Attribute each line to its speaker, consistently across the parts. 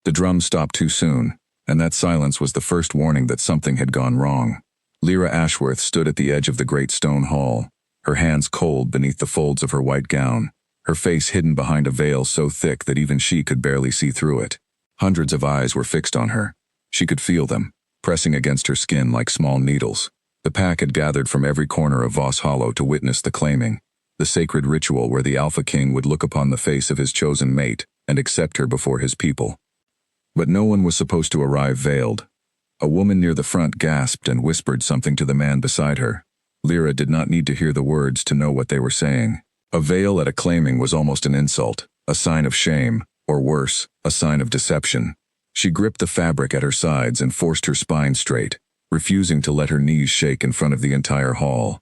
Speaker 1: The drum stopped too soon, and that silence was the first warning that something had gone wrong. Lyra Ashworth stood at the edge of the great stone hall, her hands cold beneath the folds of her white gown, her face hidden behind a veil so thick that even she could barely see through it. Hundreds of eyes were fixed on her. She could feel them, pressing against her skin like small needles. The pack had gathered from every corner of Voss Hollow to witness the claiming, the sacred ritual where the Alpha King would look upon the face of his chosen mate and accept her before his people. But no one was supposed to arrive veiled. A woman near the front gasped and whispered something to the man beside her. Lyra did not need to hear the words to know what they were saying. A veil at a claiming was almost an insult, a sign of shame, or worse, a sign of deception. She gripped the fabric at her sides and forced her spine straight, refusing to let her knees shake in front of the entire hall.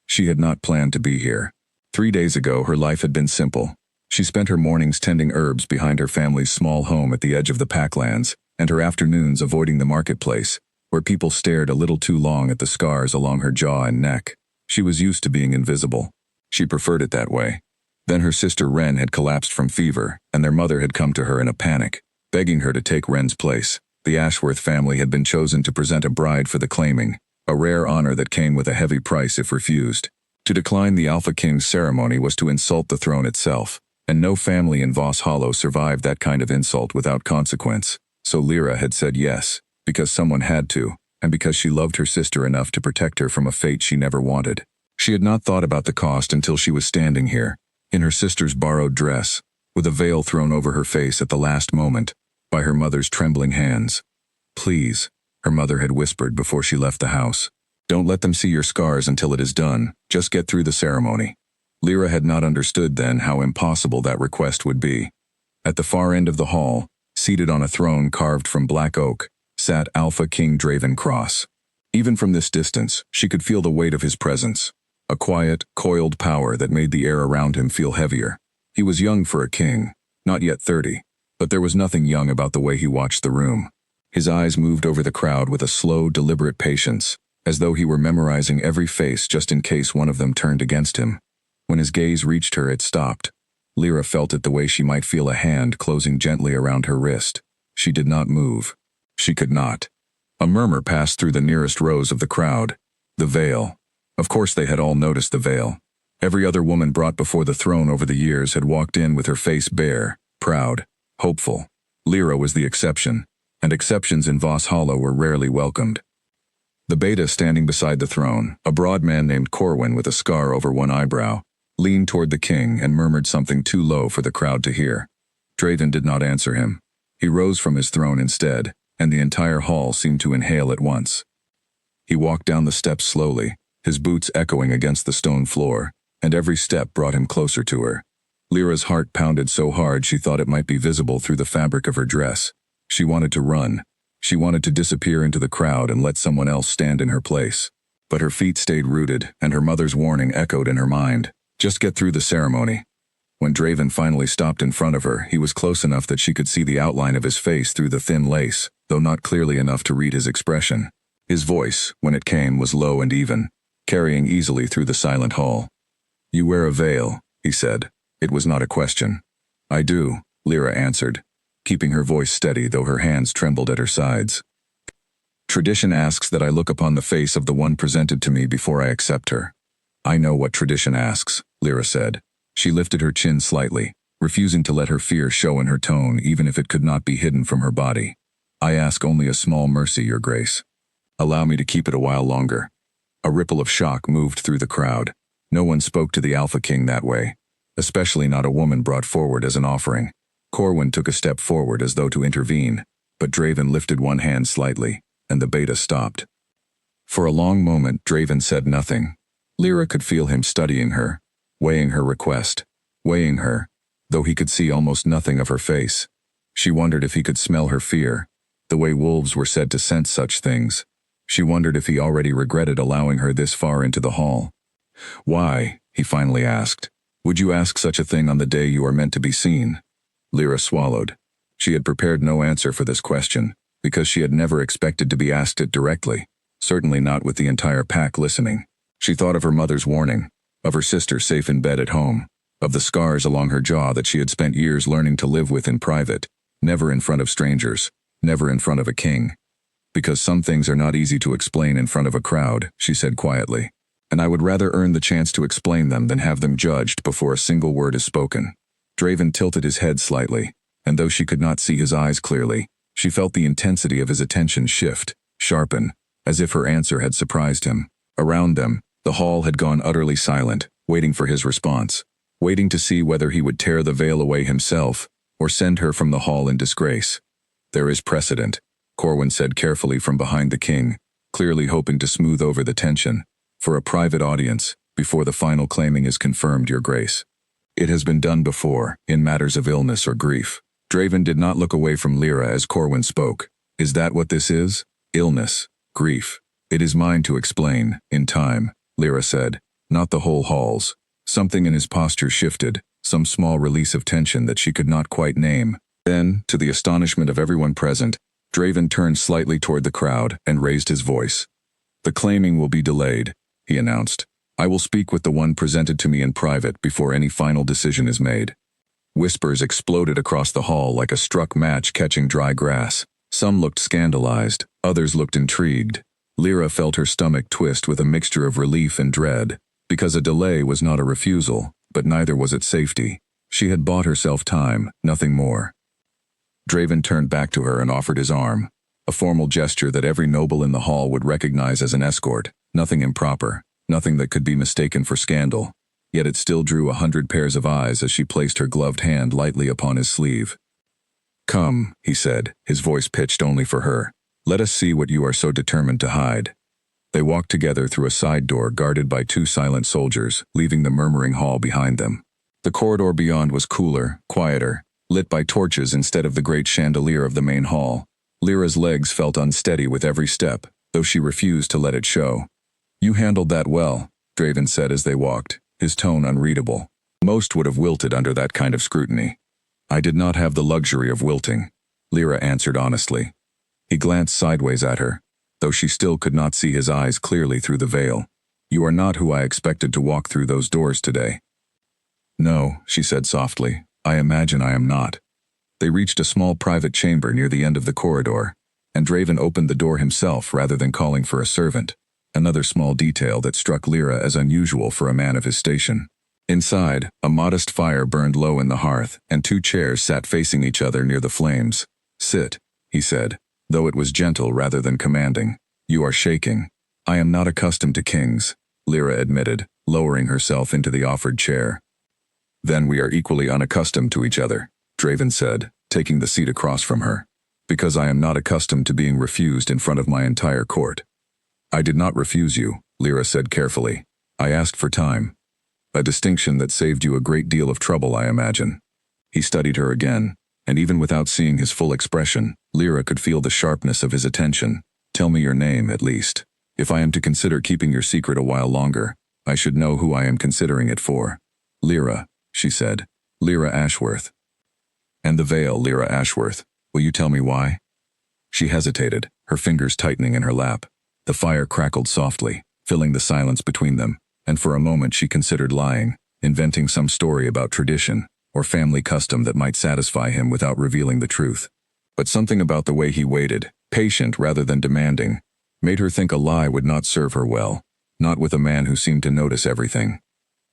Speaker 1: She had not planned to be here. 3 days ago, her life had been simple. She spent her mornings tending herbs behind her family's small home at the edge of the packlands, and her afternoons avoiding the marketplace, where people stared a little too long at the scars along her jaw and neck. She was used to being invisible. She preferred it that way. Then her sister Wren had collapsed from fever, and their mother had come to her in a panic, begging her to take Wren's place. The Ashworth family had been chosen to present a bride for the claiming, a rare honor that came with a heavy price if refused. To decline the Alpha King's ceremony was to insult the throne itself, and no family in Voss Hollow survived that kind of insult without consequence. So Lyra had said yes, because someone had to, and because she loved her sister enough to protect her from a fate she never wanted. She had not thought about the cost until she was standing here, in her sister's borrowed dress, with a veil thrown over her face at the last moment, by her mother's trembling hands. "Please," her mother had whispered before she left the house. "Don't let them see your scars until it is done. Just get through the ceremony." Lyra had not understood then how impossible that request would be. At the far end of the hall, seated on a throne carved from black oak, sat Alpha King Draven Cross. Even from this distance, she could feel the weight of his presence, a quiet, coiled power that made the air around him feel heavier. He was young for a king, not yet 30, but there was nothing young about the way he watched the room. His eyes moved over the crowd with a slow, deliberate patience, as though he were memorizing every face just in case one of them turned against him. When his gaze reached her, it stopped. Lyra felt it the way she might feel a hand closing gently around her wrist. She did not move. She could not. A murmur passed through the nearest rows of the crowd. The veil. Of course they had all noticed the veil. Every other woman brought before the throne over the years had walked in with her face bare, proud, hopeful. Lyra was the exception, and exceptions in Voss Hollow were rarely welcomed. The beta standing beside the throne, a broad man named Corwin with a scar over one eyebrow, leaned toward the king and murmured something too low for the crowd to hear. Draven did not answer him. He rose from his throne instead, and the entire hall seemed to inhale at once. He walked down the steps slowly, his boots echoing against the stone floor, and every step brought him closer to her. Lyra's heart pounded so hard she thought it might be visible through the fabric of her dress. She wanted to run. She wanted to disappear into the crowd and let someone else stand in her place. But her feet stayed rooted, and her mother's warning echoed in her mind. Just get through the ceremony. When Draven finally stopped in front of her, he was close enough that she could see the outline of his face through the thin lace, though not clearly enough to read his expression. His voice, when it came, was low and even, carrying easily through the silent hall. "You wear a veil," he said. It was not a question. "I do," Lyra answered, keeping her voice steady though her hands trembled at her sides. "Tradition asks that I look upon the face of the one presented to me before I accept her." "I know what tradition asks," Lyra said. She lifted her chin slightly, refusing to let her fear show in her tone even if it could not be hidden from her body. "I ask only a small mercy, Your Grace. Allow me to keep it a while longer." A ripple of shock moved through the crowd. No one spoke to the Alpha King that way, especially not a woman brought forward as an offering. Corwin took a step forward as though to intervene, but Draven lifted one hand slightly, and the beta stopped. For a long moment, Draven said nothing. Lyra could feel him studying her, weighing her request, weighing her, though he could see almost nothing of her face. She wondered if he could smell her fear, the way wolves were said to sense such things. She wondered if he already regretted allowing her this far into the hall. "Why?" he finally asked. "Would you ask such a thing on the day you are meant to be seen?" Lyra swallowed. She had prepared no answer for this question, because she had never expected to be asked it directly, certainly not with the entire pack listening. She thought of her mother's warning, of her sister safe in bed at home, of the scars along her jaw that she had spent years learning to live with in private, Never in front of strangers. Never in front of a king. Because some things are not easy to explain in front of a crowd, she said quietly. And I would rather earn the chance to explain them than have them judged before a single word is spoken. Draven tilted his head slightly, and though she could not see his eyes clearly, she felt the intensity of his attention shift, sharpen, as if her answer had surprised him. Around them, the hall had gone utterly silent, waiting for his response, waiting to see whether he would tear the veil away himself, or send her from the hall in disgrace. There is precedent, Corwin said carefully from behind the king, clearly hoping to smooth over the tension. For a private audience, before the final claiming is confirmed, Your Grace. It has been done before, in matters of illness or grief. Draven did not look away from Lyra as Corwin spoke. Is that what this is? Illness, grief. It is mine to explain, in time, Lyra said, not the whole hall's. Something in his posture shifted, some small release of tension that she could not quite name. Then, to the astonishment of everyone present, Draven turned slightly toward the crowd and raised his voice. The claiming will be delayed, he announced. I will speak with the one presented to me in private before any final decision is made. Whispers exploded across the hall like a struck match catching dry grass. Some looked scandalized, others looked intrigued. Lyra felt her stomach twist with a mixture of relief and dread, because a delay was not a refusal, but neither was it safety. She had bought herself time, nothing more. Draven turned back to her and offered his arm, a formal gesture that every noble in the hall would recognize as an escort, nothing improper, nothing that could be mistaken for scandal. Yet it still drew 100 pairs of eyes as she placed her gloved hand lightly upon his sleeve. Come, he said, his voice pitched only for her. Let us see what you are so determined to hide. They walked together through a side door guarded by 2 silent soldiers, leaving the murmuring hall behind them. The corridor beyond was cooler, quieter, lit by torches instead of the great chandelier of the main hall. Lyra's legs felt unsteady with every step, though she refused to let it show. You handled that well, Draven said as they walked, his tone unreadable. Most would have wilted under that kind of scrutiny. I did not have the luxury of wilting, Lyra answered honestly. He glanced sideways at her, though she still could not see his eyes clearly through the veil. You are not who I expected to walk through those doors today. No, she said softly. I imagine I am not. They reached a small private chamber near the end of the corridor, and Draven opened the door himself rather than calling for a servant, another small detail that struck Lyra as unusual for a man of his station. Inside, a modest fire burned low in the hearth, and 2 chairs sat facing each other near the flames. Sit, he said, though it was gentle rather than commanding. You are shaking. I am not accustomed to kings, Lyra admitted, lowering herself into the offered chair. Then we are equally unaccustomed to each other, Draven said, taking the seat across from her. Because I am not accustomed to being refused in front of my entire court. I did not refuse you, Lyra said carefully. I asked for time. A distinction that saved you a great deal of trouble, I imagine. He studied her again, and even without seeing his full expression, Lyra could feel the sharpness of his attention. Tell me your name, at least. If I am to consider keeping your secret a while longer, I should know who I am considering it for. Lyra, she said. Lyra Ashworth. And the veil, Lyra Ashworth. Will you tell me why? She hesitated, her fingers tightening in her lap. The fire crackled softly, filling the silence between them, and for a moment she considered lying, inventing some story about tradition or family custom that might satisfy him without revealing the truth. But something about the way he waited, patient rather than demanding, made her think a lie would not serve her well, not with a man who seemed to notice everything.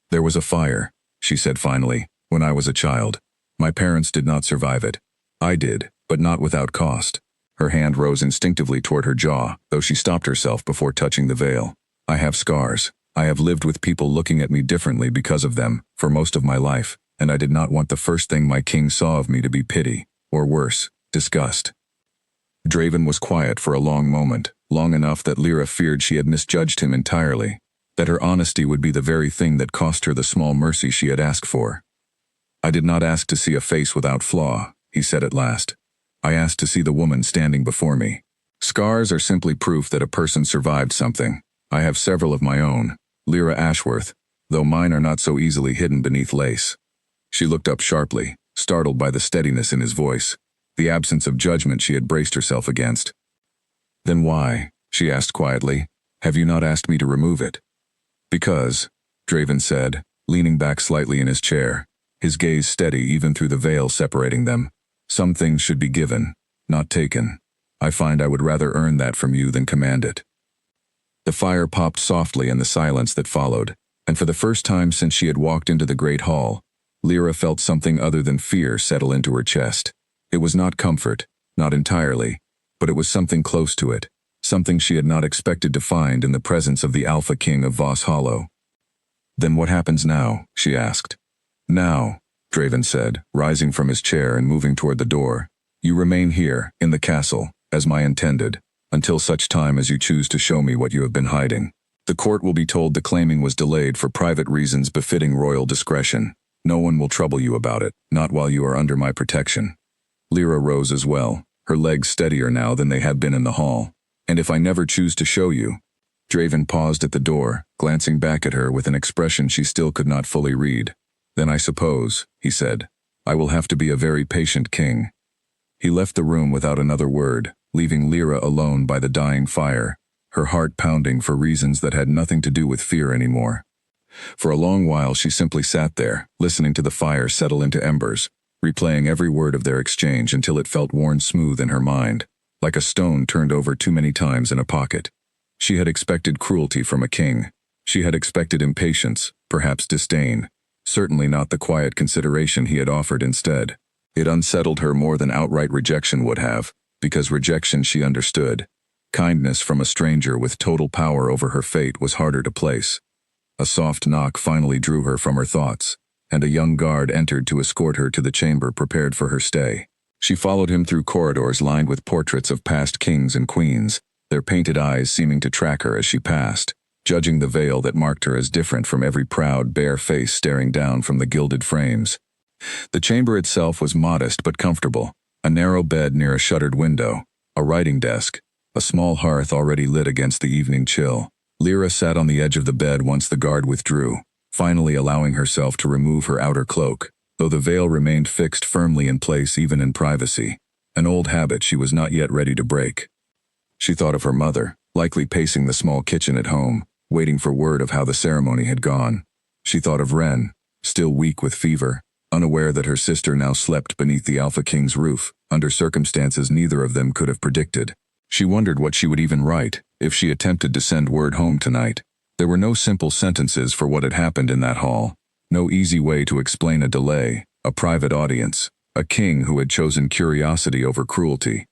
Speaker 1: There was a fire, she said finally, when I was a child. My parents did not survive it. I did, but not without cost. Her hand rose instinctively toward her jaw, though she stopped herself before touching the veil. I have scars. I have lived with people looking at me differently because of them, for most of my life, and I did not want the first thing my king saw of me to be pity, or worse, disgust. Draven was quiet for a long moment, long enough that Lyra feared she had misjudged him entirely, that her honesty would be the very thing that cost her the small mercy she had asked for. I did not ask to see a face without flaw, he said at last. I asked to see the woman standing before me. Scars are simply proof that a person survived something. I have several of my own, Lyra Ashworth, though mine are not so easily hidden beneath lace. She looked up sharply, startled by the steadiness in his voice, the absence of judgment she had braced herself against. Then why, she asked quietly, have you not asked me to remove it? Because, Draven said, leaning back slightly in his chair, his gaze steady even through the veil separating them. Some things should be given, not taken. I find I would rather earn that from you than command it." The fire popped softly in the silence that followed, and for the first time since she had walked into the great hall, Lyra felt something other than fear settle into her chest. It was not comfort, not entirely, but it was something close to it, something she had not expected to find in the presence of the Alpha King of Voss Hollow. "Then what happens now?" she asked. "Now," Draven said, rising from his chair and moving toward the door, "you remain here, in the castle, as my intended, until such time as you choose to show me what you have been hiding. The court will be told the claiming was delayed for private reasons befitting royal discretion. No one will trouble you about it, not while you are under my protection." Lyra rose as well, her legs steadier now than they had been in the hall. "And if I never choose to show you?" Draven paused at the door, glancing back at her with an expression she still could not fully read. "Then I suppose," he said, "I will have to be a very patient king." He left the room without another word, leaving Lyra alone by the dying fire, her heart pounding for reasons that had nothing to do with fear anymore. For a long while she simply sat there, listening to the fire settle into embers, replaying every word of their exchange until it felt worn smooth in her mind, like a stone turned over too many times in a pocket. She had expected cruelty from a king. She had expected impatience, perhaps disdain, certainly not the quiet consideration he had offered instead. It unsettled her more than outright rejection would have, because rejection she understood. Kindness from a stranger with total power over her fate was harder to place. A soft knock finally drew her from her thoughts, and a young guard entered to escort her to the chamber prepared for her stay. She followed him through corridors lined with portraits of past kings and queens, their painted eyes seeming to track her as she passed, judging the veil that marked her as different from every proud, bare face staring down from the gilded frames. The chamber itself was modest but comfortable, a narrow bed near a shuttered window, a writing desk, a small hearth already lit against the evening chill. Lyra sat on the edge of the bed once the guard withdrew, finally allowing herself to remove her outer cloak, though the veil remained fixed firmly in place even in privacy, an old habit she was not yet ready to break. She thought of her mother, likely pacing the small kitchen at home, waiting for word of how the ceremony had gone. She thought of Ren, still weak with fever, unaware that her sister now slept beneath the Alpha King's roof, under circumstances neither of them could have predicted. She wondered what she would even write, if she attempted to send word home tonight. There were no simple sentences for what had happened in that hall, no easy way to explain a delay, a private audience, a king who had chosen curiosity over cruelty.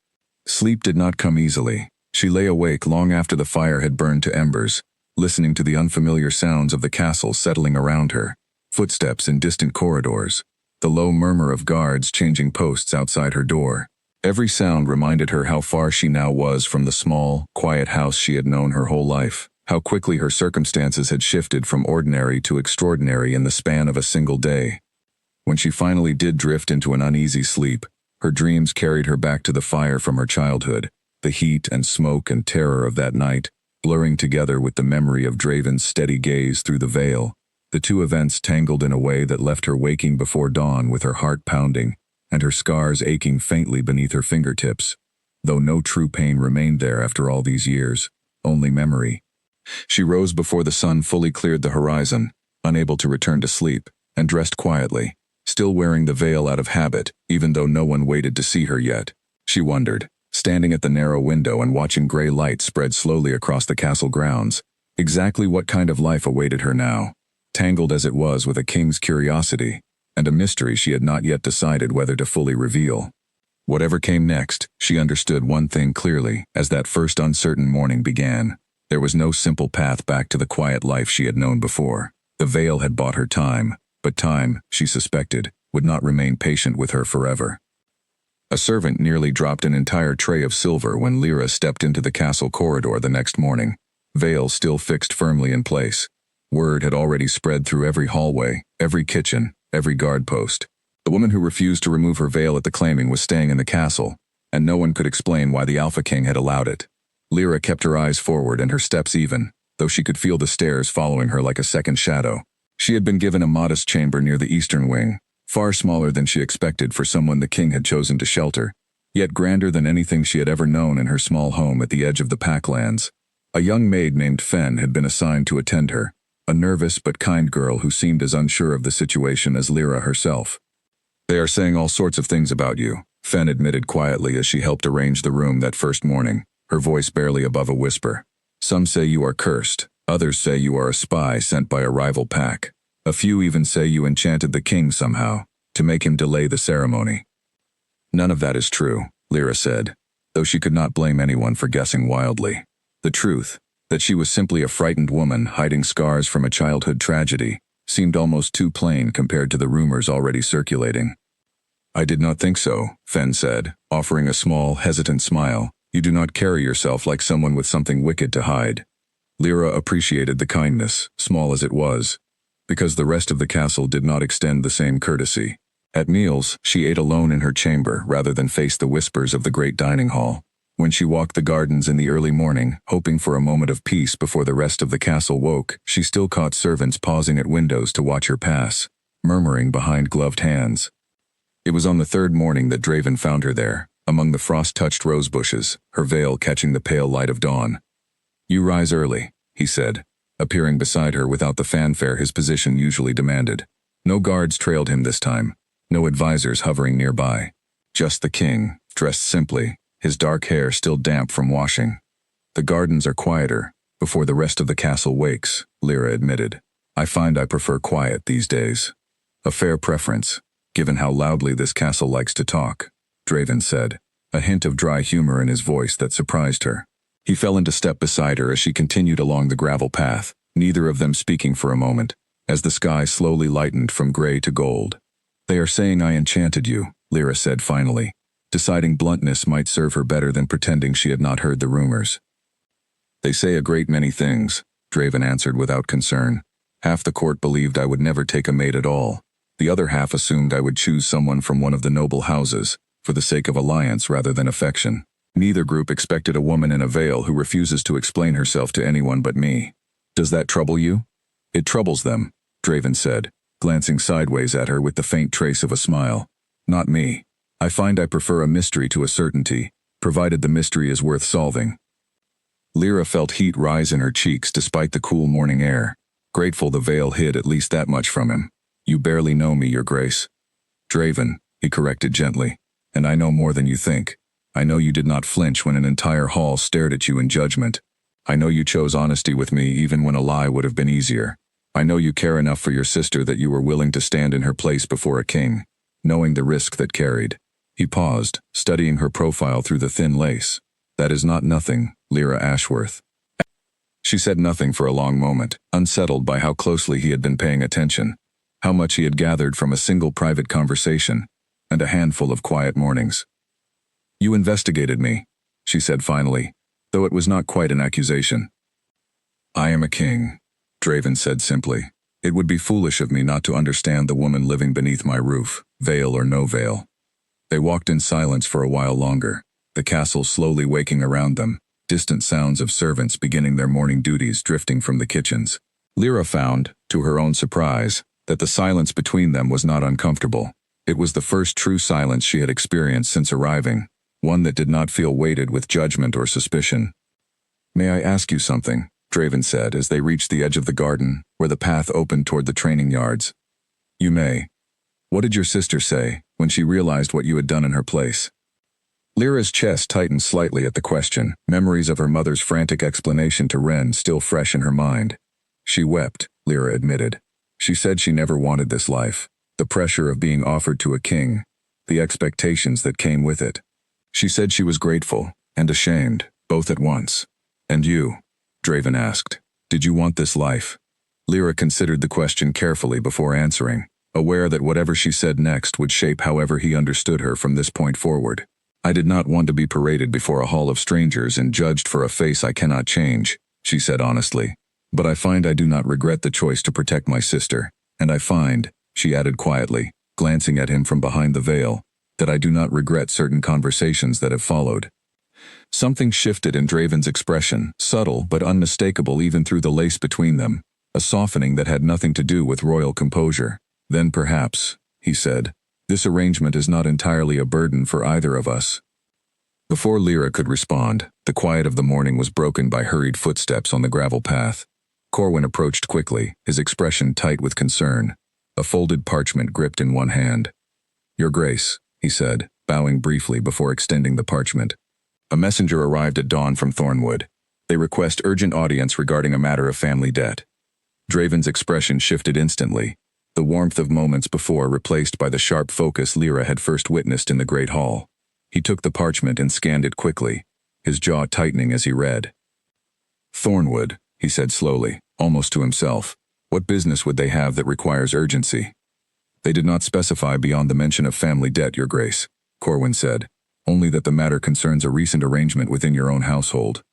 Speaker 1: Sleep did not come easily. She lay awake long after the fire had burned to embers, listening to the unfamiliar sounds of the castle settling around her, footsteps in distant corridors, the low murmur of guards changing posts outside her door. Every sound reminded her how far she now was from the small, quiet house she had known her whole life, how quickly her circumstances had shifted from ordinary to extraordinary in the span of a single day. When she finally did drift into an uneasy sleep, her dreams carried her back to the fire from her childhood, the heat and smoke and terror of that night, blurring together with the memory of Draven's steady gaze through the veil. The two events tangled in a way that left her waking before dawn with her heart pounding, and her scars aching faintly beneath her fingertips, though no true pain remained there after all these years, only memory. She rose before the sun fully cleared the horizon, unable to return to sleep, and dressed quietly, still wearing the veil out of habit, even though no one waited to see her yet. She wondered, standing at the narrow window and watching gray light spread slowly across the castle grounds, exactly what kind of life awaited her now, tangled as it was with a king's curiosity, and a mystery she had not yet decided whether to fully reveal. Whatever came next, she understood one thing clearly as that first uncertain morning began. There was no simple path back to the quiet life she had known before. The veil had bought her time, but time, she suspected, would not remain patient with her forever. A servant nearly dropped an entire tray of silver when Lyra stepped into the castle corridor the next morning, veil still fixed firmly in place. Word had already spread through every hallway, every kitchen, every guard post. The woman who refused to remove her veil at the claiming was staying in the castle, and no one could explain why the Alpha King had allowed it. Lyra kept her eyes forward and her steps even, though she could feel the stairs following her like a second shadow. She had been given a modest chamber near the eastern wing, far smaller than she expected for someone the king had chosen to shelter, yet grander than anything she had ever known in her small home at the edge of the Packlands. A young maid named Fen had been assigned to attend her, a nervous but kind girl who seemed as unsure of the situation as Lyra herself. "They are saying all sorts of things about you," Fen admitted quietly as she helped arrange the room that first morning, her voice barely above a whisper. Some say you are cursed, others say you are a spy sent by a rival pack. A few even say you enchanted the king somehow, to make him delay the ceremony. None of that is true, Lyra said, though she could not blame anyone for guessing wildly. The truth, that she was simply a frightened woman hiding scars from a childhood tragedy, seemed almost too plain compared to the rumors already circulating. I did not think so, Fen said, offering a small, hesitant smile. You do not carry yourself like someone with something wicked to hide. Lyra appreciated the kindness, small as it was, because the rest of the castle did not extend the same courtesy. At meals, she ate alone in her chamber rather than face the whispers of the great dining hall. When she walked the gardens in the early morning, hoping for a moment of peace before the rest of the castle woke, she still caught servants pausing at windows to watch her pass, murmuring behind gloved hands. It was on the third morning that Draven found her there, among the frost-touched rose bushes, her veil catching the pale light of dawn. You rise early, he said, appearing beside her without the fanfare his position usually demanded. No guards trailed him this time, no advisors hovering nearby. Just the king, dressed simply, his dark hair still damp from washing. The gardens are quieter, before the rest of the castle wakes, Lyra admitted. I find I prefer quiet these days. A fair preference, given how loudly this castle likes to talk, Draven said, a hint of dry humor in his voice that surprised her. He fell into step beside her as she continued along the gravel path, neither of them speaking for a moment, as the sky slowly lightened from gray to gold. They are saying I enchanted you, Lyra said finally, deciding bluntness might serve her better than pretending she had not heard the rumors. They say a great many things, Draven answered without concern. Half the court believed I would never take a mate at all. The other half assumed I would choose someone from one of the noble houses, for the sake of alliance rather than affection. Neither group expected a woman in a veil who refuses to explain herself to anyone but me. Does that trouble you? It troubles them, Draven said, glancing sideways at her with the faint trace of a smile. Not me. I find I prefer a mystery to a certainty, provided the mystery is worth solving. Lyra felt heat rise in her cheeks despite the cool morning air, grateful the veil hid at least that much from him. You barely know me, Your Grace. Draven, he corrected gently, and I know more than you think. I know you did not flinch when an entire hall stared at you in judgment. I know you chose honesty with me even when a lie would have been easier. I know you care enough for your sister that you were willing to stand in her place before a king, knowing the risk that carried. He paused, studying her profile through the thin lace. That is not nothing, Lyra Ashworth. She said nothing for a long moment, unsettled by how closely he had been paying attention, how much he had gathered from a single private conversation, and a handful of quiet mornings. You investigated me, she said finally, though it was not quite an accusation. I am a king, Draven said simply. It would be foolish of me not to understand the woman living beneath my roof, veil or no veil. They walked in silence for a while longer, the castle slowly waking around them, distant sounds of servants beginning their morning duties drifting from the kitchens. Lyra found, to her own surprise, that the silence between them was not uncomfortable. It was the first true silence she had experienced since arriving, one that did not feel weighted with judgment or suspicion. May I ask you something? Draven said as they reached the edge of the garden, where the path opened toward the training yards. You may. What did your sister say when she realized what you had done in her place? Lyra's chest tightened slightly at the question, memories of her mother's frantic explanation to Ren still fresh in her mind. She wept, Lyra admitted. She said she never wanted this life, the pressure of being offered to a king, the expectations that came with it. She said she was grateful and ashamed, both at once. And you? Draven asked. Did you want this life? Lyra considered the question carefully before answering, aware that whatever she said next would shape however he understood her from this point forward. I did not want to be paraded before a hall of strangers and judged for a face I cannot change, she said honestly. But I find I do not regret the choice to protect my sister, and I find, she added quietly, glancing at him from behind the veil, that I do not regret certain conversations that have followed. Something shifted in Draven's expression, subtle but unmistakable even through the lace between them, a softening that had nothing to do with royal composure. Then perhaps, he said, this arrangement is not entirely a burden for either of us. Before Lyra could respond, the quiet of the morning was broken by hurried footsteps on the gravel path. Corwin approached quickly, his expression tight with concern, a folded parchment gripped in one hand. Your Grace, he said, bowing briefly before extending the parchment. A messenger arrived at dawn from Thornwood. They request urgent audience regarding a matter of family debt. Draven's expression shifted instantly, the warmth of moments before replaced by the sharp focus Lyra had first witnessed in the great hall. He took the parchment and scanned it quickly, his jaw tightening as he read. "Thornwood," he said slowly, almost to himself. "What business would they have that requires urgency?" "They did not specify beyond the mention of family debt, Your Grace," Corwin said, "only that the matter concerns a recent arrangement within your own household."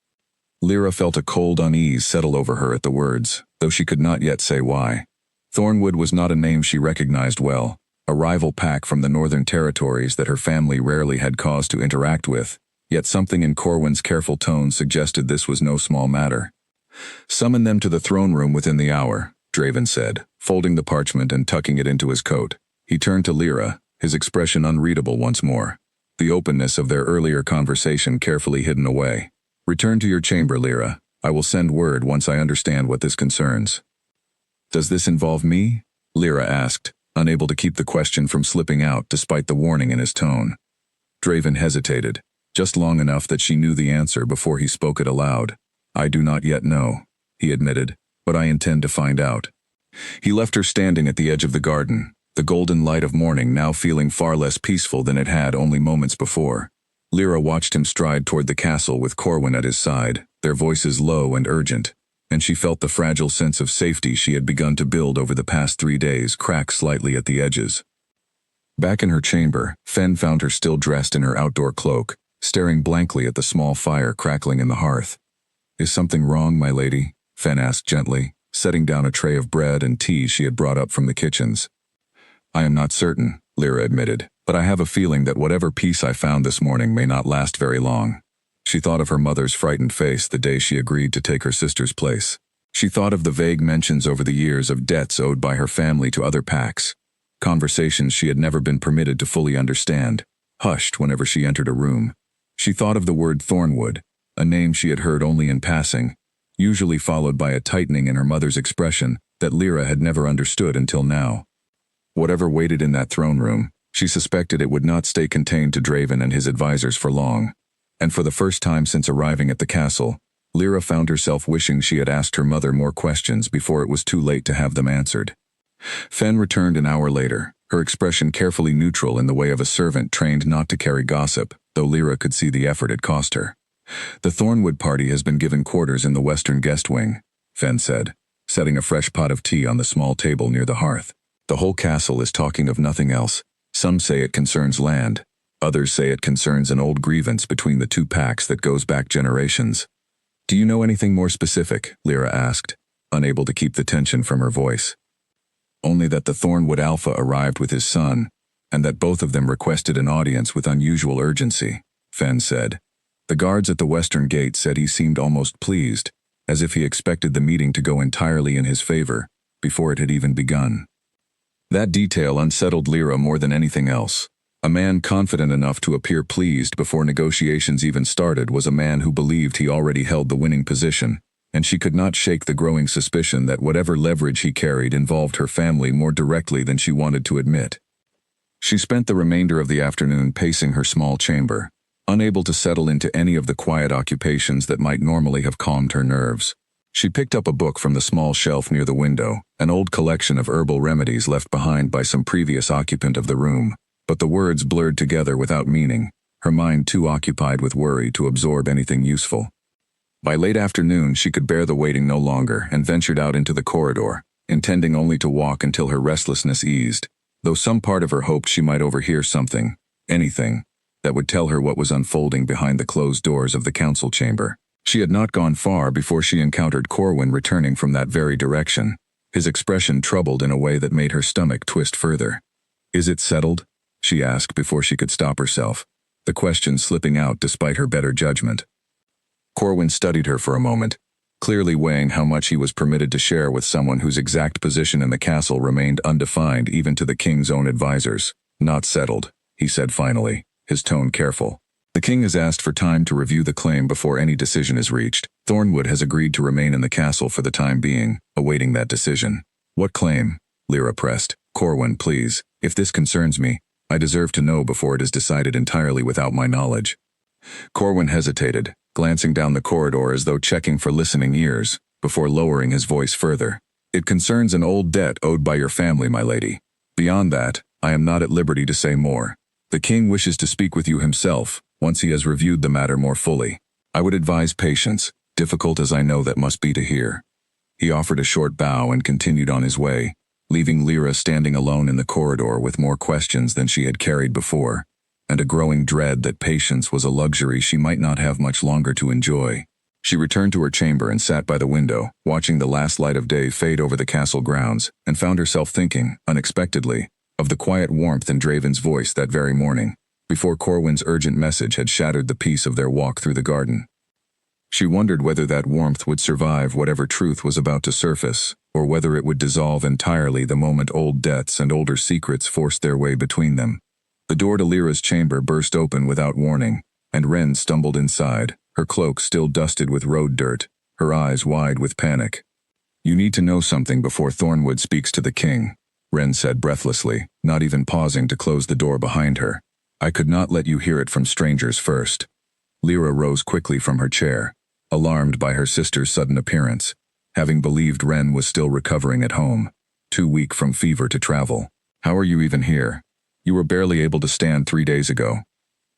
Speaker 1: Lyra felt a cold unease settle over her at the words, though she could not yet say why. Thornwood was not a name she recognized well, a rival pack from the Northern Territories that her family rarely had cause to interact with, yet something in Corwin's careful tone suggested this was no small matter. "Summon them to the throne room within the hour," Draven said, folding the parchment and tucking it into his coat. He turned to Lyra, his expression unreadable once more, the openness of their earlier conversation carefully hidden away. "Return to your chamber, Lyra. I will send word once I understand what this concerns." "Does this involve me?" Lyra asked, unable to keep the question from slipping out despite the warning in his tone. Draven hesitated, just long enough that she knew the answer before he spoke it aloud. "I do not yet know," he admitted, "but I intend to find out." He left her standing at the edge of the garden, the golden light of morning now feeling far less peaceful than it had only moments before. Lyra watched him stride toward the castle with Corwin at his side, their voices low and urgent, and she felt the fragile sense of safety she had begun to build over the past 3 days crack slightly at the edges. Back in her chamber, Fen found her still dressed in her outdoor cloak, staring blankly at the small fire crackling in the hearth. "Is something wrong, my lady?" Fen asked gently, setting down a tray of bread and tea she had brought up from the kitchens. "I am not certain," Lyra admitted, "but I have a feeling that whatever peace I found this morning may not last very long." She thought of her mother's frightened face the day she agreed to take her sister's place. She thought of the vague mentions over the years of debts owed by her family to other packs, conversations she had never been permitted to fully understand, hushed whenever she entered a room. She thought of the word Thornwood, a name she had heard only in passing, usually followed by a tightening in her mother's expression that Lyra had never understood until now. Whatever waited in that throne room, she suspected it would not stay contained to Draven and his advisors for long. And for the first time since arriving at the castle, Lyra found herself wishing she had asked her mother more questions before it was too late to have them answered. Fen returned an hour later, her expression carefully neutral in the way of a servant trained not to carry gossip, though Lyra could see the effort it cost her. "The Thornwood party has been given quarters in the western guest wing," Fen said, setting a fresh pot of tea on the small table near the hearth. "The whole castle is talking of nothing else. Some say it concerns land. Others say it concerns an old grievance between the two packs that goes back generations." "Do you know anything more specific?" Lyra asked, unable to keep the tension from her voice. "Only that the Thornwood Alpha arrived with his son, and that both of them requested an audience with unusual urgency," Fen said. "The guards at the western gate said he seemed almost pleased, as if he expected the meeting to go entirely in his favor, before it had even begun." That detail unsettled Lyra more than anything else. A man confident enough to appear pleased before negotiations even started was a man who believed he already held the winning position, and she could not shake the growing suspicion that whatever leverage he carried involved her family more directly than she wanted to admit. She spent the remainder of the afternoon pacing her small chamber, unable to settle into any of the quiet occupations that might normally have calmed her nerves. She picked up a book from the small shelf near the window, an old collection of herbal remedies left behind by some previous occupant of the room. But the words blurred together without meaning, her mind too occupied with worry to absorb anything useful. By late afternoon she could bear the waiting no longer and ventured out into the corridor, intending only to walk until her restlessness eased, though some part of her hoped she might overhear something, anything, that would tell her what was unfolding behind the closed doors of the council chamber. She had not gone far before she encountered Corwin returning from that very direction, his expression troubled in a way that made her stomach twist further. "Is it settled?" she asked before she could stop herself, the question slipping out despite her better judgment. Corwin studied her for a moment, clearly weighing how much he was permitted to share with someone whose exact position in the castle remained undefined even to the king's own advisors. "Not settled," he said finally, his tone careful. "The king has asked for time to review the claim before any decision is reached. Thornwood has agreed to remain in the castle for the time being, awaiting that decision." "What claim?" Lyra pressed. "Corwin, please, if this concerns me, I deserve to know before it is decided entirely without my knowledge. Corwin hesitated, glancing down the corridor as though checking for listening ears, before lowering his voice further. It concerns an old debt owed by your family, my lady. Beyond that, I am not at liberty to say more. The king wishes to speak with you himself, once he has reviewed the matter more fully. I would advise patience, difficult as I know that must be to hear. He offered a short bow and continued on his way, leaving Lyra standing alone in the corridor with more questions than she had carried before, and a growing dread that patience was a luxury she might not have much longer to enjoy. She returned to her chamber and sat by the window, watching the last light of day fade over the castle grounds, and found herself thinking, unexpectedly, of the quiet warmth in Draven's voice that very morning, before Corwin's urgent message had shattered the peace of their walk through the garden. She wondered whether that warmth would survive whatever truth was about to surface, or whether it would dissolve entirely the moment old debts and older secrets forced their way between them. The door to Lyra's chamber burst open without warning, and Wren stumbled inside, her cloak still dusted with road dirt, her eyes wide with panic. You need to know something before Thornwood speaks to the king, Wren said breathlessly, not even pausing to close the door behind her. I could not let you hear it from strangers first. Lyra rose quickly from her chair, alarmed by her sister's sudden appearance, having believed Wren was still recovering at home, too weak from fever to travel. How are you even here? You were barely able to stand 3 days ago.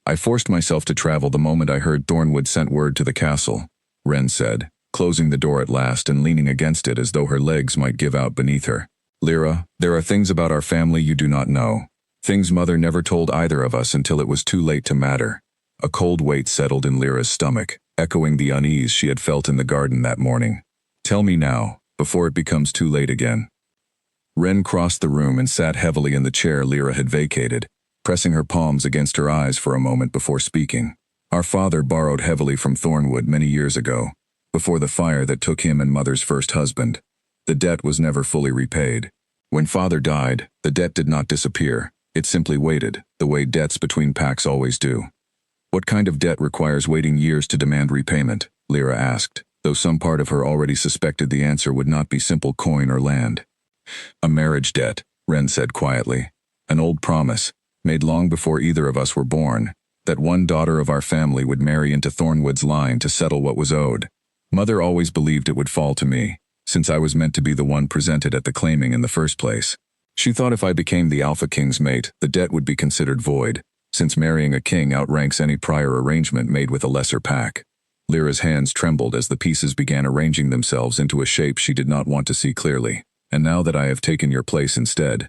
Speaker 1: I forced myself to travel the moment I heard Thornwood sent word to the castle, Wren said, closing the door at last and leaning against it as though her legs might give out beneath her. Lyra, there are things about our family you do not know. Things Mother never told either of us until it was too late to matter. A cold weight settled in Lyra's stomach, echoing the unease she had felt in the garden that morning. Tell me now, before it becomes too late again. Wren crossed the room and sat heavily in the chair Lyra had vacated, pressing her palms against her eyes for a moment before speaking. Our father borrowed heavily from Thornwood many years ago, before the fire that took him and Mother's first husband. The debt was never fully repaid. When Father died, the debt did not disappear. It simply waited, the way debts between pacts always do. What kind of debt requires waiting years to demand repayment? Lyra asked, though some part of her already suspected the answer would not be simple coin or land. A marriage debt, Wren said quietly. An old promise, made long before either of us were born, that one daughter of our family would marry into Thornwood's line to settle what was owed. Mother always believed it would fall to me, since I was meant to be the one presented at the claiming in the first place. She thought if I became the Alpha King's mate, the debt would be considered void, since marrying a king outranks any prior arrangement made with a lesser pack. Lyra's hands trembled as the pieces began arranging themselves into a shape she did not want to see clearly. And now that I have taken your place instead.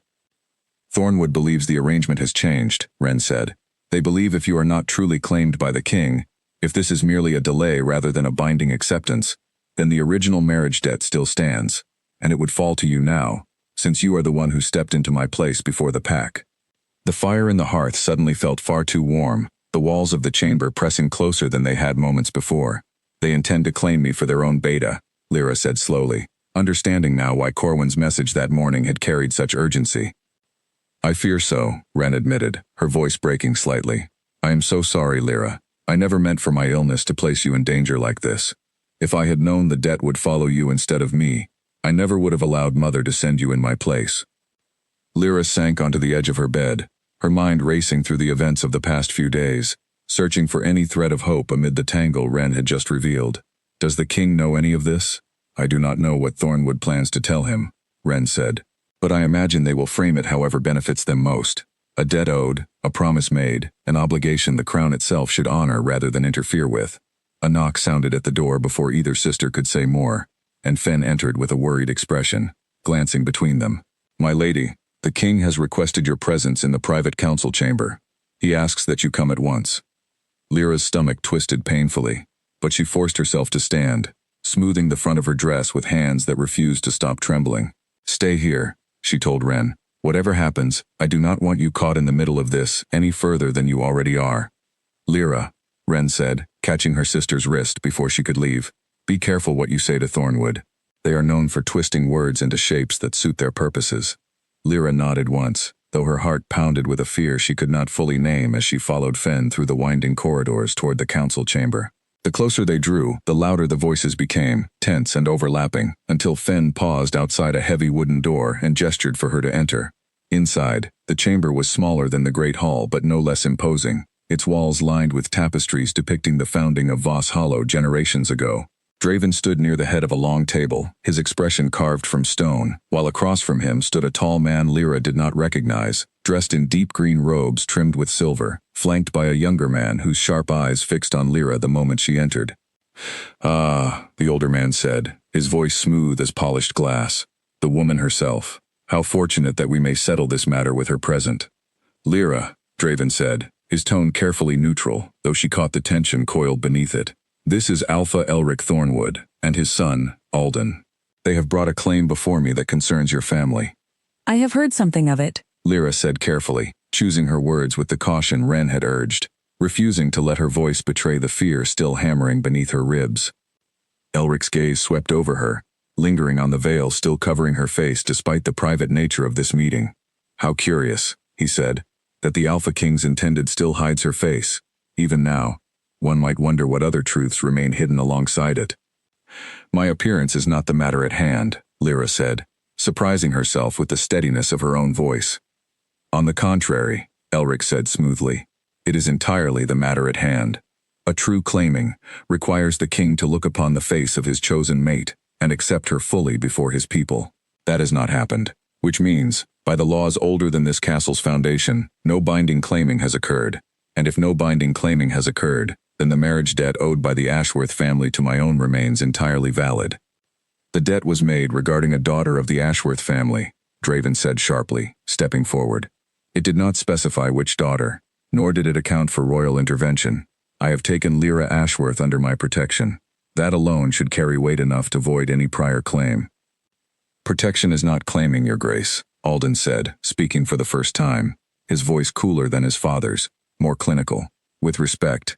Speaker 1: Thornwood believes the arrangement has changed, Wren said. They believe if you are not truly claimed by the king, if this is merely a delay rather than a binding acceptance, then the original marriage debt still stands, and it would fall to you now, since you are the one who stepped into my place before the pack. The fire in the hearth suddenly felt far too warm, the walls of the chamber pressing closer than they had moments before. They intend to claim me for their own beta, Lyra said slowly, understanding now why Corwin's message that morning had carried such urgency. I fear so, Wren admitted, her voice breaking slightly. I am so sorry, Lyra. I never meant for my illness to place you in danger like this. If I had known the debt would follow you instead of me, I never would have allowed Mother to send you in my place. Lyra sank onto the edge of her bed, her mind racing through the events of the past few days, searching for any thread of hope amid the tangle Wren had just revealed. Does the king know any of this? I do not know what Thornwood plans to tell him, Wren said, but I imagine they will frame it however benefits them most. A debt owed, a promise made, an obligation the crown itself should honor rather than interfere with. A knock sounded at the door before either sister could say more, and Fen entered with a worried expression, glancing between them. My lady, the king has requested your presence in the private council chamber. He asks that you come at once. Lyra's stomach twisted painfully, but she forced herself to stand, smoothing the front of her dress with hands that refused to stop trembling. Stay here, she told Wren. Whatever happens, I do not want you caught in the middle of this any further than you already are. Lyra, Wren said, catching her sister's wrist before she could leave. Be careful what you say to Thornwood. They are known for twisting words into shapes that suit their purposes. Lyra nodded once, though her heart pounded with a fear she could not fully name as she followed Fen through the winding corridors toward the council chamber. The closer they drew, the louder the voices became, tense and overlapping, until Fen paused outside a heavy wooden door and gestured for her to enter. Inside, the chamber was smaller than the Great Hall but no less imposing, its walls lined with tapestries depicting the founding of Voss Hollow generations ago. Draven stood near the head of a long table, his expression carved from stone, while across from him stood a tall man Lyra did not recognize, dressed in deep green robes trimmed with silver, flanked by a younger man whose sharp eyes fixed on Lyra the moment she entered. "Ah," the older man said, his voice smooth as polished glass. "The woman herself. How fortunate that we may settle this matter with her present." "Lyra," Draven said, his tone carefully neutral, though she caught the tension coiled beneath it. "This is Alpha Elric Thornwood, and his son, Alden. They have brought a claim before me that concerns your family."
Speaker 2: "I have heard something of it,"
Speaker 1: Lyra said carefully, choosing her words with the caution Ren had urged, refusing to let her voice betray the fear still hammering beneath her ribs. Elric's gaze swept over her, lingering on the veil still covering her face despite the private nature of this meeting. "How curious," he said, "that the Alpha King's intended still hides her face. Even now, one might wonder what other truths remain hidden alongside it." "My appearance is not the matter at hand," Lyra said, surprising herself with the steadiness of her own voice. "On the contrary," Elric said smoothly, "it is entirely the matter at hand. A true claiming requires the king to look upon the face of his chosen mate and accept her fully before his people. That has not happened, which means, by the laws older than this castle's foundation, no binding claiming has occurred. And if no binding claiming has occurred, then the marriage debt owed by the Ashworth family to my own remains entirely valid." "The debt was made regarding a daughter of the Ashworth family," Draven said sharply, stepping forward. "It did not specify which daughter, nor did it account for royal intervention. I have taken Lyra Ashworth under my protection. That alone should carry weight enough to void any prior claim." "Protection is not claiming, Your Grace," Alden said, speaking for the first time, his voice cooler than his father's, more clinical. "With respect,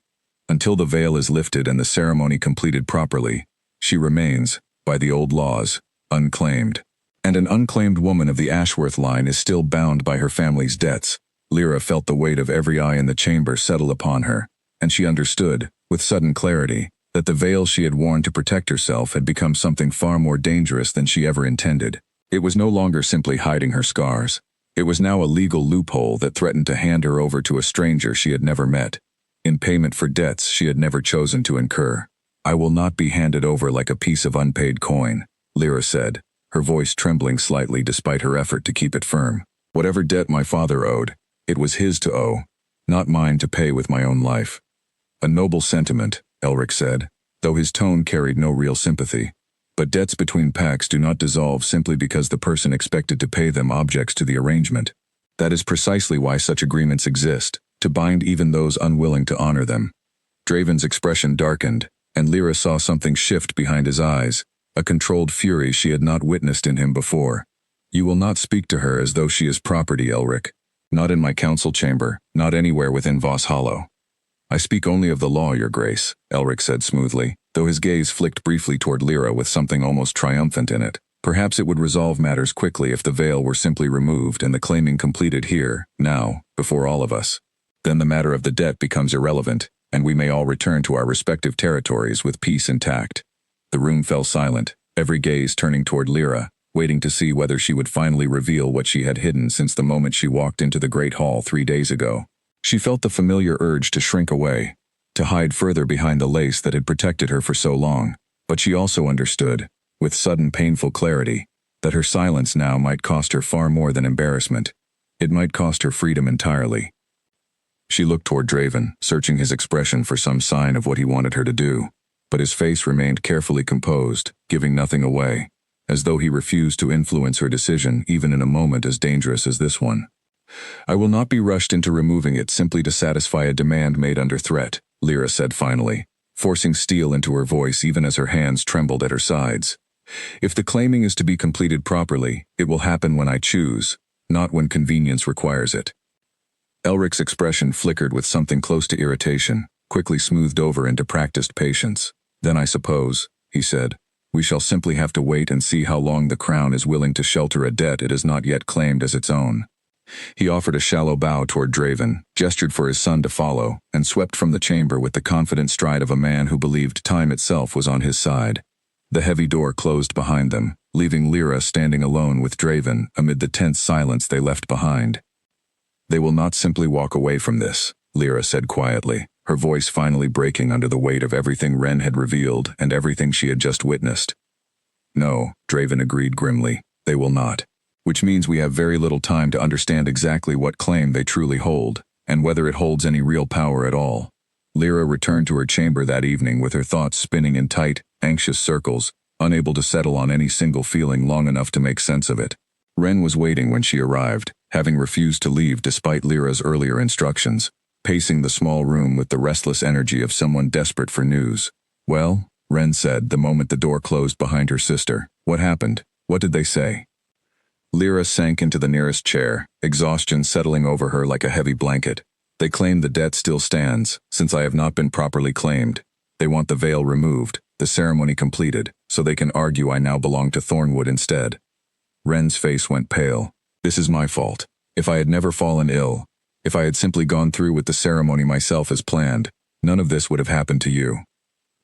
Speaker 1: until the veil is lifted and the ceremony completed properly, she remains, by the old laws, unclaimed. And an unclaimed woman of the Ashworth line is still bound by her family's debts." Lyra felt the weight of every eye in the chamber settle upon her, and she understood, with sudden clarity, that the veil she had worn to protect herself had become something far more dangerous than she ever intended. It was no longer simply hiding her scars. It was now a legal loophole that threatened to hand her over to a stranger she had never met, in payment for debts she had never chosen to incur. "I will not be handed over like a piece of unpaid coin," Lyra said, her voice trembling slightly despite her effort to keep it firm. "Whatever debt my father owed, it was his to owe, not mine to pay with my own life." "A noble sentiment," Elric said, though his tone carried no real sympathy. "But debts between pacts do not dissolve simply because the person expected to pay them objects to the arrangement. That is precisely why such agreements exist, to bind even those unwilling to honor them." Draven's expression darkened, and Lyra saw something shift behind his eyes, a controlled fury she had not witnessed in him before. "You will not speak to her as though she is property, Elric. Not in my council chamber, not anywhere within Voss Hollow." "I speak only of the law, Your Grace," Elric said smoothly, though his gaze flicked briefly toward Lyra with something almost triumphant in it. Perhaps it would resolve matters quickly if the veil were simply removed and the claiming completed here, now, before all of us. Then the matter of the debt becomes irrelevant, and we may all return to our respective territories with peace intact. The room fell silent, every gaze turning toward Lyra, waiting to see whether she would finally reveal what she had hidden since the moment she walked into the Great Hall 3 days ago. She felt the familiar urge to shrink away, to hide further behind the lace that had protected her for so long, but she also understood, with sudden painful clarity, that her silence now might cost her far more than embarrassment. It might cost her freedom entirely. She looked toward Draven, searching his expression for some sign of what he wanted her to do, but his face remained carefully composed, giving nothing away, as though he refused to influence her decision even in a moment as dangerous as this one. "I will not be rushed into removing it simply to satisfy a demand made under threat," Lyra said finally, forcing steel into her voice even as her hands trembled at her sides. "If the claiming is to be completed properly, it will happen when I choose, not when convenience requires it." Elric's expression flickered with something close to irritation, quickly smoothed over into practiced patience. "Then I suppose," he said, "we shall simply have to wait and see how long the Crown is willing to shelter a debt it has not yet claimed as its own." He offered a shallow bow toward Draven, gestured for his son to follow, and swept from the chamber with the confident stride of a man who believed time itself was on his side. The heavy door closed behind them, leaving Lyra standing alone with Draven amid the tense silence they left behind. "They will not simply walk away from this," Lyra said quietly, her voice finally breaking under the weight of everything Ren had revealed and everything she had just witnessed. "No," Draven agreed grimly, "they will not. Which means we have very little time to understand exactly what claim they truly hold, and whether it holds any real power at all." Lyra returned to her chamber that evening with her thoughts spinning in tight, anxious circles, unable to settle on any single feeling long enough to make sense of it. Ren was waiting when she arrived, having refused to leave despite Lyra's earlier instructions, pacing the small room with the restless energy of someone desperate for news. "Well," Ren said the moment the door closed behind her sister, "what happened? What did they say?" Lyra sank into the nearest chair, exhaustion settling over her like a heavy blanket. "They claim the debt still stands, since I have not been properly claimed. They want the veil removed, the ceremony completed, so they can argue I now belong to Thornwood instead." Ren's face went pale. "This is my fault. If I had never fallen ill, if I had simply gone through with the ceremony myself as planned, none of this would have happened to you."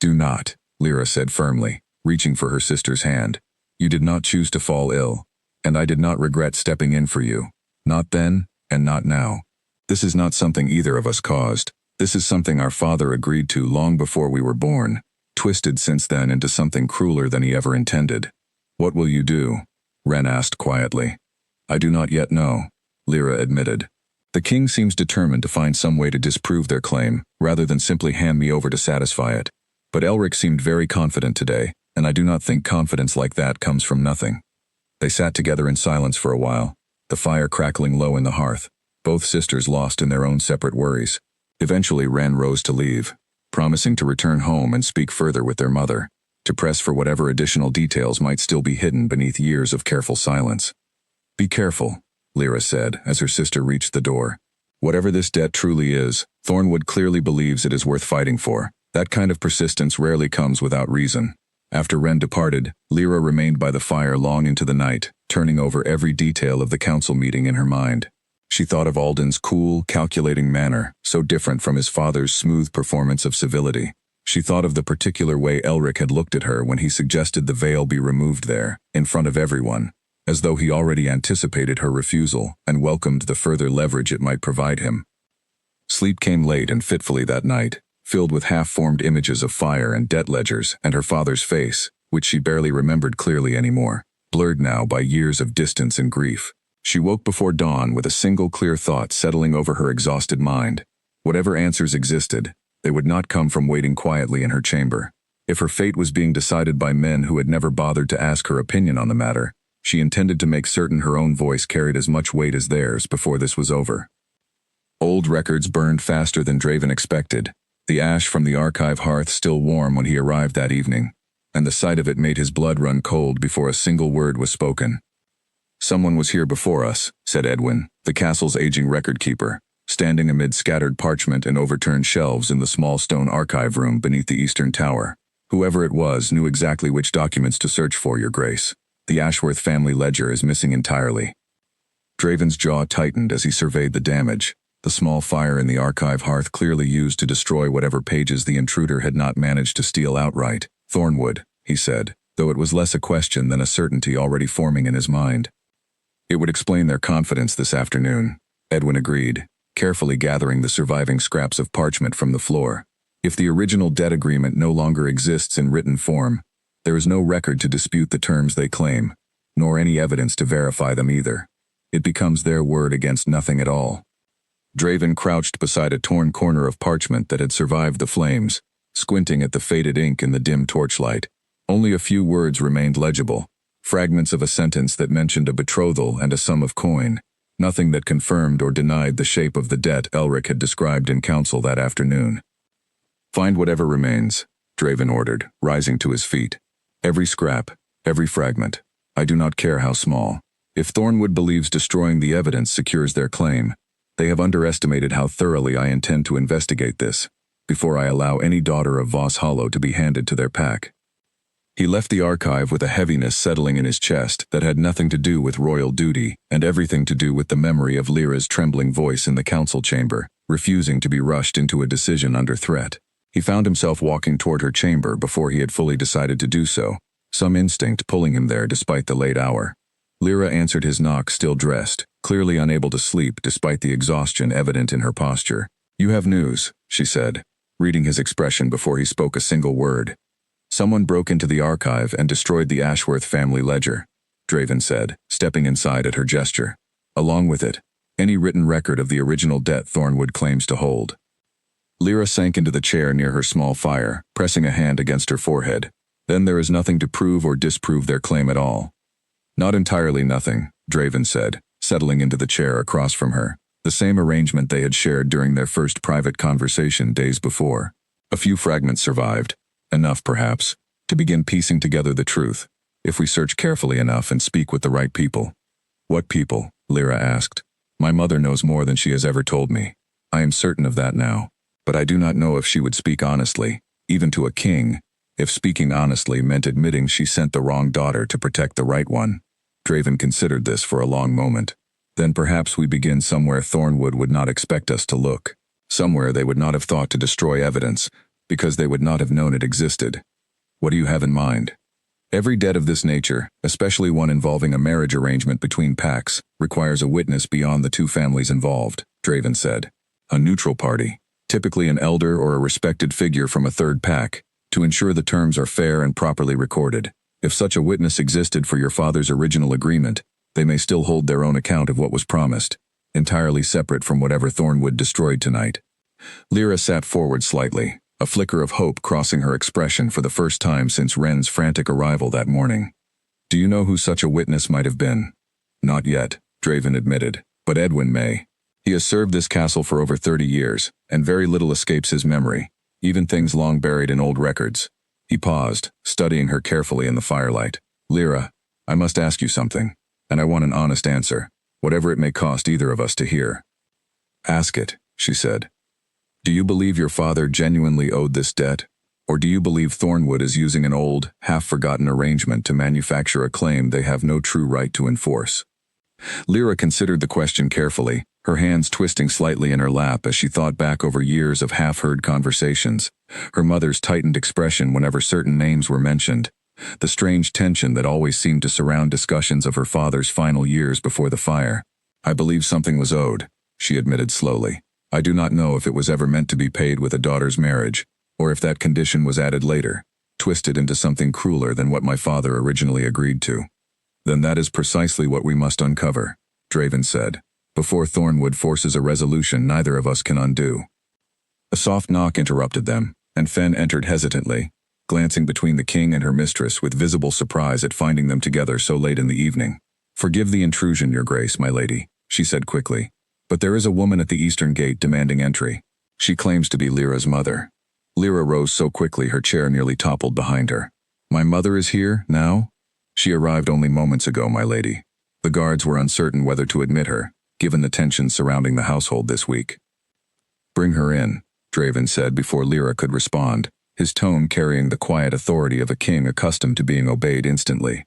Speaker 1: "Do not," Lyra said firmly, reaching for her sister's hand. "You did not choose to fall ill, and I did not regret stepping in for you. Not then, and not now. This is not something either of us caused. This is something our father agreed to long before we were born, twisted since then into something crueler than he ever intended." "What will you do?" Ren asked quietly. "I do not yet know," Lyra admitted. "The king seems determined to find some way to disprove their claim, rather than simply hand me over to satisfy it. But Elric seemed very confident today, and I do not think confidence like that comes from nothing." They sat together in silence for a while, the fire crackling low in the hearth, both sisters lost in their own separate worries. Eventually Ren rose to leave, promising to return home and speak further with their mother, to press for whatever additional details might still be hidden beneath years of careful silence. "Be careful," Lyra said as her sister reached the door. "Whatever this debt truly is, Thornwood clearly believes it is worth fighting for. That kind of persistence rarely comes without reason." After Ren departed, Lyra remained by the fire long into the night, turning over every detail of the council meeting in her mind. She thought of Alden's cool, calculating manner, so different from his father's smooth performance of civility. She thought of the particular way Elric had looked at her when he suggested the veil be removed there, in front of everyone, as though he already anticipated her refusal and welcomed the further leverage it might provide him. Sleep came late and fitfully that night, filled with half-formed images of fire and debt ledgers and her father's face, which she barely remembered clearly anymore, blurred now by years of distance and grief. She woke before dawn with a single clear thought settling over her exhausted mind. Whatever answers existed, they would not come from waiting quietly in her chamber. If her fate was being decided by men who had never bothered to ask her opinion on the matter, she intended to make certain her own voice carried as much weight as theirs before this was over. Old records burned faster than Draven expected, the ash from the archive hearth still warm when he arrived that evening, and the sight of it made his blood run cold before a single word was spoken. "Someone was here before us," said Edwin, the castle's aging record-keeper, standing amid scattered parchment and overturned shelves in the small stone archive room beneath the eastern tower. "Whoever it was knew exactly which documents to search for, Your Grace. The Ashworth family ledger is missing entirely." Draven's jaw tightened as he surveyed the damage, the small fire in the archive hearth clearly used to destroy whatever pages the intruder had not managed to steal outright. "Thornwood," he said, though it was less a question than a certainty already forming in his mind. "It would explain their confidence this afternoon," Edwin agreed, carefully gathering the surviving scraps of parchment from the floor. "If the original debt agreement no longer exists in written form, there is no record to dispute the terms they claim, nor any evidence to verify them either. It becomes their word against nothing at all." Draven crouched beside a torn corner of parchment that had survived the flames, squinting at the faded ink in the dim torchlight. Only a few words remained legible, fragments of a sentence that mentioned a betrothal and a sum of coin, nothing that confirmed or denied the shape of the debt Elric had described in council that afternoon. "Find whatever remains," Draven ordered, rising to his feet. "Every scrap, every fragment. I do not care how small. If Thornwood believes destroying the evidence secures their claim, they have underestimated how thoroughly I intend to investigate this, before I allow any daughter of Voss Hollow to be handed to their pack." He left the archive with a heaviness settling in his chest that had nothing to do with royal duty and everything to do with the memory of Lyra's trembling voice in the council chamber, refusing to be rushed into a decision under threat. He found himself walking toward her chamber before he had fully decided to do so, some instinct pulling him there despite the late hour. Lyra answered his knock still dressed, clearly unable to sleep despite the exhaustion evident in her posture. "You have news," she said, reading his expression before he spoke a single word. "Someone broke into the archive and destroyed the Ashworth family ledger," Draven said, stepping inside at her gesture. "Along with it, any written record of the original debt Thornwood claims to hold." Lyra sank into the chair near her small fire, pressing a hand against her forehead. "Then there is nothing to prove or disprove their claim at all." "Not entirely nothing," Draven said, settling into the chair across from her. The same arrangement they had shared during their first private conversation days before. A few fragments survived. Enough, perhaps, to begin piecing together the truth, if we search carefully enough and speak with the right people. "What people?" Lyra asked. "My mother knows more than she has ever told me. I am certain of that now. But I do not know if she would speak honestly, even to a king, if speaking honestly meant admitting she sent the wrong daughter to protect the right one." Draven considered this for a long moment. "Then perhaps we begin somewhere Thornwood would not expect us to look. Somewhere they would not have thought to destroy evidence, because they would not have known it existed. What do you have in mind?" "Every debt of this nature, especially one involving a marriage arrangement between pacts, requires a witness beyond the two families involved," Draven said. "A neutral party, typically an elder or a respected figure from a third pack, to ensure the terms are fair and properly recorded. If such a witness existed for your father's original agreement, they may still hold their own account of what was promised, entirely separate from whatever Thornwood destroyed tonight." Lyra sat forward slightly, a flicker of hope crossing her expression for the first time since Wren's frantic arrival that morning. "Do you know who such a witness might have been?" "Not yet," Draven admitted, "but Edwin may. He has served this castle for over 30 years, and very little escapes his memory, even things long buried in old records." He paused, studying her carefully in the firelight. "Lyra, I must ask you something, and I want an honest answer, whatever it may cost either of us to hear." "Ask it," she said. "Do you believe your father genuinely owed this debt, or do you believe Thornwood is using an old, half-forgotten arrangement to manufacture a claim they have no true right to enforce?" Lyra considered the question carefully, her hands twisting slightly in her lap as she thought back over years of half-heard conversations, her mother's tightened expression whenever certain names were mentioned, the strange tension that always seemed to surround discussions of her father's final years before the fire. "I believe something was owed," she admitted slowly. "I do not know if it was ever meant to be paid with a daughter's marriage, or if that condition was added later, twisted into something crueler than what my father originally agreed to." "Then that is precisely what we must uncover," Draven said. "Before Thornwood forces a resolution neither of us can undo." A soft knock interrupted them, and Fen entered hesitantly, glancing between the king and her mistress with visible surprise at finding them together so late in the evening. "Forgive the intrusion, your grace, my lady," she said quickly. "But there is a woman at the eastern gate demanding entry. She claims to be Lyra's mother." Lyra rose so quickly her chair nearly toppled behind her. "My mother is here, now?" "She arrived only moments ago, my lady." The guards were uncertain whether to admit her, given the tension surrounding the household this week. "Bring her in," Draven said before Lyra could respond, his tone carrying the quiet authority of a king accustomed to being obeyed instantly.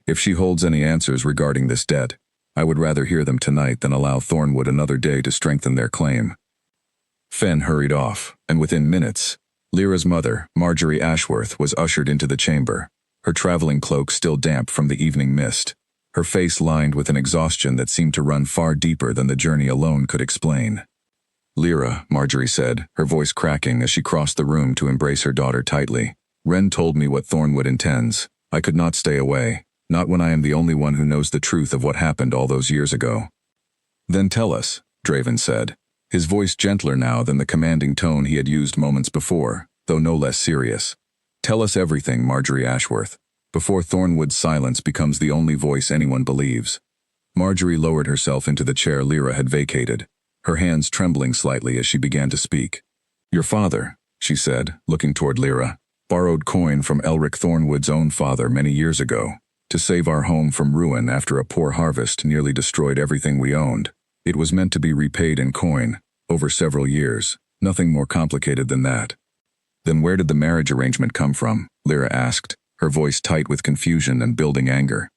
Speaker 1: "If she holds any answers regarding this debt, I would rather hear them tonight than allow Thornwood another day to strengthen their claim." Fen hurried off, and within minutes, Lyra's mother, Marjorie Ashworth, was ushered into the chamber, her traveling cloak still damp from the evening mist, her face lined with an exhaustion that seemed to run far deeper than the journey alone could explain. "Lyra," Marjorie said, her voice cracking as she crossed the room to embrace her daughter tightly. "Wren told me what Thornwood intends. I could not stay away, not when I am the only one who knows the truth of what happened all those years ago." "Then tell us," Draven said, his voice gentler now than the commanding tone he had used moments before, though no less serious. "Tell us everything, Marjorie Ashworth, before Thornwood's silence becomes the only voice anyone believes." Marjorie lowered herself into the chair Lyra had vacated, her hands trembling slightly as she began to speak. "Your father," she said, looking toward Lyra, "borrowed coin from Elric Thornwood's own father many years ago, to save our home from ruin after a poor harvest nearly destroyed everything we owned. It was meant to be repaid in coin, over several years, nothing more complicated than that." "Then where did the marriage arrangement come from?" Lyra asked, her voice tight with confusion and building anger.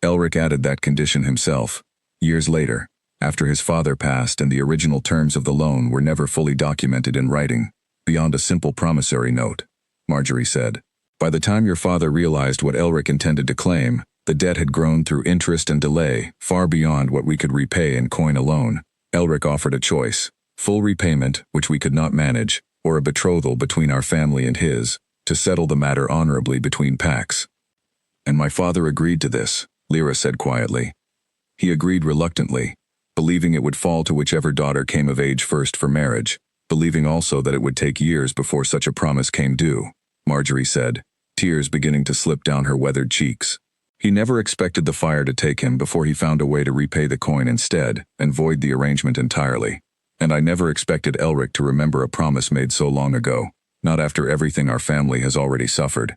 Speaker 1: "Elric added that condition himself, years later, after his father passed and the original terms of the loan were never fully documented in writing, beyond a simple promissory note," Marjorie said. By the time your father realized what Elric intended to claim, the debt had grown through interest and delay, far beyond what we could repay in coin alone. Elric offered a choice: full repayment, which we could not manage, or a betrothal between our family and his, to settle the matter honorably between packs. And my father agreed to this, Lyra said quietly. He agreed reluctantly, believing it would fall to whichever daughter came of age first for marriage, believing also that it would take years before such a promise came due, Marjorie said, tears beginning to slip down her weathered cheeks. He never expected the fire to take him before he found a way to repay the coin instead and void the arrangement entirely. And I never expected Elric to remember a promise made so long ago, not after everything our family has already suffered.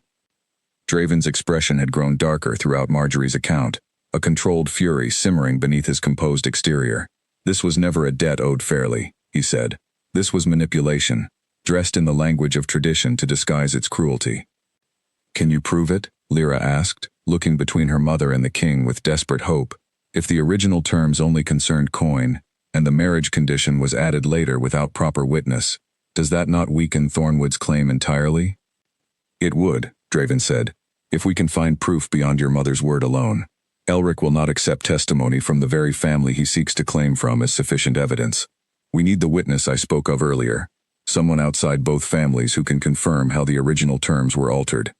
Speaker 1: Draven's expression had grown darker throughout Marjorie's account, a controlled fury simmering beneath his composed exterior. This was never a debt owed fairly, he said. This was manipulation, dressed in the language of tradition to disguise its cruelty. Can you prove it? Lyra asked, looking between her mother and the king with desperate hope. If the original terms only concerned coin, and the marriage condition was added later without proper witness, does that not weaken Thornwood's claim entirely? It would, Draven said, if we can find proof beyond your mother's word alone. Elric will not accept testimony from the very family he seeks to claim from as sufficient evidence. We need the witness I spoke of earlier, someone outside both families who can confirm how the original terms were altered.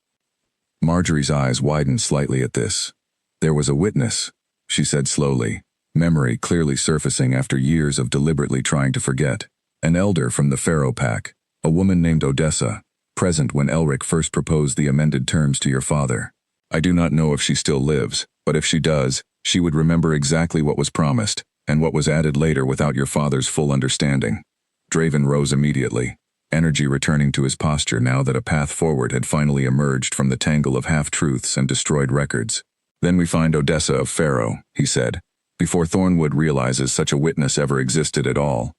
Speaker 1: Marjorie's eyes widened slightly at this. There was a witness, she said slowly, memory clearly surfacing after years of deliberately trying to forget. An elder from the Pharaoh pack, a woman named Odessa, present when Elric first proposed the amended terms to your father. I do not know if she still lives, but if she does, she would remember exactly what was promised, and what was added later without your father's full understanding. Draven rose immediately, energy returning to his posture now that a path forward had finally emerged from the tangle of half-truths and destroyed records. Then we find Odessa of Pharaoh, he said, before Thornwood realizes such a witness ever existed at all.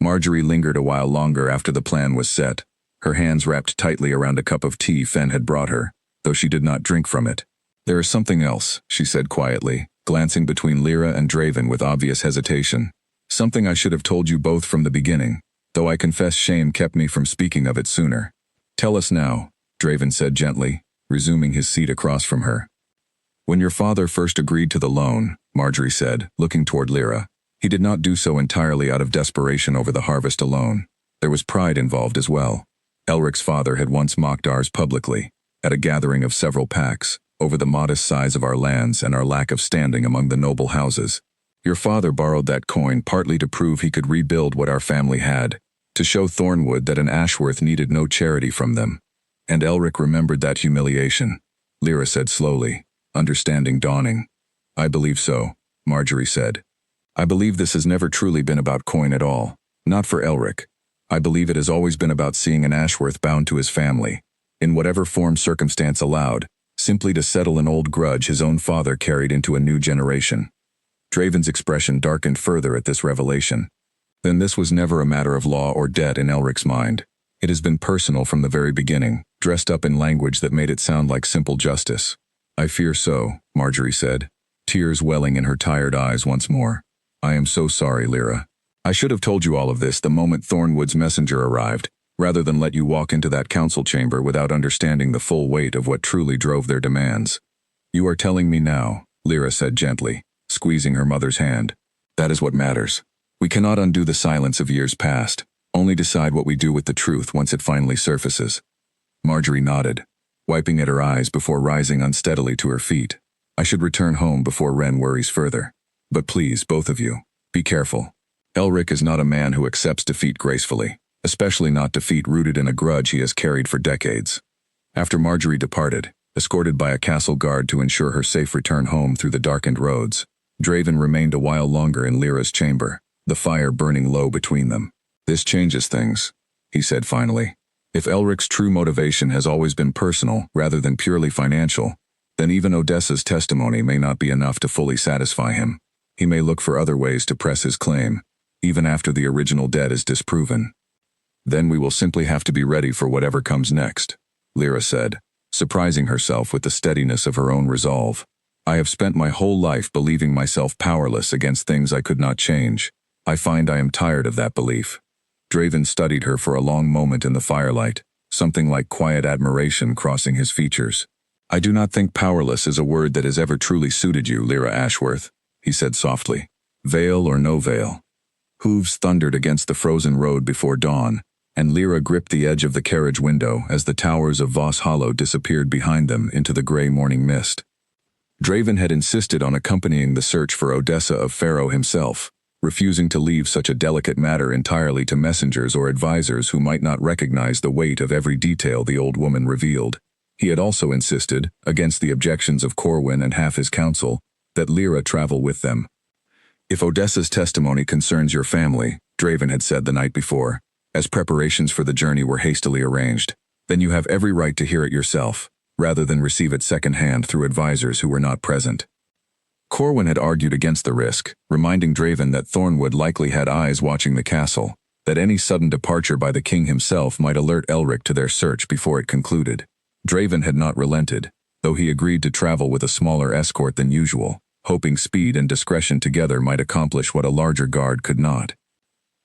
Speaker 1: Marjorie lingered a while longer after the plan was set, her hands wrapped tightly around a cup of tea Fen had brought her, though she did not drink from it. There is something else, she said quietly, glancing between Lyra and Draven with obvious hesitation. Something I should have told you both from the beginning, though I confess shame kept me from speaking of it sooner. Tell us now, Draven said gently, resuming his seat across from her. When your father first agreed to the loan, Marjorie said, looking toward Lyra, he did not do so entirely out of desperation over the harvest alone. There was pride involved as well. Elric's father had once mocked ours publicly, at a gathering of several packs, over the modest size of our lands and our lack of standing among the noble houses. Your father borrowed that coin partly to prove he could rebuild what our family had, to show Thornwood that an Ashworth needed no charity from them. And Elric remembered that humiliation, Lyra said slowly, understanding dawning. I believe so, Marjorie said. I believe this has never truly been about coin at all, not for Elric. I believe it has always been about seeing an Ashworth bound to his family, in whatever form circumstance allowed, simply to settle an old grudge his own father carried into a new generation. Draven's expression darkened further at this revelation. Then this was never a matter of law or debt in Elric's mind. It has been personal from the very beginning, dressed up in language that made it sound like simple justice. I fear so, Marjorie said, tears welling in her tired eyes once more. I am so sorry, Lyra. I should have told you all of this the moment Thornwood's messenger arrived, rather than let you walk into that council chamber without understanding the full weight of what truly drove their demands. You are telling me now, Lyra said gently, squeezing her mother's hand. That is what matters. We cannot undo the silence of years past, only decide what we do with the truth once it finally surfaces. Marjorie nodded, wiping at her eyes before rising unsteadily to her feet. I should return home before Ren worries further. But please, both of you, be careful. Elric is not a man who accepts defeat gracefully, especially not defeat rooted in a grudge he has carried for decades. After Marjorie departed, escorted by a castle guard to ensure her safe return home through the darkened roads, Draven remained a while longer in Lyra's chamber, the fire burning low between them. This changes things, he said finally. If Elric's true motivation has always been personal rather than purely financial, then even Odessa's testimony may not be enough to fully satisfy him. He may look for other ways to press his claim, even after the original debt is disproven. Then we will simply have to be ready for whatever comes next, Lyra said, surprising herself with the steadiness of her own resolve. I have spent my whole life believing myself powerless against things I could not change. I find I am tired of that belief. Draven studied her for a long moment in the firelight, something like quiet admiration crossing his features. "I do not think powerless is a word that has ever truly suited you, Lyra Ashworth," he said softly. "Veil or no veil." Hooves thundered against the frozen road before dawn, and Lyra gripped the edge of the carriage window as the towers of Voss Hollow disappeared behind them into the gray morning mist. Draven had insisted on accompanying the search for Odessa of Pharaoh himself, refusing to leave such a delicate matter entirely to messengers or advisors who might not recognize the weight of every detail the old woman revealed. He had also insisted, against the objections of Corwin and half his council, that Lyra travel with them. "If Odessa's testimony concerns your family," Draven had said the night before, as preparations for the journey were hastily arranged, "then you have every right to hear it yourself, rather than receive it secondhand through advisors who were not present." Corwin had argued against the risk, reminding Draven that Thornwood likely had eyes watching the castle, that any sudden departure by the king himself might alert Elric to their search before it concluded. Draven had not relented, though he agreed to travel with a smaller escort than usual, hoping speed and discretion together might accomplish what a larger guard could not.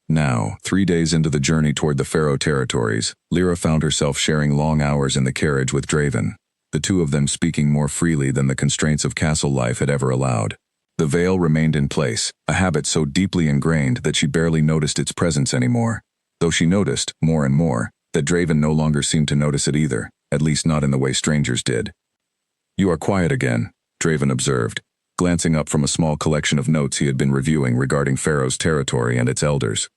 Speaker 1: Now, 3 days into the journey toward the Pharaoh territories, Lyra found herself sharing long hours in the carriage with Draven, the two of them speaking more freely than the constraints of castle life had ever allowed. The veil remained in place, a habit so deeply ingrained that she barely noticed its presence anymore, though she noticed, more and more, that Draven no longer seemed to notice it either, at least not in the way strangers did. "You are quiet again," Draven observed, glancing up from a small collection of notes he had been reviewing regarding Pharaoh's territory and its elders.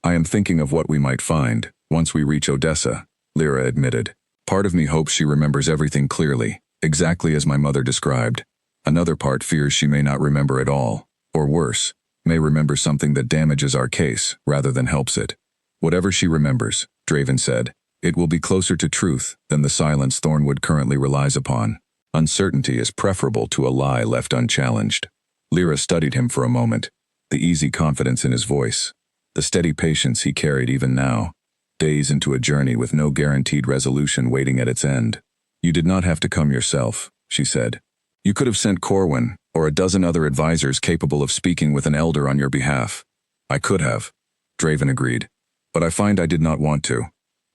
Speaker 1: "I am thinking of what we might find, once we reach Odessa," Lyra admitted. "Part of me hopes she remembers everything clearly, exactly as my mother described. Another part fears she may not remember at all, or worse, may remember something that damages our case, rather than helps it. Whatever she remembers," Draven said, "it will be closer to truth than the silence Thornwood currently relies upon. Uncertainty is preferable to a lie left unchallenged." Lyra studied him for a moment, the easy confidence in his voice, the steady patience he carried even now, days into a journey with no guaranteed resolution waiting at its end. "You did not have to come yourself," she said. "You could have sent Corwin, or a dozen other advisors capable of speaking with an elder on your behalf." "I could have," Draven agreed, "but I find I did not want to."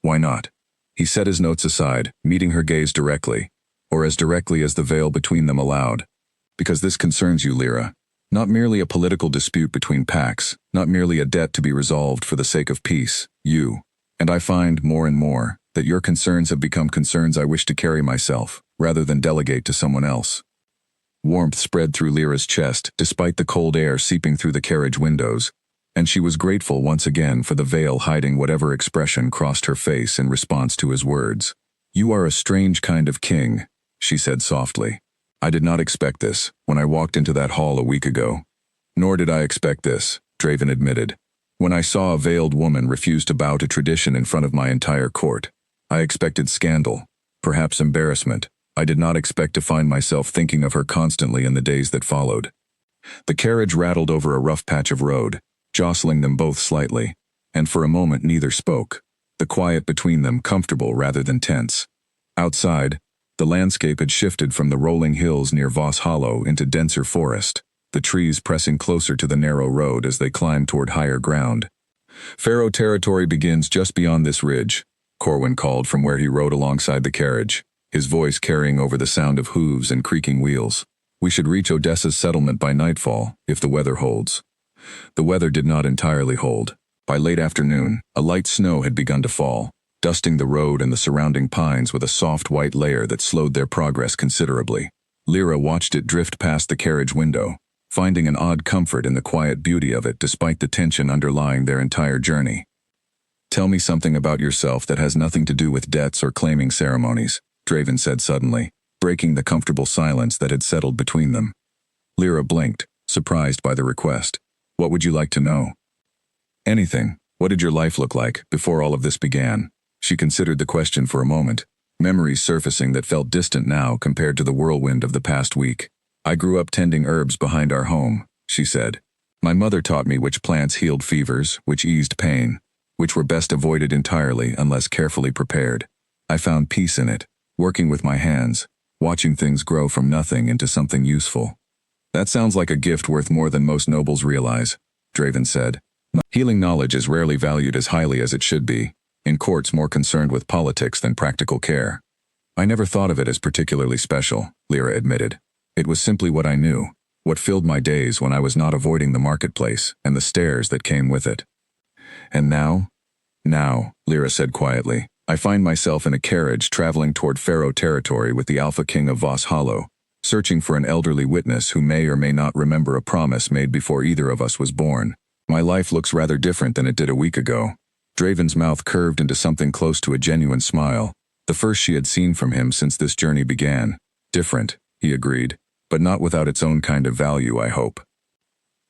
Speaker 1: "Why not?" He set his notes aside, meeting her gaze directly, or as directly as the veil between them allowed. "Because this concerns you, Lyra. Not merely a political dispute between pacts, not merely a debt to be resolved for the sake of peace, you. And I find, more and more, that your concerns have become concerns I wish to carry myself, rather than delegate to someone else." Warmth spread through Lyra's chest, despite the cold air seeping through the carriage windows, and she was grateful once again for the veil hiding whatever expression crossed her face in response to his words. "You are a strange kind of king," she said softly. "I did not expect this when I walked into that hall a week ago." "Nor did I expect this," Draven admitted. "When I saw a veiled woman refuse to bow to tradition in front of my entire court, I expected scandal, perhaps embarrassment. I did not expect to find myself thinking of her constantly in the days that followed." The carriage rattled over a rough patch of road, jostling them both slightly, and for a moment neither spoke, the quiet between them comfortable rather than tense. Outside, the landscape had shifted from the rolling hills near Voss Hollow into denser forest, the trees pressing closer to the narrow road as they climbed toward higher ground. "Pharaoh territory begins just beyond this ridge," Corwin called from where he rode alongside the carriage, his voice carrying over the sound of hooves and creaking wheels. "We should reach Odessa's settlement by nightfall, if the weather holds." The weather did not entirely hold. By late afternoon, a light snow had begun to fall, dusting the road and the surrounding pines with a soft white layer that slowed their progress considerably. Lyra watched it drift past the carriage window, finding an odd comfort in the quiet beauty of it despite the tension underlying their entire journey. "Tell me something about yourself that has nothing to do with debts or claiming ceremonies," Draven said suddenly, breaking the comfortable silence that had settled between them. Lyra blinked, surprised by the request. "What would you like to know?" "Anything. What did your life look like before all of this began?" She considered the question for a moment, memories surfacing that felt distant now compared to the whirlwind of the past week. "I grew up tending herbs behind our home," she said. "My mother taught me which plants healed fevers, which eased pain, which were best avoided entirely unless carefully prepared. I found peace in it, working with my hands, watching things grow from nothing into something useful." "That sounds like a gift worth more than most nobles realize," Draven said. "Healing knowledge is rarely valued as highly as it should be." in courts more concerned with politics than practical care. I never thought of it as particularly special, Lyra admitted. It was simply what I knew, what filled my days when I was not avoiding the marketplace and the stares that came with it. And now? Now, Lyra said quietly, I find myself in a carriage traveling toward Pharaoh territory with the Alpha King of Voss Hollow, searching for an elderly witness who may or may not remember a promise made before either of us was born. My life looks rather different than it did a week ago. Draven's mouth curved into something close to a genuine smile, the first she had seen from him since this journey began. Different, he agreed, but not without its own kind of value, I hope.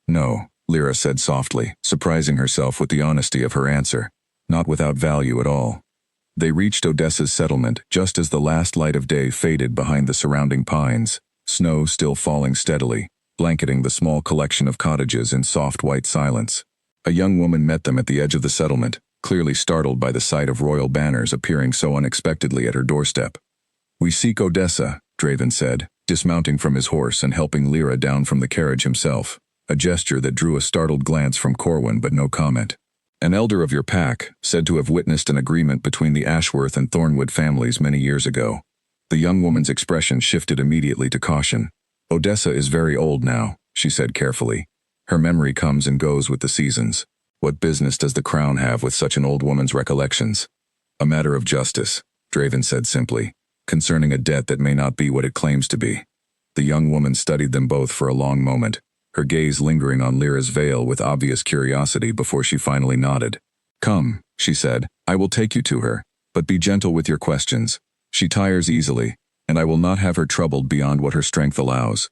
Speaker 1: No, Lyra said softly, surprising herself with the honesty of her answer. Not without value at all. They reached Odessa's settlement just as the last light of day faded behind the surrounding pines, snow still falling steadily, blanketing the small collection of cottages in soft white silence. A young woman met them at the edge of the settlement, clearly startled by the sight of royal banners appearing so unexpectedly at her doorstep. We seek Odessa, Draven said, dismounting from his horse and helping Lyra down from the carriage himself, a gesture that drew a startled glance from Corwin but no comment. An elder of your pack, said to have witnessed an agreement between the Ashworth and Thornwood families many years ago. The young woman's expression shifted immediately to caution. Odessa is very old now, she said carefully. Her memory comes and goes with the seasons. What business does the crown have with such an old woman's recollections? A matter of justice, Draven said simply, concerning a debt that may not be what it claims to be. The young woman studied them both for a long moment, her gaze lingering on Lyra's veil with obvious curiosity before she finally nodded. Come, she said, I will take you to her, but be gentle with your questions. She tires easily, and I will not have her troubled beyond what her strength allows.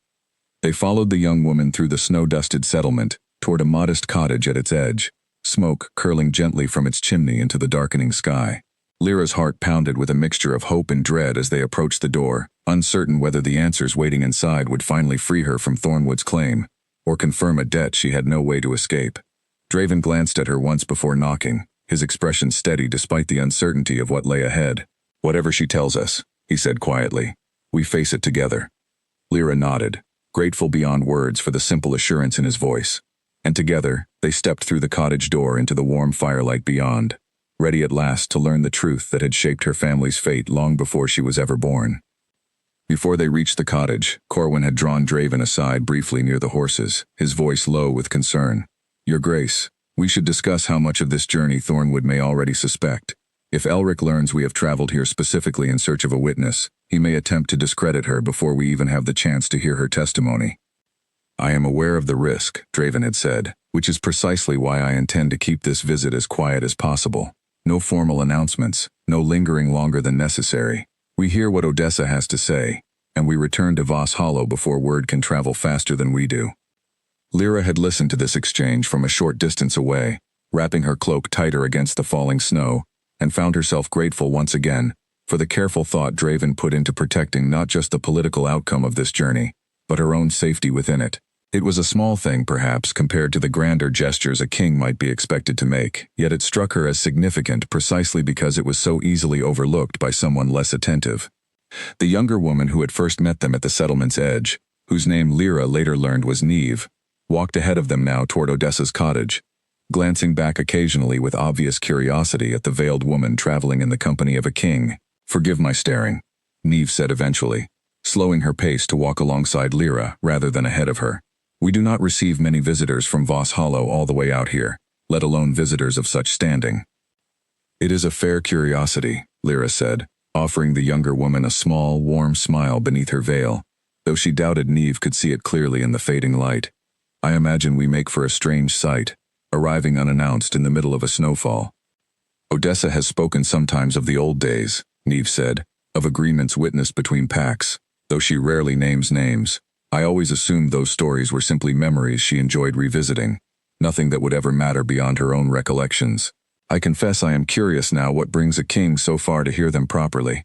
Speaker 1: They followed the young woman through the snow-dusted settlement, toward a modest cottage at its edge, smoke curling gently from its chimney into the darkening sky. Lyra's heart pounded with a mixture of hope and dread as they approached the door, uncertain whether the answers waiting inside would finally free her from Thornwood's claim, or confirm a debt she had no way to escape. Draven glanced at her once before knocking, his expression steady despite the uncertainty of what lay ahead. Whatever she tells us, he said quietly, we face it together. Lyra nodded, grateful beyond words for the simple assurance in his voice. And together, they stepped through the cottage door into the warm firelight beyond, ready at last to learn the truth that had shaped her family's fate long before she was ever born. Before they reached the cottage, Corwin had drawn Draven aside briefly near the horses, his voice low with concern. Your Grace, we should discuss how much of this journey Thornwood may already suspect. If Elric learns we have traveled here specifically in search of a witness, he may attempt to discredit her before we even have the chance to hear her testimony. I am aware of the risk, Draven had said, which is precisely why I intend to keep this visit as quiet as possible. No formal announcements, no lingering longer than necessary. We hear what Odessa has to say, and we return to Voss Hollow before word can travel faster than we do. Lyra had listened to this exchange from a short distance away, wrapping her cloak tighter against the falling snow, and found herself grateful once again for the careful thought Draven put into protecting not just the political outcome of this journey, but her own safety within it. It was a small thing, perhaps, compared to the grander gestures a king might be expected to make, yet it struck her as significant precisely because it was so easily overlooked by someone less attentive. The younger woman who had first met them at the settlement's edge, whose name Lyra later learned was Neve, walked ahead of them now toward Odessa's cottage, glancing back occasionally with obvious curiosity at the veiled woman traveling in the company of a king. Forgive my staring, Neve said eventually, slowing her pace to walk alongside Lyra rather than ahead of her. We do not receive many visitors from Voss Hollow all the way out here, let alone visitors of such standing. It is a fair curiosity, Lyra said, offering the younger woman a small, warm smile beneath her veil, though she doubted Neve could see it clearly in the fading light. I imagine we make for a strange sight, arriving unannounced in the middle of a snowfall. Odessa has spoken sometimes of the old days, Neve said, of agreements witnessed between packs, though she rarely names names. I always assumed those stories were simply memories she enjoyed revisiting, nothing that would ever matter beyond her own recollections. I confess I am curious now what brings a king so far to hear them properly.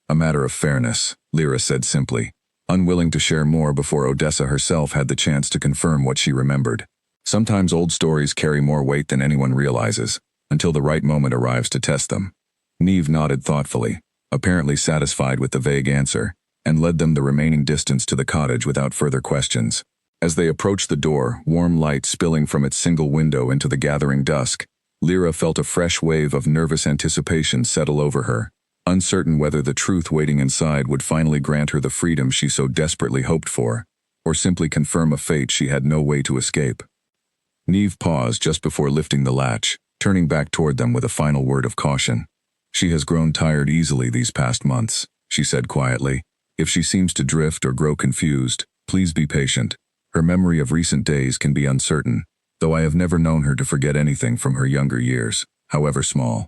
Speaker 1: A matter of fairness, Lyra said simply, unwilling to share more before Odessa herself had the chance to confirm what she remembered. Sometimes old stories carry more weight than anyone realizes, until the right moment arrives to test them. Neve nodded thoughtfully, apparently satisfied with the vague answer, and led them the remaining distance to the cottage without further questions. As they approached the door, warm light spilling from its single window into the gathering dusk, Lyra felt a fresh wave of nervous anticipation settle over her, uncertain whether the truth waiting inside would finally grant her the freedom she so desperately hoped for, or simply confirm a fate she had no way to escape. Niamh paused just before lifting the latch, turning back toward them with a final word of caution. "She has grown tired easily these past months," she said quietly. "If she seems to drift or grow confused, please be patient. Her memory of recent days can be uncertain, though I have never known her to forget anything from her younger years, however small."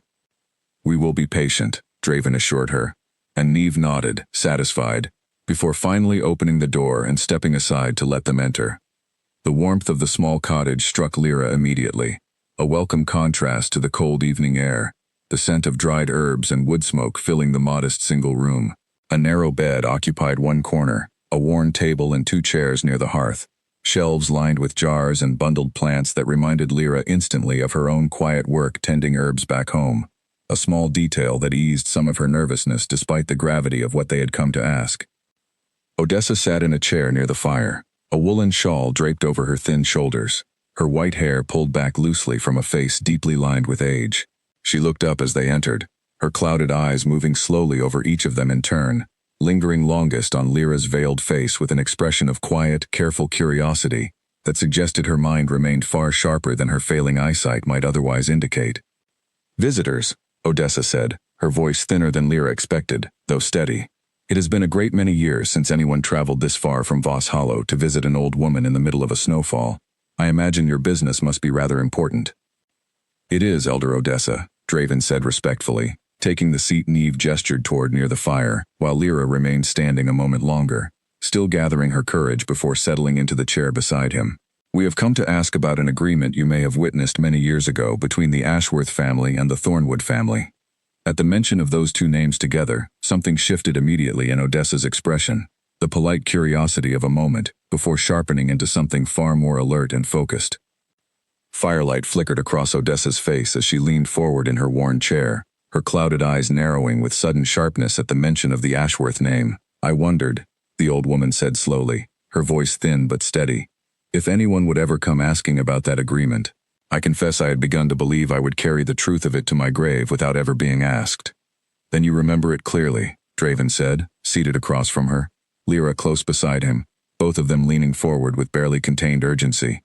Speaker 1: "We will be patient," Draven assured her, and Niamh nodded, satisfied, before finally opening the door and stepping aside to let them enter. The warmth of the small cottage struck Lyra immediately, a welcome contrast to the cold evening air, the scent of dried herbs and wood smoke filling the modest single room. A narrow bed occupied one corner, a worn table and 2 chairs near the hearth, shelves lined with jars and bundled plants that reminded Lyra instantly of her own quiet work tending herbs back home, a small detail that eased some of her nervousness despite the gravity of what they had come to ask. Odessa sat in a chair near the fire, a woolen shawl draped over her thin shoulders, her white hair pulled back loosely from a face deeply lined with age. She looked up as they entered, her clouded eyes moving slowly over each of them in turn, lingering longest on Lyra's veiled face with an expression of quiet, careful curiosity that suggested her mind remained far sharper than her failing eyesight might otherwise indicate. "Visitors," Odessa said, her voice thinner than Lyra expected, though steady. "It has been a great many years since anyone traveled this far from Voss Hollow to visit an old woman in the middle of a snowfall. I imagine your business must be rather important." "It is, Elder Odessa," Draven said respectfully, taking the seat Niamh gestured toward near the fire, while Lyra remained standing a moment longer, still gathering her courage before settling into the chair beside him. "We have come to ask about an agreement you may have witnessed many years ago between the Ashworth family and the Thornwood family." At the mention of those 2 names together, something shifted immediately in Odessa's expression, the polite curiosity of a moment, before sharpening into something far more alert and focused. Firelight flickered across Odessa's face as she leaned forward in her worn chair, her clouded eyes narrowing with sudden sharpness at the mention of the Ashworth name. "I wondered," the old woman said slowly, her voice thin but steady, "if anyone would ever come asking about that agreement. I confess I had begun to believe I would carry the truth of it to my grave without ever being asked." "Then you remember it clearly," Draven said, seated across from her, Lyra close beside him, both of them leaning forward with barely contained urgency.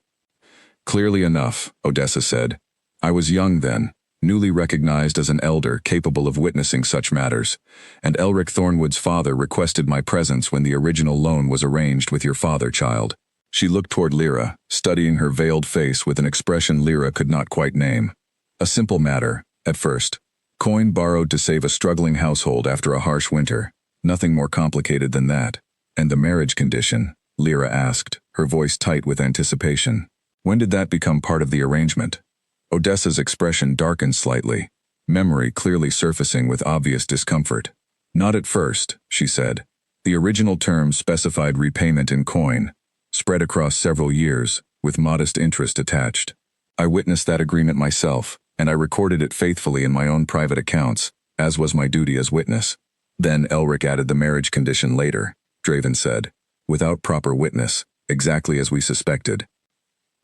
Speaker 1: "Clearly enough," Odessa said. "I was young then, newly recognized as an elder capable of witnessing such matters, and Elric Thornwood's father requested my presence when the original loan was arranged with your father, child." She looked toward Lyra, studying her veiled face with an expression Lyra could not quite name. "A simple matter, at first. Coin borrowed to save a struggling household after a harsh winter. Nothing more complicated than that." "And the marriage condition?" Lyra asked, her voice tight with anticipation. "When did that become part of the arrangement?" Odessa's expression darkened slightly, memory clearly surfacing with obvious discomfort. "Not at first," she said. "The original terms specified repayment in coin, spread across several years, with modest interest attached. I witnessed that agreement myself, and I recorded it faithfully in my own private accounts, as was my duty as witness. Then Elric added the marriage condition later," Draven said, "without proper witness, exactly as we suspected."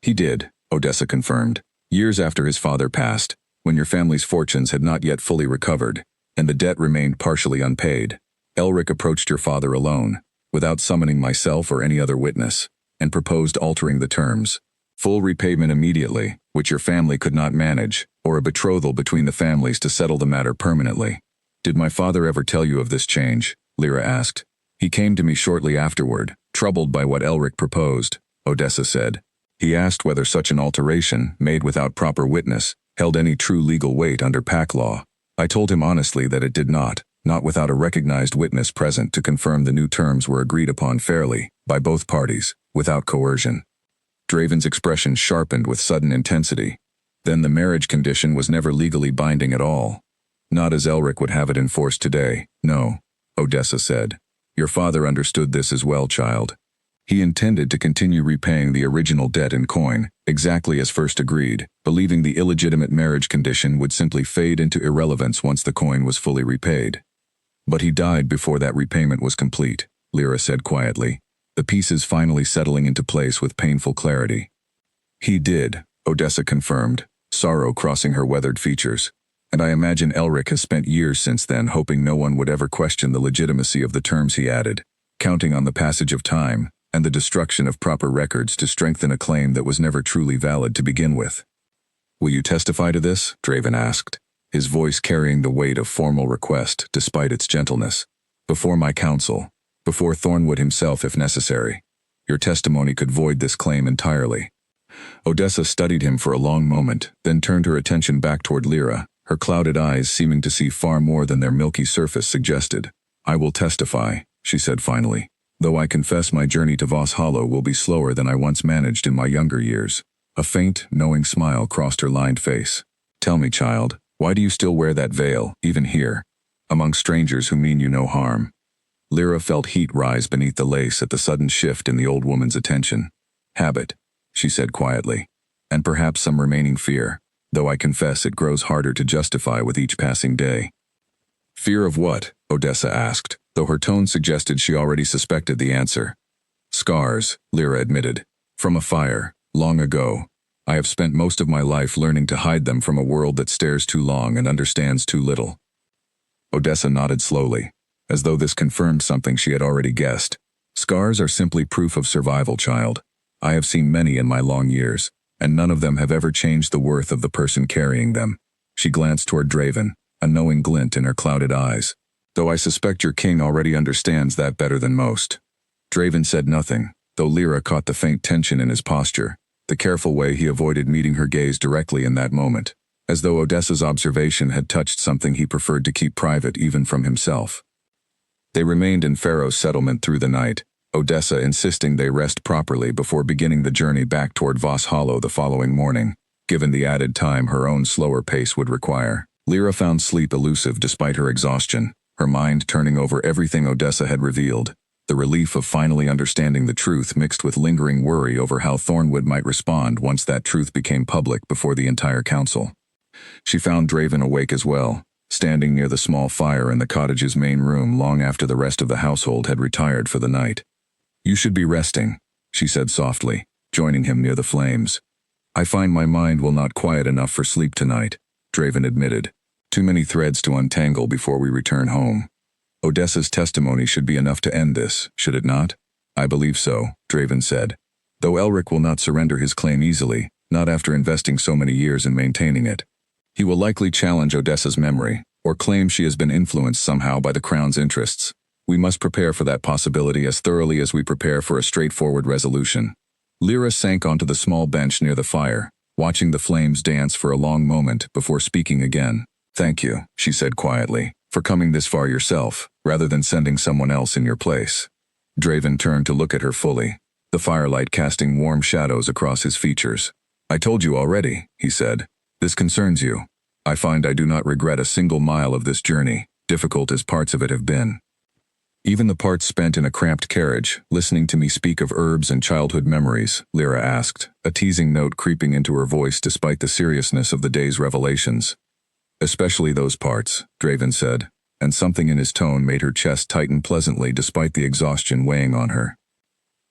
Speaker 1: "He did," Odessa confirmed, "years after his father passed, when your family's fortunes had not yet fully recovered, and the debt remained partially unpaid. Elric approached your father alone, without summoning myself or any other witness, and proposed altering the terms. Full repayment immediately, which your family could not manage, or a betrothal between the families to settle the matter permanently." "Did my father ever tell you of this change?" Lyra asked. "He came to me shortly afterward, troubled by what Elric proposed," Odessa said. "He asked whether such an alteration, made without proper witness, held any true legal weight under pack law. I told him honestly that it did not without a recognized witness present to confirm the new terms were agreed upon fairly, by both parties, without coercion." Draven's expression sharpened with sudden intensity. "Then the marriage condition was never legally binding at all?" "Not as Elric would have it enforced today, no," Odessa said. "Your father understood this as well, child. He intended to continue repaying the original debt in coin, exactly as first agreed, believing the illegitimate marriage condition would simply fade into irrelevance once the coin was fully repaid. But he died before that repayment was complete," Lyra said quietly, the pieces finally settling into place with painful clarity. "He did," Odessa confirmed, sorrow crossing her weathered features. And I imagine Elric has spent years since then hoping no one would ever question the legitimacy of the terms he added, counting on the passage of time and the destruction of proper records to strengthen a claim that was never truly valid to begin with. "Will you testify to this?" Draven asked, his voice carrying the weight of formal request despite its gentleness. "Before my counsel, before Thornwood himself if necessary. Your testimony could void this claim entirely." Odessa studied him for a long moment, then turned her attention back toward Lyra, her clouded eyes seeming to see far more than their milky surface suggested. "I will testify," she said finally, "though I confess my journey to Voss Hollow will be slower than I once managed in my younger years." A faint, knowing smile crossed her lined face. "Tell me, child, why do you still wear that veil, even here, among strangers who mean you no harm?" Lyra felt heat rise beneath the lace at the sudden shift in the old woman's attention. "Habit," she said quietly, "and perhaps some remaining fear, though I confess it grows harder to justify with each passing day." "Fear of what?" Odessa asked, though her tone suggested she already suspected the answer. "Scars," Lyra admitted. "From a fire, long ago. I have spent most of my life learning to hide them from a world that stares too long and understands too little." Odessa nodded slowly, as though this confirmed something she had already guessed. "Scars are simply proof of survival, child. I have seen many in my long years, and none of them have ever changed the worth of the person carrying them." She glanced toward Draven, a knowing glint in her clouded eyes. "Though I suspect your king already understands that better than most." Draven said nothing, though Lyra caught the faint tension in his posture, the careful way he avoided meeting her gaze directly in that moment, as though Odessa's observation had touched something he preferred to keep private even from himself. They remained in Pharaoh's settlement through the night, Odessa insisting they rest properly before beginning the journey back toward Voss Hollow the following morning, given the added time her own slower pace would require. Lyra found sleep elusive despite her exhaustion, her mind turning over everything Odessa had revealed, the relief of finally understanding the truth mixed with lingering worry over how Thornwood might respond once that truth became public before the entire council. She found Draven awake as well, standing near the small fire in the cottage's main room long after the rest of the household had retired for the night. "You should be resting," she said softly, joining him near the flames. "I find my mind will not quiet enough for sleep tonight," Draven admitted. "Too many threads to untangle before we return home." "Odessa's testimony should be enough to end this, should it not?" "I believe so," Draven said. "Though Elric will not surrender his claim easily, not after investing so many years in maintaining it. He will likely challenge Odessa's memory, or claim she has been influenced somehow by the Crown's interests. We must prepare for that possibility as thoroughly as we prepare for a straightforward resolution." Lyra sank onto the small bench near the fire, watching the flames dance for a long moment before speaking again. "Thank you," she said quietly, "for coming this far yourself, rather than sending someone else in your place." Draven turned to look at her fully, the firelight casting warm shadows across his features. "I told you already," he said. "This concerns you. I find I do not regret a single mile of this journey, difficult as parts of it have been. Even the parts spent in a cramped carriage, listening to me speak of herbs and childhood memories," Lyra asked, a teasing note creeping into her voice despite the seriousness of the day's revelations. "Especially those parts," Draven said, and something in his tone made her chest tighten pleasantly despite the exhaustion weighing on her.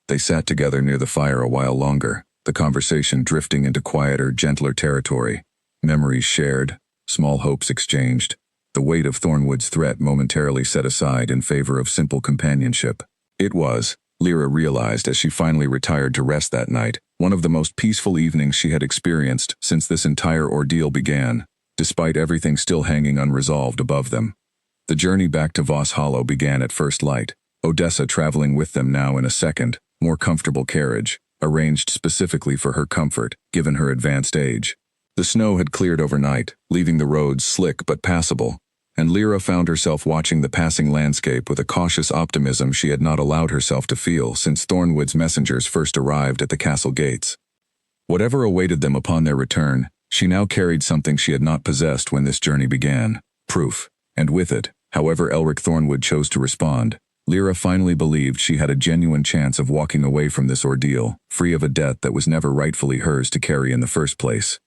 Speaker 1: They sat together near the fire a while longer, the conversation drifting into quieter, gentler territory, memories shared, small hopes exchanged, the weight of Thornwood's threat momentarily set aside in favor of simple companionship. It was, Lyra realized as she finally retired to rest that night, one of the most peaceful evenings she had experienced since this entire ordeal began, despite everything still hanging unresolved above them. The journey back to Voss Hollow began at first light, Odessa traveling with them now in a second, more comfortable carriage, arranged specifically for her comfort, given her advanced age. The snow had cleared overnight, leaving the roads slick but passable, and Lyra found herself watching the passing landscape with a cautious optimism she had not allowed herself to feel since Thornwood's messengers first arrived at the castle gates. Whatever awaited them upon their return, she now carried something she had not possessed when this journey began, proof, and with it, however Elric Thornwood chose to respond, Lyra finally believed she had a genuine chance of walking away from this ordeal, free of a debt that was never rightfully hers to carry in the first place.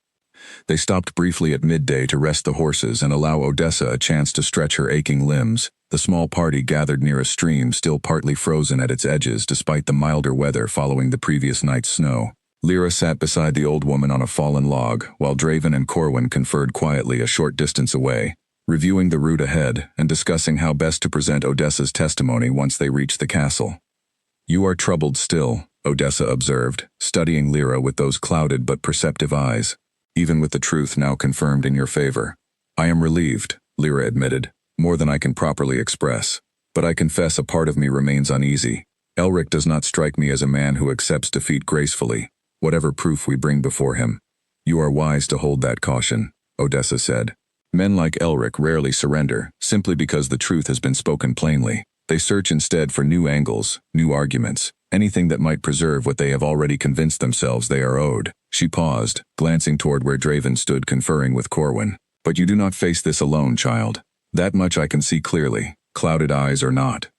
Speaker 1: They stopped briefly at midday to rest the horses and allow Odessa a chance to stretch her aching limbs. The small party gathered near a stream still partly frozen at its edges despite the milder weather following the previous night's snow. Lyra sat beside the old woman on a fallen log, while Draven and Corwin conferred quietly a short distance away, reviewing the route ahead and discussing how best to present Odessa's testimony once they reached the castle. "You are troubled still," Odessa observed, studying Lyra with those clouded but perceptive eyes, "even with the truth now confirmed in your favor." "I am relieved," Lyra admitted, "more than I can properly express. But I confess a part of me remains uneasy. Elric does not strike me as a man who accepts defeat gracefully, whatever proof we bring before him." "You are wise to hold that caution," Odessa said. "Men like Elric rarely surrender, simply because the truth has been spoken plainly. They search instead for new angles, new arguments, anything that might preserve what they have already convinced themselves they are owed." She paused, glancing toward where Draven stood conferring with Corwin. "But you do not face this alone, child. That much I can see clearly, clouded eyes or not."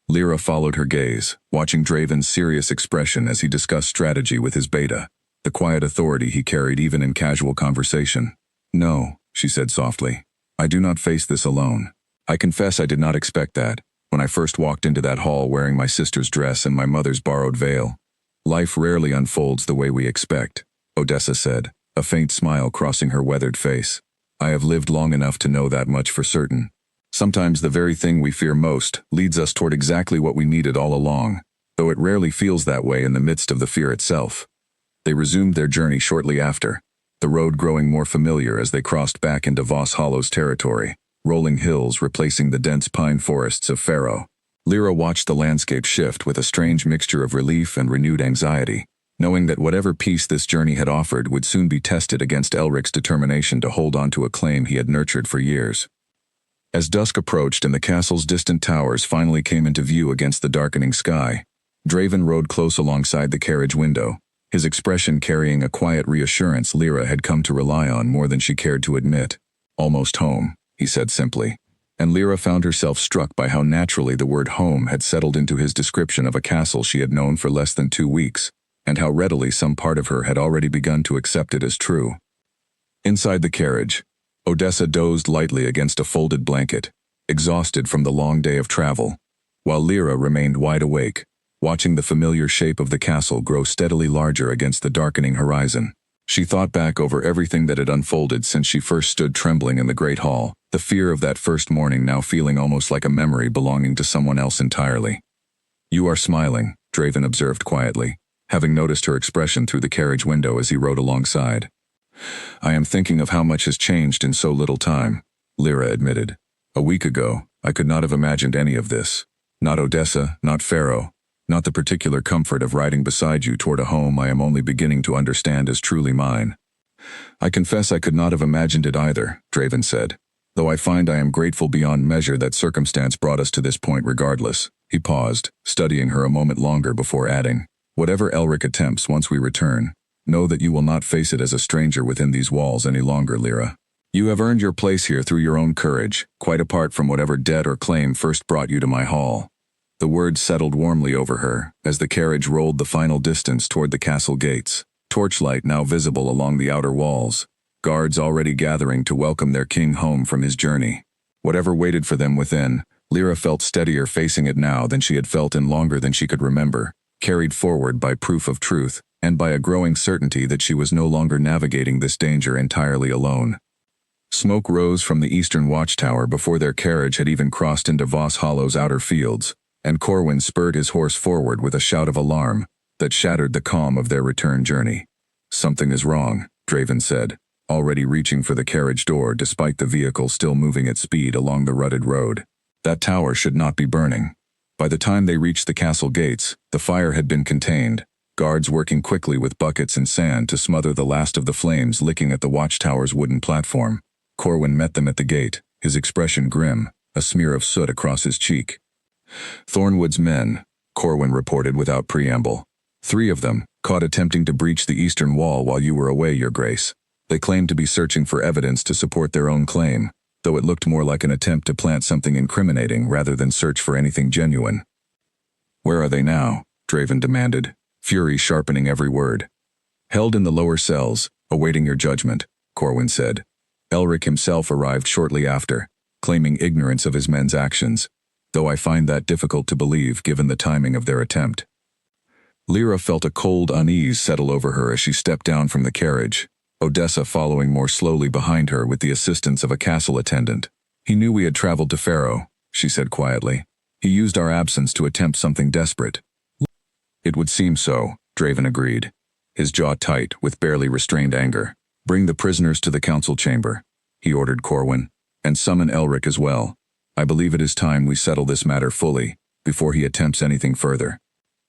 Speaker 1: Lyra followed her gaze, watching Draven's serious expression as he discussed strategy with his beta, the quiet authority he carried even in casual conversation. "No," she said softly. "I do not face this alone. I confess I did not expect that, when I first walked into that hall wearing my sister's dress and my mother's borrowed veil. Life rarely unfolds the way we expect," Odessa said, a faint smile crossing her weathered face. "I have lived long enough to know that much for certain. Sometimes the very thing we fear most leads us toward exactly what we needed all along, though it rarely feels that way in the midst of the fear itself." They resumed their journey shortly after, the road growing more familiar as they crossed back into Voss Hollow's territory, rolling hills replacing the dense pine forests of Faro. Lyra watched the landscape shift with a strange mixture of relief and renewed anxiety, knowing that whatever peace this journey had offered would soon be tested against Elric's determination to hold on to a claim he had nurtured for years. As dusk approached and the castle's distant towers finally came into view against the darkening sky, Draven rode close alongside the carriage window, his expression carrying a quiet reassurance Lyra had come to rely on more than she cared to admit. "Almost home," he said simply, and Lyra found herself struck by how naturally the word home had settled into his description of a castle she had known for less than 2 weeks, and how readily some part of her had already begun to accept it as true. Inside the carriage, Odessa dozed lightly against a folded blanket, exhausted from the long day of travel, while Lyra remained wide awake, watching the familiar shape of the castle grow steadily larger against the darkening horizon. She thought back over everything that had unfolded since she first stood trembling in the great hall, the fear of that first morning now feeling almost like a memory belonging to someone else entirely. "You are smiling," Draven observed quietly, having noticed her expression through the carriage window as he rode alongside. "I am thinking of how much has changed in so little time," Lyra admitted. "A week ago, I could not have imagined any of this. Not Odessa, not Faro, not the particular comfort of riding beside you toward a home I am only beginning to understand as truly mine." "I confess I could not have imagined it either," Draven said, "though I find I am grateful beyond measure that circumstance brought us to this point regardless." He paused, studying her a moment longer before adding, "Whatever Elric attempts once we return, know that you will not face it as a stranger within these walls any longer, Lyra. You have earned your place here through your own courage, quite apart from whatever debt or claim first brought you to my hall." The words settled warmly over her as the carriage rolled the final distance toward the castle gates, torchlight now visible along the outer walls, guards already gathering to welcome their king home from his journey. Whatever waited for them within, Lyra felt steadier facing it now than she had felt in longer than she could remember, carried forward by proof of truth, and by a growing certainty that she was no longer navigating this danger entirely alone. Smoke rose from the eastern watchtower before their carriage had even crossed into Voss Hollow's outer fields, and Corwin spurred his horse forward with a shout of alarm that shattered the calm of their return journey. "Something is wrong," Draven said, already reaching for the carriage door despite the vehicle still moving at speed along the rutted road. That tower should not be burning. By the time they reached the castle gates, the fire had been contained, guards working quickly with buckets and sand to smother the last of the flames licking at the watchtower's wooden platform. Corwin met them at the gate, his expression grim, a smear of soot across his cheek. "Thornwood's men," Corwin reported without preamble. "3 of them, caught attempting to breach the eastern wall while you were away, Your Grace. They claimed to be searching for evidence to support their own claim, though it looked more like an attempt to plant something incriminating rather than search for anything genuine." "Where are they now?" Draven demanded, fury sharpening every word. "Held in the lower cells, awaiting your judgment," Corwin said. "Elric himself arrived shortly after, claiming ignorance of his men's actions, though I find that difficult to believe given the timing of their attempt." Lyra felt a cold unease settle over her as she stepped down from the carriage, Odessa following more slowly behind her with the assistance of a castle attendant. "He knew we had traveled to Pharaoh," she said quietly. "He used our absence to attempt something desperate." "It would seem so," Draven agreed, his jaw tight with barely restrained anger. "Bring the prisoners to the council chamber," he ordered Corwin, "and summon Elric as well. I believe it is time we settle this matter fully, before he attempts anything further."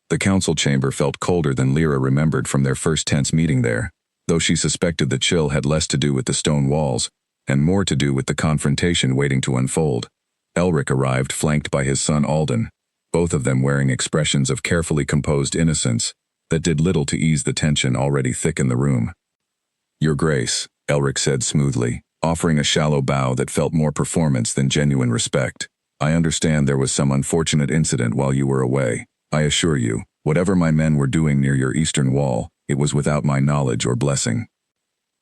Speaker 1: The council chamber felt colder than Lyra remembered from their first tense meeting there, though she suspected the chill had less to do with the stone walls, and more to do with the confrontation waiting to unfold. Elric arrived flanked by his son Alden, both of them wearing expressions of carefully composed innocence that did little to ease the tension already thick in the room. "Your Grace," Elric said smoothly, offering a shallow bow that felt more performance than genuine respect. "I understand there was some unfortunate incident while you were away. I assure you, whatever my men were doing near your eastern wall, it was without my knowledge or blessing."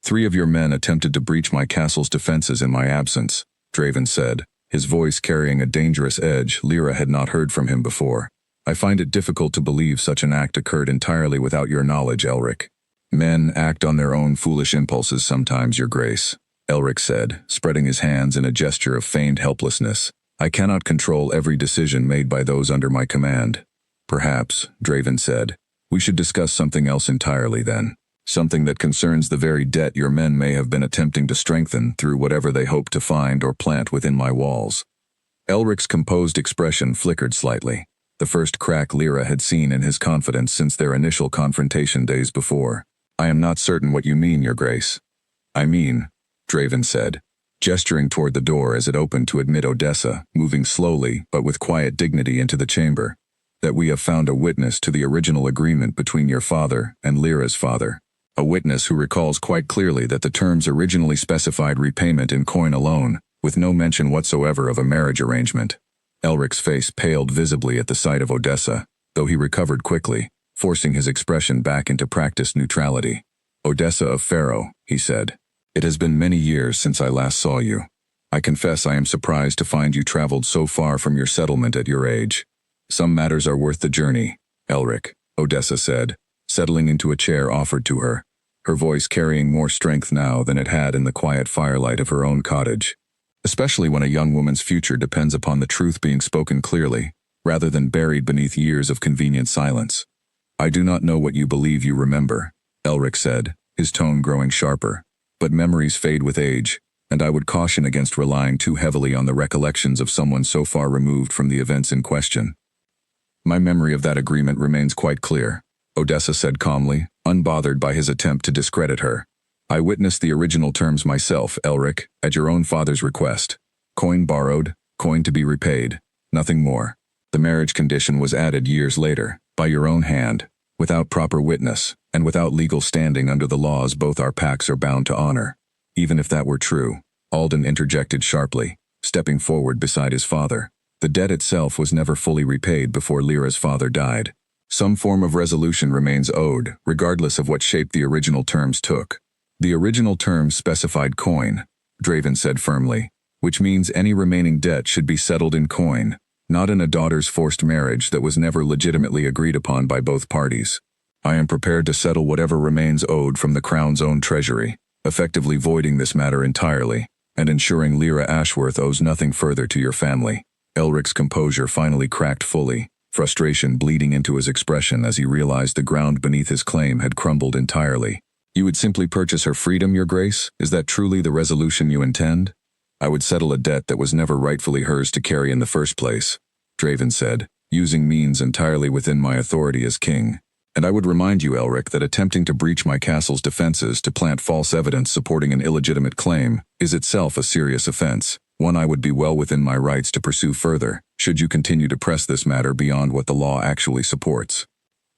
Speaker 1: "3 of your men attempted to breach my castle's defenses in my absence," Draven said, his voice carrying a dangerous edge Lyra had not heard from him before. "I find it difficult to believe such an act occurred entirely without your knowledge, Elric." "Men act on their own foolish impulses sometimes, Your Grace," Elric said, spreading his hands in a gesture of feigned helplessness. "I cannot control every decision made by those under my command." "Perhaps," Draven said, "we should discuss something else entirely then. Something that concerns the very debt your men may have been attempting to strengthen through whatever they hope to find or plant within my walls." Elric's composed expression flickered slightly, the first crack Lyra had seen in his confidence since their initial confrontation days before. "I am not certain what you mean, Your Grace." "I mean," Draven said, gesturing toward the door as it opened to admit Odessa, moving slowly but with quiet dignity into the chamber, "that we have found a witness to the original agreement between your father and Lyra's father. A witness who recalls quite clearly that the terms originally specified repayment in coin alone, with no mention whatsoever of a marriage arrangement." Elric's face paled visibly at the sight of Odessa, though he recovered quickly, forcing his expression back into practiced neutrality. "Odessa of Pharaoh," he said, "it has been many years since I last saw you. I confess I am surprised to find you traveled so far from your settlement at your age. Some matters are worth the journey, Elric," Odessa said, settling into a chair offered to her, her voice carrying more strength now than it had in the quiet firelight of her own cottage. "Especially when a young woman's future depends upon the truth being spoken clearly, rather than buried beneath years of convenient silence." "I do not know what you believe you remember," Elric said, his tone growing sharper, "but memories fade with age, and I would caution against relying too heavily on the recollections of someone so far removed from the events in question." "My memory of that agreement remains quite clear," Odessa said calmly, unbothered by his attempt to discredit her. "I witnessed the original terms myself, Elric, at your own father's request. Coin borrowed, coin to be repaid, nothing more. The marriage condition was added years later, by your own hand, without proper witness, and without legal standing under the laws both our pacts are bound to honor." "Even if that were true," Alden interjected sharply, stepping forward beside his father, "the debt itself was never fully repaid before Lyra's father died. Some form of resolution remains owed, regardless of what shape the original terms took." "The original terms specified coin," Draven said firmly, "which means any remaining debt should be settled in coin, not in a daughter's forced marriage that was never legitimately agreed upon by both parties. I am prepared to settle whatever remains owed from the Crown's own treasury, effectively voiding this matter entirely, and ensuring Lyra Ashworth owes nothing further to your family." Elric's composure finally cracked fully, frustration bleeding into his expression as he realized the ground beneath his claim had crumbled entirely. "You would simply purchase her freedom, Your Grace? Is that truly the resolution you intend?" "I would settle a debt that was never rightfully hers to carry in the first place," Draven said, "using means entirely within my authority as king. And I would remind you, Elric, that attempting to breach my castle's defenses to plant false evidence supporting an illegitimate claim is itself a serious offense, one I would be well within my rights to pursue further, should you continue to press this matter beyond what the law actually supports."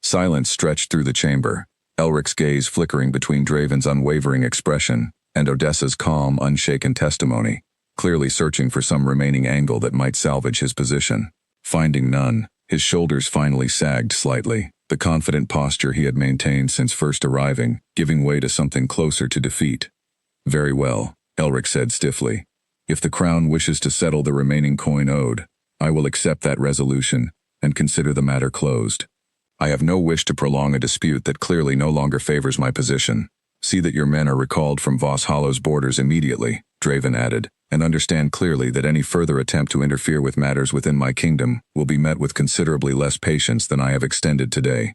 Speaker 1: Silence stretched through the chamber, Elric's gaze flickering between Draven's unwavering expression and Odessa's calm, unshaken testimony, clearly searching for some remaining angle that might salvage his position. Finding none, his shoulders finally sagged slightly, the confident posture he had maintained since first arriving, giving way to something closer to defeat. "Very well," Elric said stiffly. "If the Crown wishes to settle the remaining coin owed, I will accept that resolution and consider the matter closed." I have no wish to prolong a dispute that clearly no longer favors my position. See that your men are recalled from Voss Hollow's borders immediately, Draven added, and understand clearly that any further attempt to interfere with matters within my kingdom will be met with considerably less patience than I have extended today.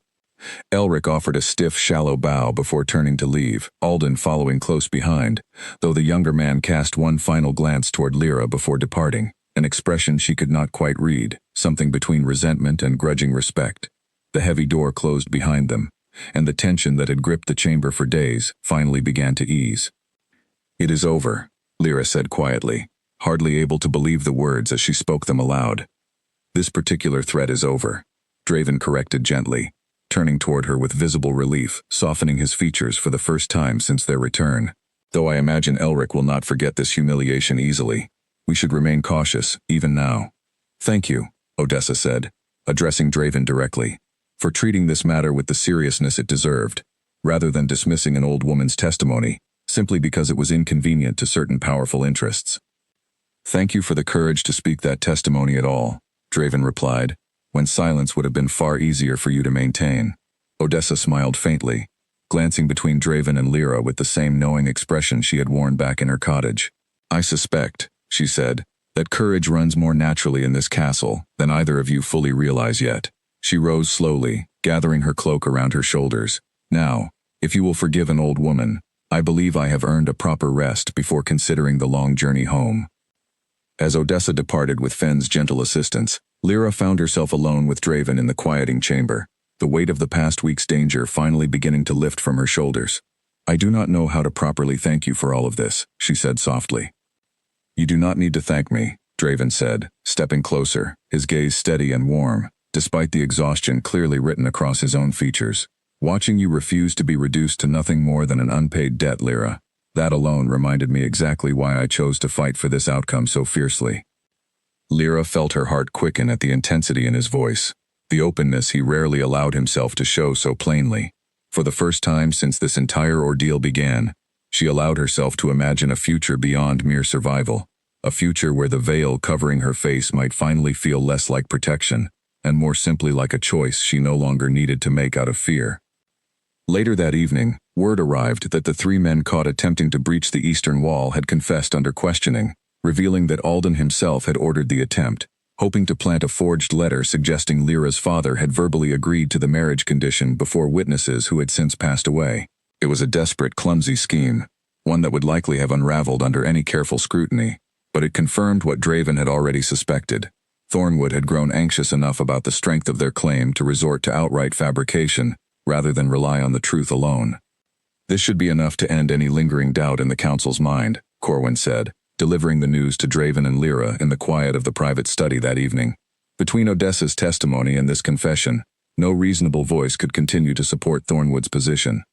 Speaker 1: Elric offered a stiff, shallow bow before turning to leave, Alden following close behind, though the younger man cast one final glance toward Lyra before departing, an expression she could not quite read, something between resentment and grudging respect. The heavy door closed behind them, and the tension that had gripped the chamber for days finally began to ease. "It is over," Lyra said quietly, hardly able to believe the words as she spoke them aloud. "This particular threat is over," Draven corrected gently, turning toward her with visible relief, softening his features for the first time since their return. "Though I imagine Elric will not forget this humiliation easily. We should remain cautious, even now." "Thank you," Odessa said, addressing Draven directly, "for treating this matter with the seriousness it deserved, rather than dismissing an old woman's testimony, simply because it was inconvenient to certain powerful interests." "Thank you for the courage to speak that testimony at all," Draven replied, "when silence would have been far easier for you to maintain." Odessa smiled faintly, glancing between Draven and Lyra with the same knowing expression she had worn back in her cottage. "I suspect," she said, "that courage runs more naturally in this castle than either of you fully realize yet." She rose slowly, gathering her cloak around her shoulders. "Now, if you will forgive an old woman, I believe I have earned a proper rest before considering the long journey home." As Odessa departed with Fenn's gentle assistance, Lyra found herself alone with Draven in the quieting chamber, the weight of the past week's danger finally beginning to lift from her shoulders. "I do not know how to properly thank you for all of this," she said softly. "You do not need to thank me," Draven said, stepping closer, his gaze steady and warm, despite the exhaustion clearly written across his own features. "Watching you refuse to be reduced to nothing more than an unpaid debt, Lyra. That alone reminded me exactly why I chose to fight for this outcome so fiercely." Lyra felt her heart quicken at the intensity in his voice, the openness he rarely allowed himself to show so plainly. For the first time since this entire ordeal began, she allowed herself to imagine a future beyond mere survival, a future where the veil covering her face might finally feel less like protection, and more simply like a choice she no longer needed to make out of fear. Later that evening, word arrived that the three men caught attempting to breach the eastern wall had confessed under questioning, revealing that Alden himself had ordered the attempt, hoping to plant a forged letter suggesting Lyra's father had verbally agreed to the marriage condition before witnesses who had since passed away. It was a desperate, clumsy scheme, one that would likely have unraveled under any careful scrutiny, but it confirmed what Draven had already suspected. Thornwood had grown anxious enough about the strength of their claim to resort to outright fabrication, rather than rely on the truth alone. "This should be enough to end any lingering doubt in the council's mind," Corwin said, delivering the news to Draven and Lyra in the quiet of the private study that evening. Between Odessa's testimony and this confession, no reasonable voice could continue to support Thornwood's position.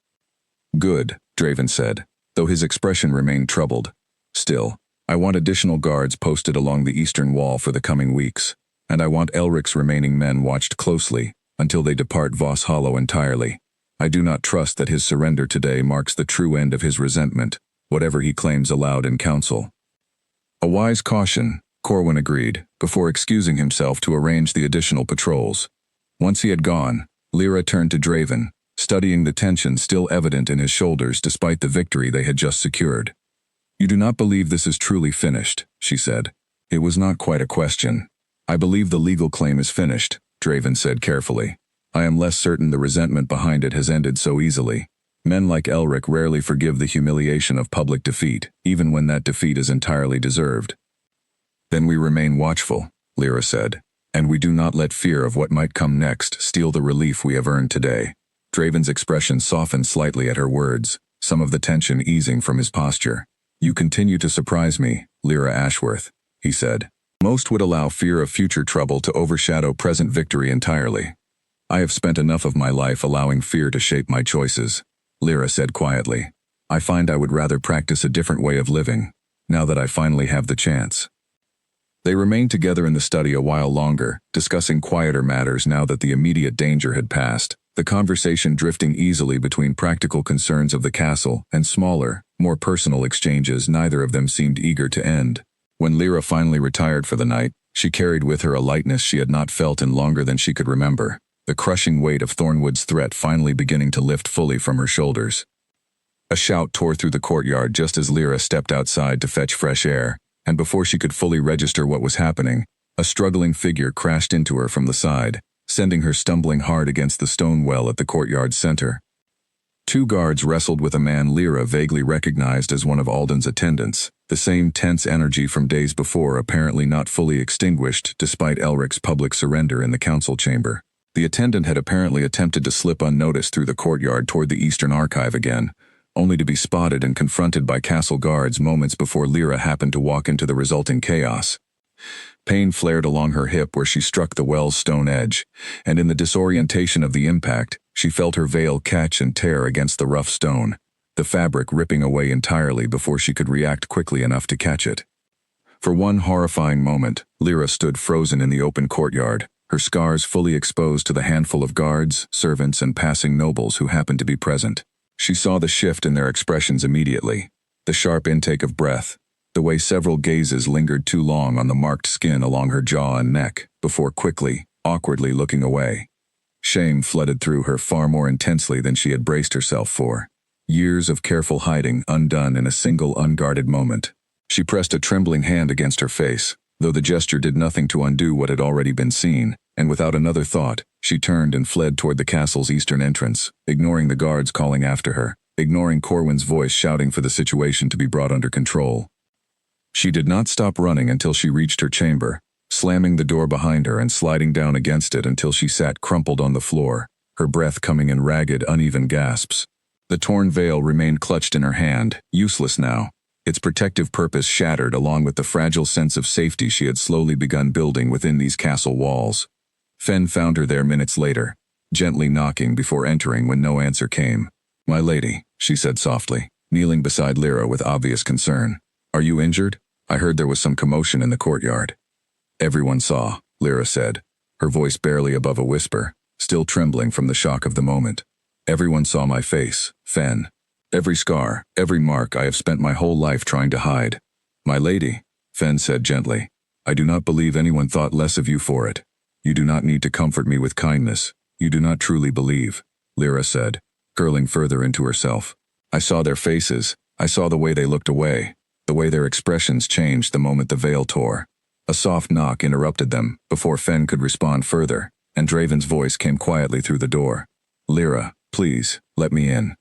Speaker 1: "Good," Draven said, though his expression remained troubled. "Still, I want additional guards posted along the eastern wall for the coming weeks, and I want Elric's remaining men watched closely until they depart Voss Hollow entirely. I do not trust that his surrender today marks the true end of his resentment, whatever he claims aloud in council." "A wise caution," Corwin agreed, before excusing himself to arrange the additional patrols. Once he had gone, Lyra turned to Draven, studying the tension still evident in his shoulders despite the victory they had just secured. "You do not believe this is truly finished," she said. "It was not quite a question." "I believe the legal claim is finished," Draven said carefully. "I am less certain the resentment behind it has ended so easily. Men like Elric rarely forgive the humiliation of public defeat, even when that defeat is entirely deserved." "Then we remain watchful," Lyra said, "and we do not let fear of what might come next steal the relief we have earned today." Draven's expression softened slightly at her words, some of the tension easing from his posture. "You continue to surprise me, Lyra Ashworth," he said. "Most would allow fear of future trouble to overshadow present victory entirely. I have spent enough of my life allowing fear to shape my choices," Lyra said quietly. "I find I would rather practice a different way of living, now that I finally have the chance." They remained together in the study a while longer, discussing quieter matters now that the immediate danger had passed, the conversation drifting easily between practical concerns of the castle and smaller, more personal exchanges neither of them seemed eager to end. When Lyra finally retired for the night, she carried with her a lightness she had not felt in longer than she could remember. the crushing weight of Thornwood's threat finally beginning to lift fully from her shoulders. A shout tore through the courtyard just as Lyra stepped outside to fetch fresh air, and before she could fully register what was happening, a struggling figure crashed into her from the side, sending her stumbling hard against the stone well at the courtyard's center. Two guards wrestled with a man Lyra vaguely recognized as one of Alden's attendants, the same tense energy from days before apparently not fully extinguished despite Elric's public surrender in the council chamber. The attendant had apparently attempted to slip unnoticed through the courtyard toward the Eastern Archive again, only to be spotted and confronted by castle guards moments before Lyra happened to walk into the resulting chaos. Pain flared along her hip where she struck the well's stone edge, and in the disorientation of the impact, she felt her veil catch and tear against the rough stone, the fabric ripping away entirely before she could react quickly enough to catch it. For one horrifying moment, Lyra stood frozen in the open courtyard, her scars fully exposed to the handful of guards, servants, and passing nobles who happened to be present. She saw the shift in their expressions immediately, the sharp intake of breath, the way several gazes lingered too long on the marked skin along her jaw and neck, before quickly, awkwardly looking away. Shame flooded through her far more intensely than she had braced herself for. Years of careful hiding undone in a single unguarded moment. She pressed a trembling hand against her face, though the gesture did nothing to undo what had already been seen, and without another thought, she turned and fled toward the castle's eastern entrance, ignoring the guards calling after her, ignoring Corwin's voice shouting for the situation to be brought under control. She did not stop running until she reached her chamber, slamming the door behind her and sliding down against it until she sat crumpled on the floor, her breath coming in ragged, uneven gasps. The torn veil remained clutched in her hand, useless now, its protective purpose shattered along with the fragile sense of safety she had slowly begun building within these castle walls. Fen found her there minutes later, gently knocking before entering when no answer came. "My lady," she said softly, kneeling beside Lyra with obvious concern. "Are you injured? I heard there was some commotion in the courtyard." "Everyone saw," Lyra said, her voice barely above a whisper, still trembling from the shock of the moment. "Everyone saw my face, Fen. Every scar, every mark I have spent my whole life trying to hide." "My lady," Fen said gently, "I do not believe anyone thought less of you for it. You do not need to comfort me with kindness. You do not truly believe," Lyra said, curling further into herself. "I saw their faces. I saw the way they looked away, the way their expressions changed the moment the veil tore." A soft knock interrupted them before Fen could respond further, and Draven's voice came quietly through the door. "Lyra, please, let me in."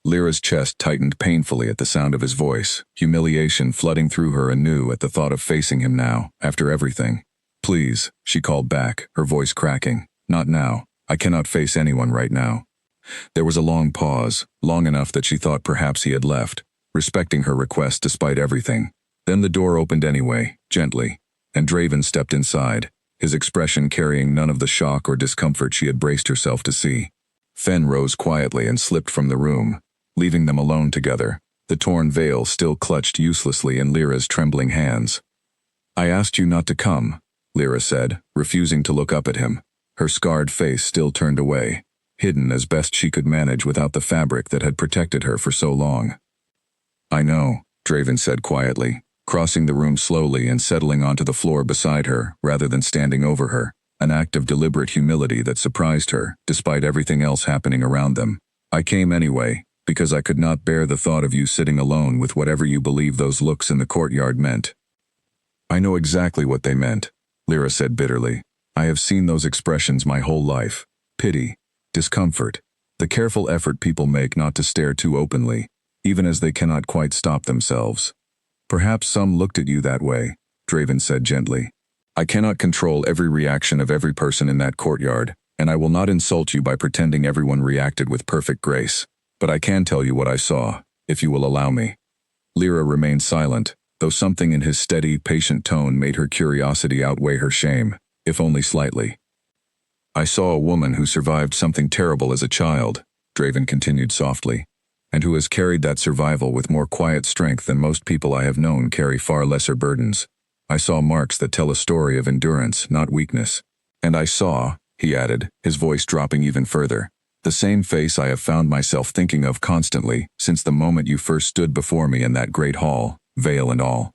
Speaker 1: Lyra's chest tightened painfully at the sound of his voice, humiliation flooding through her anew at the thought of facing him now, after everything. "Please," she called back, her voice cracking. "Not now. I cannot face anyone right now." There was a long pause, long enough that she thought perhaps he had left, respecting her request despite everything. Then the door opened anyway, gently, and Draven stepped inside, his expression carrying none of the shock or discomfort she had braced herself to see. Fen rose quietly and slipped from the room, leaving them alone together, the torn veil still clutched uselessly in Lyra's trembling hands. "I asked you not to come," Lyra said, refusing to look up at him, her scarred face still turned away, hidden as best she could manage without the fabric that had protected her for so long. "I know," Draven said quietly, crossing the room slowly and settling onto the floor beside her rather than standing over her, an act of deliberate humility that surprised her, despite everything else happening around them. "I came anyway, because I could not bear the thought of you sitting alone with whatever you believe those looks in the courtyard meant." "I know exactly what they meant," Lyra said bitterly. "I have seen those expressions my whole life. Pity, discomfort, the careful effort people make not to stare too openly, even as they cannot quite stop themselves. Perhaps some looked at you that way," Draven said gently. "I cannot control every reaction of every person in that courtyard, and I will not insult you by pretending everyone reacted with perfect grace. But I can tell you what I saw, if you will allow me." Lyra remained silent, though something in his steady, patient tone made her curiosity outweigh her shame, if only slightly. "I saw a woman who survived something terrible as a child," Draven continued softly, "and who has carried that survival with more quiet strength than most people I have known carry far lesser burdens. I saw marks that tell a story of endurance, not weakness. And I saw," he added, his voice dropping even further, "the same face I have found myself thinking of constantly since the moment you first stood before me in that great hall, veil and all."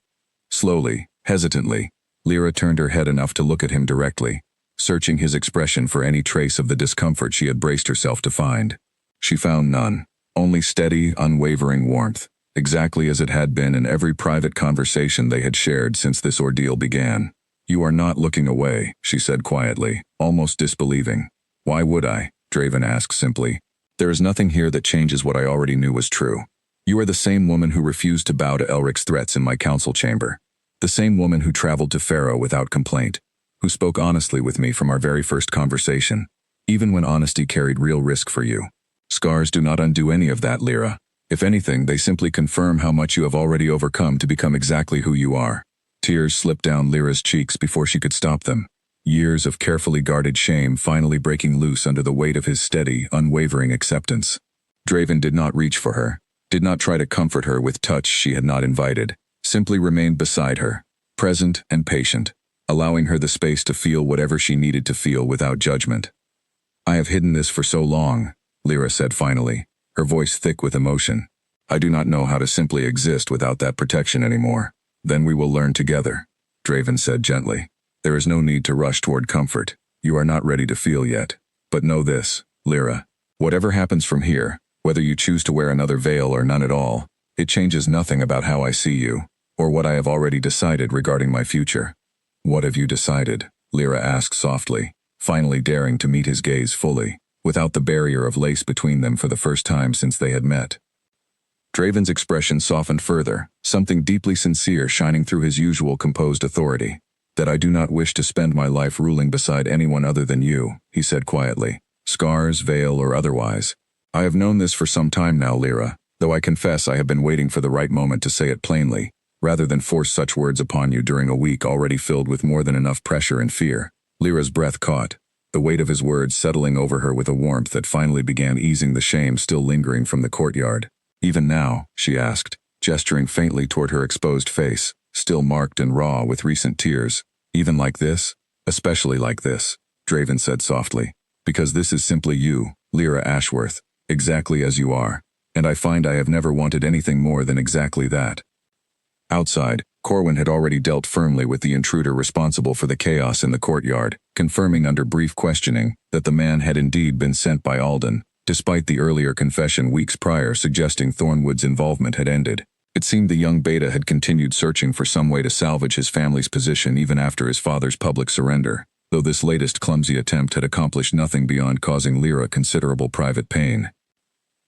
Speaker 1: Slowly, hesitantly, Lyra turned her head enough to look at him directly, searching his expression for any trace of the discomfort she had braced herself to find. She found none, only steady, unwavering warmth, exactly as it had been in every private conversation they had shared since this ordeal began. "You are not looking away," she said quietly, almost disbelieving. "Why would I?" Draven asked simply. "There is nothing here that changes what I already knew was true. You are the same woman who refused to bow to Elric's threats in my council chamber. The same woman who traveled to Pharaoh without complaint, who spoke honestly with me from our very first conversation, even when honesty carried real risk for you. Scars do not undo any of that, Lyra. If anything, they simply confirm how much you have already overcome to become exactly who you are." Tears slipped down Lyra's cheeks before she could stop them. Years of carefully guarded shame finally breaking loose under the weight of his steady, unwavering acceptance. Draven did not reach for her, did not try to comfort her with touch she had not invited, simply remained beside her, present and patient, allowing her the space to feel whatever she needed to feel without judgment. "I have hidden this for so long," Lyra said finally, her voice thick with emotion. "I do not know how to simply exist without that protection anymore." "Then we will learn together," Draven said gently. "There is no need to rush toward comfort. You are not ready to feel yet. But know this, Lyra. Whatever happens from here, whether you choose to wear another veil or none at all, it changes nothing about how I see you, or what I have already decided regarding my future." "What have you decided?" Lyra asked softly, finally daring to meet his gaze fully, without the barrier of lace between them for the first time since they had met. Draven's expression softened further, something deeply sincere shining through his usual composed authority. "That I do not wish to spend my life ruling beside anyone other than you," he said quietly, "scars, veil, or otherwise. I have known this for some time now, Lyra, though I confess I have been waiting for the right moment to say it plainly, rather than force such words upon you during a week already filled with more than enough pressure and fear." Lyra's breath caught, the weight of his words settling over her with a warmth that finally began easing the shame still lingering from the courtyard. "Even now?" she asked, gesturing faintly toward her exposed face, still marked and raw with recent tears. "Even like this?" "Especially like this," Draven said softly. "Because this is simply you, Lyra Ashworth, exactly as you are, and I find I have never wanted anything more than exactly that." Outside, Corwin had already dealt firmly with the intruder responsible for the chaos in the courtyard, confirming under brief questioning that the man had indeed been sent by Alden, despite the earlier confession weeks prior suggesting Thornwood's involvement had ended. It seemed the young Beta had continued searching for some way to salvage his family's position even after his father's public surrender, though this latest clumsy attempt had accomplished nothing beyond causing Lyra considerable private pain.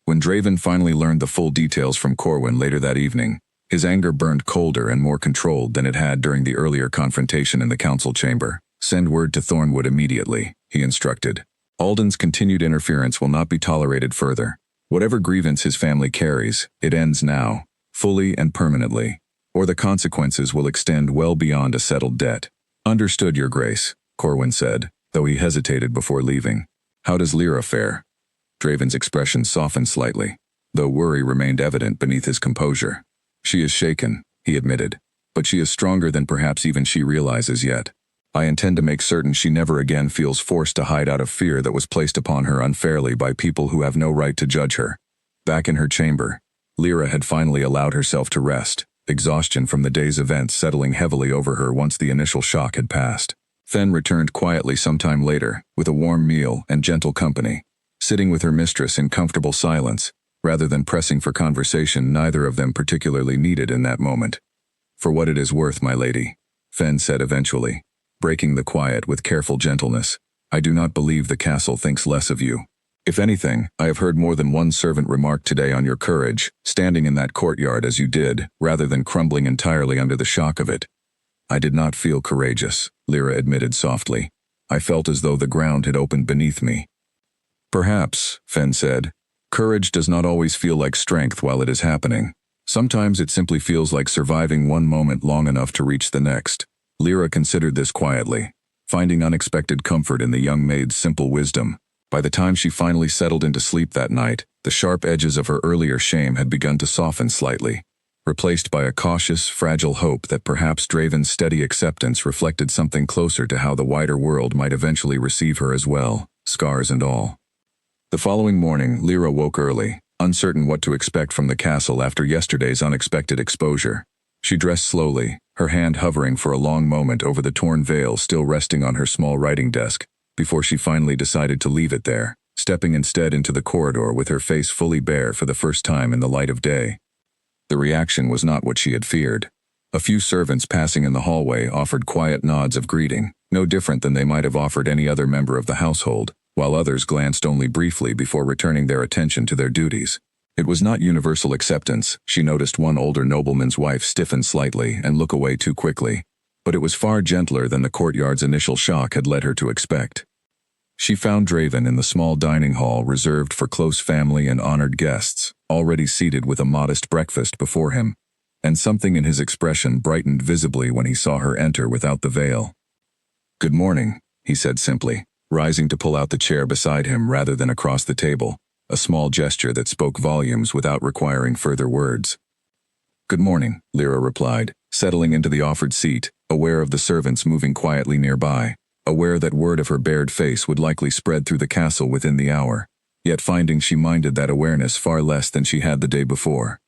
Speaker 1: When Draven finally learned the full details from Corwin later that evening, his anger burned colder and more controlled than it had during the earlier confrontation in the council chamber. "Send word to Thornwood immediately," he instructed. "Alden's continued interference will not be tolerated further. Whatever grievance his family carries, it ends now, fully and permanently, or the consequences will extend well beyond a settled debt." "Understood, Your Grace," Corwin said, though he hesitated before leaving. "How does Lyra fare?" Draven's expression softened slightly, though worry remained evident beneath his composure. "She is shaken," he admitted, "but she is stronger than perhaps even she realizes yet. I intend to make certain she never again feels forced to hide out of fear that was placed upon her unfairly by people who have no right to judge her." Back in her chamber, Lyra had finally allowed herself to rest, exhaustion from the day's events settling heavily over her once the initial shock had passed. Fen returned quietly sometime later, with a warm meal and gentle company, sitting with her mistress in comfortable silence, rather than pressing for conversation neither of them particularly needed in that moment. "For what it is worth, my lady," Fen said eventually, breaking the quiet with careful gentleness, "I do not believe the castle thinks less of you. If anything, I have heard more than one servant remark today on your courage, standing in that courtyard as you did, rather than crumbling entirely under the shock of it." "I did not feel courageous," Lyra admitted softly. "I felt as though the ground had opened beneath me." "Perhaps," Fen said, "courage does not always feel like strength while it is happening. Sometimes it simply feels like surviving one moment long enough to reach the next." Lyra considered this quietly, finding unexpected comfort in the young maid's simple wisdom. By the time she finally settled into sleep that night, the sharp edges of her earlier shame had begun to soften slightly, replaced by a cautious, fragile hope that perhaps Draven's steady acceptance reflected something closer to how the wider world might eventually receive her as well, scars and all. The following morning, Lyra woke early, uncertain what to expect from the castle after yesterday's unexpected exposure. She dressed slowly, her hand hovering for a long moment over the torn veil still resting on her small writing desk, before she finally decided to leave it there, stepping instead into the corridor with her face fully bare for the first time in the light of day. The reaction was not what she had feared. A few servants passing in the hallway offered quiet nods of greeting, no different than they might have offered any other member of the household, while others glanced only briefly before returning their attention to their duties. It was not universal acceptance. She noticed one older nobleman's wife stiffen slightly and look away too quickly, but it was far gentler than the courtyard's initial shock had led her to expect. She found Draven in the small dining hall reserved for close family and honored guests, already seated with a modest breakfast before him, and something in his expression brightened visibly when he saw her enter without the veil. "Good morning," he said simply, rising to pull out the chair beside him rather than across the table, a small gesture that spoke volumes without requiring further words. "Good morning," Lyra replied, settling into the offered seat, aware of the servants moving quietly nearby, aware that word of her bared face would likely spread through the castle within the hour, yet finding she minded that awareness far less than she had the day before.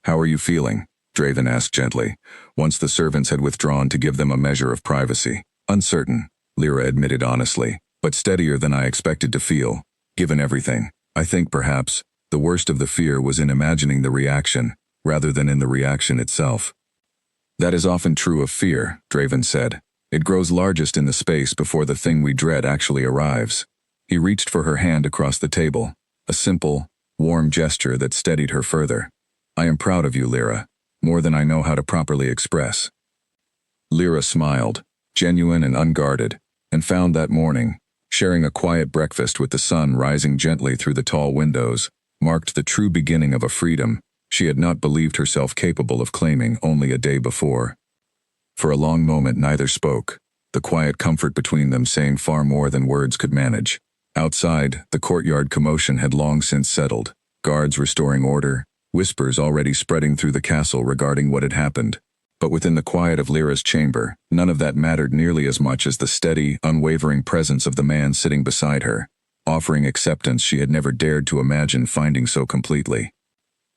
Speaker 1: "How are you feeling?" Draven asked gently, once the servants had withdrawn to give them a measure of privacy. "Uncertain," Lyra admitted honestly, "but steadier than I expected to feel, given everything. I think perhaps the worst of the fear was in imagining the reaction, rather than in the reaction itself." "That is often true of fear," Draven said. "It grows largest in the space before the thing we dread actually arrives." He reached for her hand across the table, a simple, warm gesture that steadied her further. "I am proud of you, Lyra, more than I know how to properly express." Lyra smiled, genuine and unguarded, and found that morning, sharing a quiet breakfast with the sun rising gently through the tall windows, marked the true beginning of a freedom she had not believed herself capable of claiming only a day before. For a long moment neither spoke, the quiet comfort between them saying far more than words could manage. Outside, the courtyard commotion had long since settled, guards restoring order, whispers already spreading through the castle regarding what had happened. But within the quiet of Lyra's chamber, none of that mattered nearly as much as the steady, unwavering presence of the man sitting beside her, offering acceptance she had never dared to imagine finding so completely.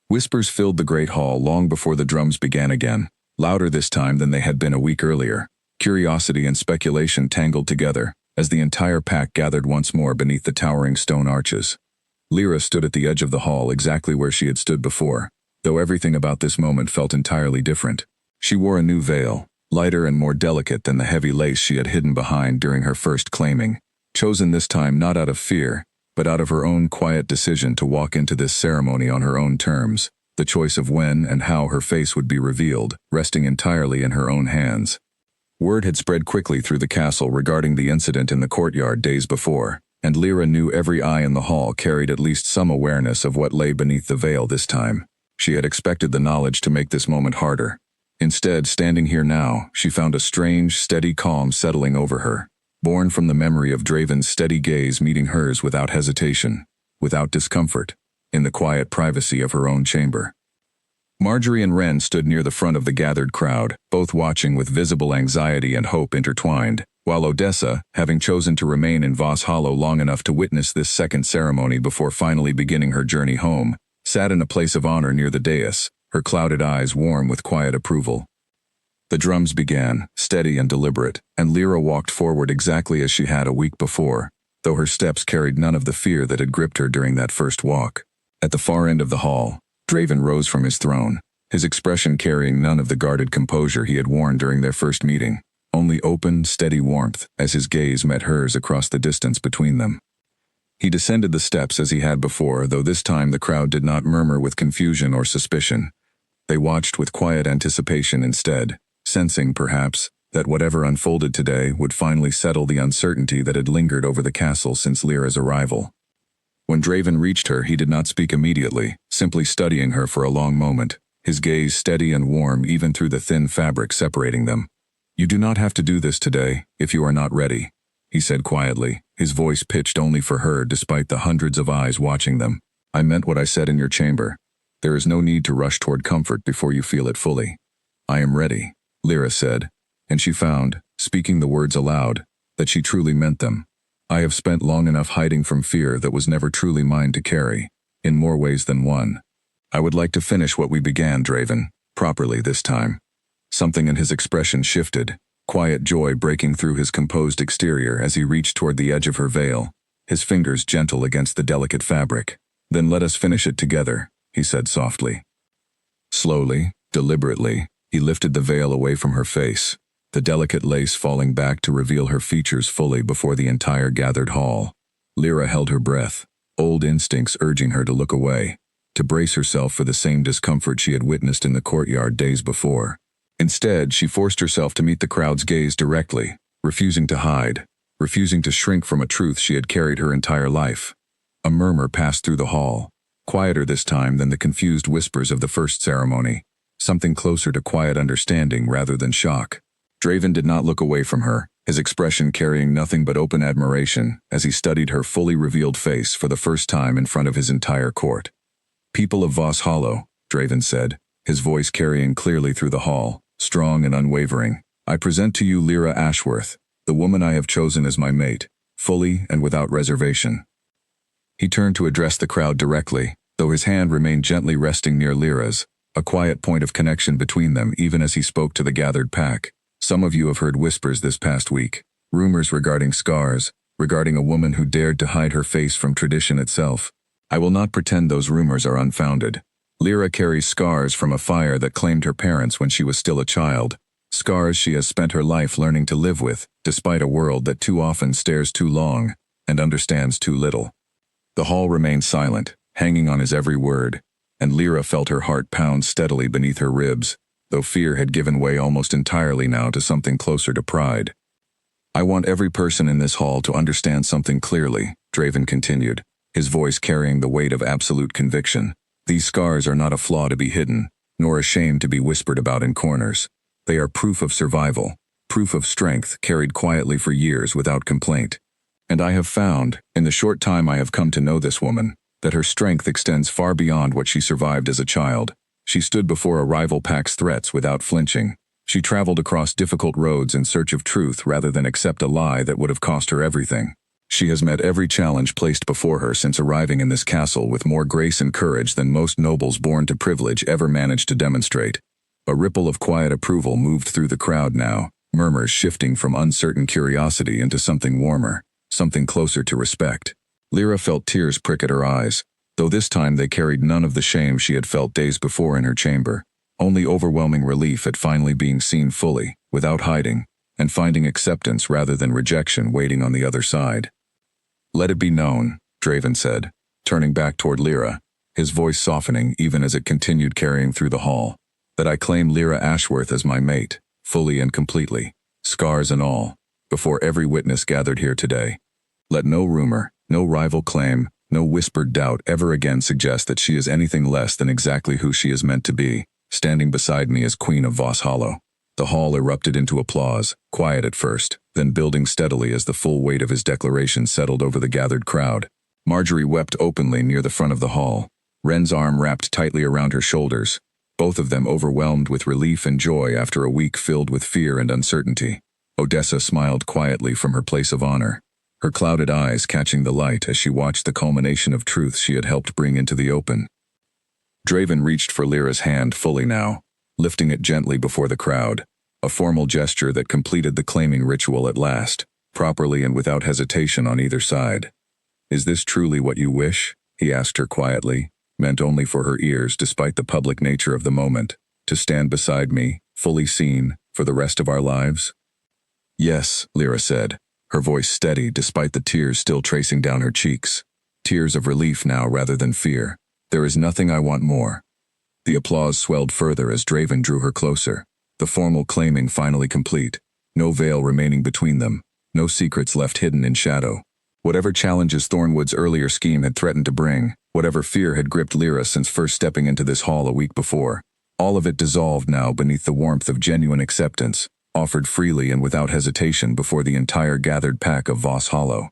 Speaker 1: Whispers filled the great hall long before the drums began again, louder this time than they had been a week earlier. Curiosity and speculation tangled together, as the entire pack gathered once more beneath the towering stone arches. Lyra stood at the edge of the hall exactly where she had stood before, though everything about this moment felt entirely different. She wore a new veil, lighter and more delicate than the heavy lace she had hidden behind during her first claiming, chosen this time not out of fear, but out of her own quiet decision to walk into this ceremony on her own terms, the choice of when and how her face would be revealed, resting entirely in her own hands. Word had spread quickly through the castle regarding the incident in the courtyard days before, and Lyra knew every eye in the hall carried at least some awareness of what lay beneath the veil this time. She had expected the knowledge to make this moment harder. Instead, standing here now, she found a strange, steady calm settling over her, born from the memory of Draven's steady gaze meeting hers without hesitation, without discomfort, in the quiet privacy of her own chamber. Marjorie and Wren stood near the front of the gathered crowd, both watching with visible anxiety and hope intertwined, while Odessa, having chosen to remain in Voss Hollow long enough to witness this second ceremony before finally beginning her journey home, sat in a place of honor near the dais, her clouded eyes warm with quiet approval. The drums began, steady and deliberate, and Lyra walked forward exactly as she had a week before, though her steps carried none of the fear that had gripped her during that first walk. At the far end of the hall, Draven rose from his throne, his expression carrying none of the guarded composure he had worn during their first meeting, only open, steady warmth as his gaze met hers across the distance between them. He descended the steps as he had before, though this time the crowd did not murmur with confusion or suspicion. They watched with quiet anticipation instead, sensing, perhaps, that whatever unfolded today would finally settle the uncertainty that had lingered over the castle since Lyra's arrival. When Draven reached her, he did not speak immediately, simply studying her for a long moment, his gaze steady and warm even through the thin fabric separating them. "You do not have to do this today, if you are not ready," he said quietly, his voice pitched only for her despite the hundreds of eyes watching them. "I meant what I said in your chamber. There is no need to rush toward comfort before you feel it fully." "I am ready," Lyra said, and she found, speaking the words aloud, that she truly meant them. "I have spent long enough hiding from fear that was never truly mine to carry, in more ways than one. I would like to finish what we began, Draven, properly this time." Something in his expression shifted, quiet joy breaking through his composed exterior as he reached toward the edge of her veil, his fingers gentle against the delicate fabric. "Then let us finish it together," he said softly. Slowly, deliberately, he lifted the veil away from her face, the delicate lace falling back to reveal her features fully before the entire gathered hall. Lyra held her breath, old instincts urging her to look away, to brace herself for the same discomfort she had witnessed in the courtyard days before. Instead, she forced herself to meet the crowd's gaze directly, refusing to hide, refusing to shrink from a truth she had carried her entire life. A murmur passed through the hall, quieter this time than the confused whispers of the first ceremony, something closer to quiet understanding rather than shock. Draven did not look away from her, his expression carrying nothing but open admiration as he studied her fully revealed face for the first time in front of his entire court. "People of Voss Hollow," Draven said, his voice carrying clearly through the hall, strong and unwavering, "I present to you Lyra Ashworth, the woman I have chosen as my mate, fully and without reservation." He turned to address the crowd directly, though his hand remained gently resting near Lyra's, a quiet point of connection between them even as he spoke to the gathered pack. "Some of you have heard whispers this past week, rumors regarding scars, regarding a woman who dared to hide her face from tradition itself. I will not pretend those rumors are unfounded. Lyra carries scars from a fire that claimed her parents when she was still a child, scars she has spent her life learning to live with, despite a world that too often stares too long and understands too little." The hall remained silent, hanging on his every word, and Lyra felt her heart pound steadily beneath her ribs, though fear had given way almost entirely now to something closer to pride. "I want every person in this hall to understand something clearly," Draven continued, his voice carrying the weight of absolute conviction. "These scars are not a flaw to be hidden, nor a shame to be whispered about in corners. They are proof of survival, proof of strength carried quietly for years without complaint. And I have found, in the short time I have come to know this woman, that her strength extends far beyond what she survived as a child. She stood before a rival pack's threats without flinching. She traveled across difficult roads in search of truth rather than accept a lie that would have cost her everything. She has met every challenge placed before her since arriving in this castle with more grace and courage than most nobles born to privilege ever managed to demonstrate." A ripple of quiet approval moved through the crowd now, murmurs shifting from uncertain curiosity into something warmer, something closer to respect. Lyra felt tears prick at her eyes, though this time they carried none of the shame she had felt days before in her chamber, only overwhelming relief at finally being seen fully, without hiding, and finding acceptance rather than rejection waiting on the other side. "Let it be known," Draven said, turning back toward Lyra, his voice softening even as it continued carrying through the hall, "that I claim Lyra Ashworth as my mate, fully and completely, scars and all, before every witness gathered here today. Let no rumor, no rival claim, no whispered doubt ever again suggest that she is anything less than exactly who she is meant to be, standing beside me as Queen of Voss Hollow." The hall erupted into applause, quiet at first, then building steadily as the full weight of his declaration settled over the gathered crowd. Marjorie wept openly near the front of the hall, Ren's arm wrapped tightly around her shoulders, both of them overwhelmed with relief and joy after a week filled with fear and uncertainty. Odessa smiled quietly from her place of honor, her clouded eyes catching the light as she watched the culmination of truth she had helped bring into the open. Draven reached for Lyra's hand fully now, lifting it gently before the crowd, a formal gesture that completed the claiming ritual at last, properly and without hesitation on either side. "Is this truly what you wish?" he asked her quietly, meant only for her ears despite the public nature of the moment, "to stand beside me, fully seen, for the rest of our lives?" "Yes," Lyra said, her voice steady despite the tears still tracing down her cheeks. Tears of relief now rather than fear. "There is nothing I want more." The applause swelled further as Draven drew her closer, the formal claiming finally complete, no veil remaining between them, no secrets left hidden in shadow. Whatever challenges Thornwood's earlier scheme had threatened to bring, whatever fear had gripped Lyra since first stepping into this hall a week before, all of it dissolved now beneath the warmth of genuine acceptance, offered freely and without hesitation before the entire gathered pack of Voss Hollow.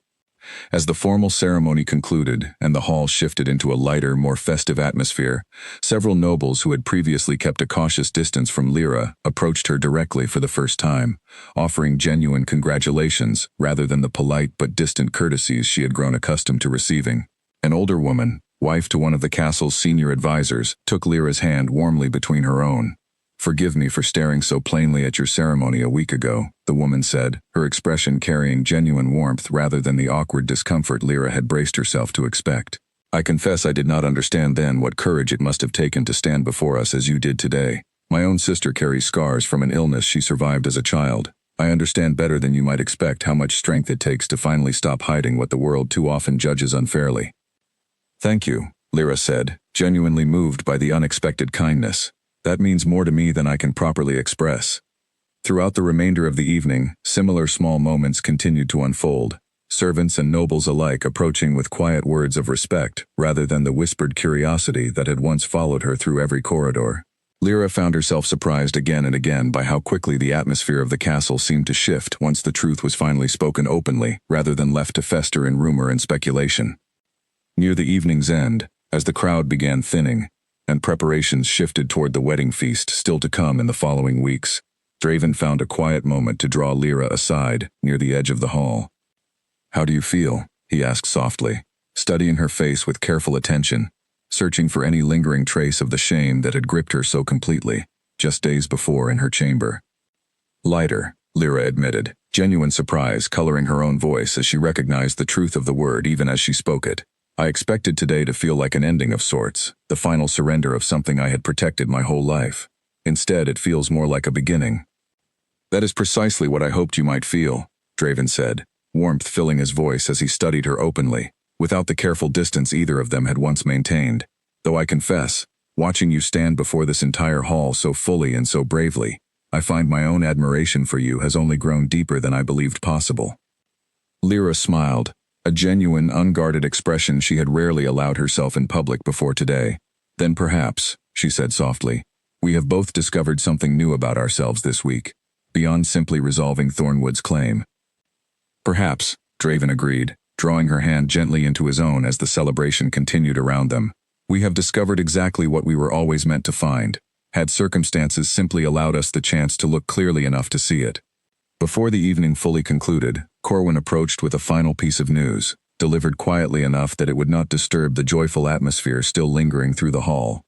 Speaker 1: As the formal ceremony concluded and the hall shifted into a lighter, more festive atmosphere, several nobles who had previously kept a cautious distance from Lyra approached her directly for the first time, offering genuine congratulations rather than the polite but distant courtesies she had grown accustomed to receiving. An older woman, wife to one of the castle's senior advisors, took Lyra's hand warmly between her own. Forgive me for staring so plainly at your ceremony a week ago, the woman said, her expression carrying genuine warmth rather than the awkward discomfort Lyra had braced herself to expect. I confess I did not understand then what courage it must have taken to stand before us as you did today. My own sister carries scars from an illness she survived as a child. I understand better than you might expect how much strength it takes to finally stop hiding what the world too often judges unfairly. Thank you, Lyra said, genuinely moved by the unexpected kindness. That means more to me than I can properly express. Throughout the remainder of the evening, similar small moments continued to unfold, servants and nobles alike approaching with quiet words of respect rather than the whispered curiosity that had once followed her through every corridor. Lyra found herself surprised again and again by how quickly the atmosphere of the castle seemed to shift once the truth was finally spoken openly, rather than left to fester in rumor and speculation. Near the evening's end, as the crowd began thinning, and preparations shifted toward the wedding feast still to come in the following weeks, Draven found a quiet moment to draw Lyra aside near the edge of the hall. How do you feel? He asked softly, studying her face with careful attention, searching for any lingering trace of the shame that had gripped her so completely, just days before in her chamber. Lighter, Lyra admitted, genuine surprise coloring her own voice as she recognized the truth of the word even as she spoke it. I expected today to feel like an ending of sorts, the final surrender of something I had protected my whole life. Instead, it feels more like a beginning. That is precisely what I hoped you might feel, Draven said, warmth filling his voice as he studied her openly, without the careful distance either of them had once maintained. Though I confess, watching you stand before this entire hall so fully and so bravely, I find my own admiration for you has only grown deeper than I believed possible. Lyra smiled, a genuine, unguarded expression she had rarely allowed herself in public before today. Then perhaps, she said softly, we have both discovered something new about ourselves this week, beyond simply resolving Thornwood's claim. Perhaps, Draven agreed, drawing her hand gently into his own as the celebration continued around them. We have discovered exactly what we were always meant to find, had circumstances simply allowed us the chance to look clearly enough to see it. Before the evening fully concluded, Corwin approached with a final piece of news, delivered quietly enough that it would not disturb the joyful atmosphere still lingering through the hall.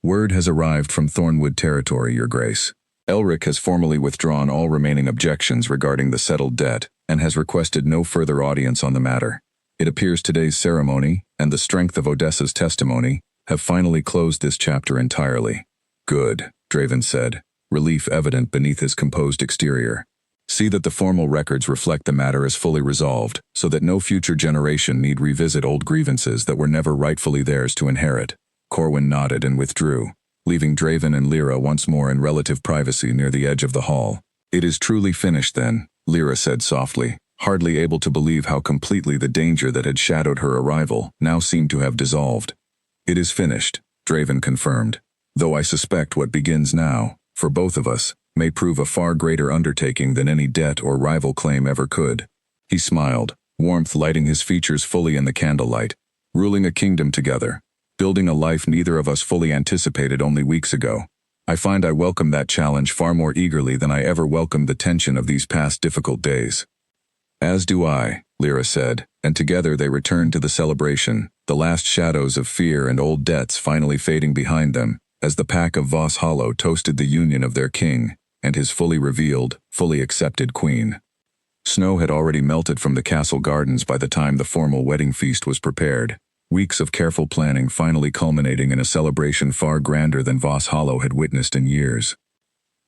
Speaker 1: Word has arrived from Thornwood territory, Your Grace. Elric has formally withdrawn all remaining objections regarding the settled debt, and has requested no further audience on the matter. It appears today's ceremony, and the strength of Odessa's testimony, have finally closed this chapter entirely. Good, Draven said, relief evident beneath his composed exterior. See that the formal records reflect the matter as fully resolved, so that no future generation need revisit old grievances that were never rightfully theirs to inherit. Corwin nodded and withdrew, leaving Draven and Lyra once more in relative privacy near the edge of the hall. It is truly finished then, Lyra said softly, hardly able to believe how completely the danger that had shadowed her arrival now seemed to have dissolved. It is finished, Draven confirmed, though I suspect what begins now, for both of us, may prove a far greater undertaking than any debt or rival claim ever could. He smiled, warmth lighting his features fully in the candlelight. Ruling a kingdom together, building a life neither of us fully anticipated only weeks ago. I find I welcome that challenge far more eagerly than I ever welcomed the tension of these past difficult days. As do I, Lyra said, and together they returned to the celebration, the last shadows of fear and old debts finally fading behind them, as the pack of Voss Hollow toasted the union of their king and his fully revealed, fully accepted queen. Snow had already melted from the castle gardens by the time the formal wedding feast was prepared, weeks of careful planning finally culminating in a celebration far grander than Voss Hollow had witnessed in years.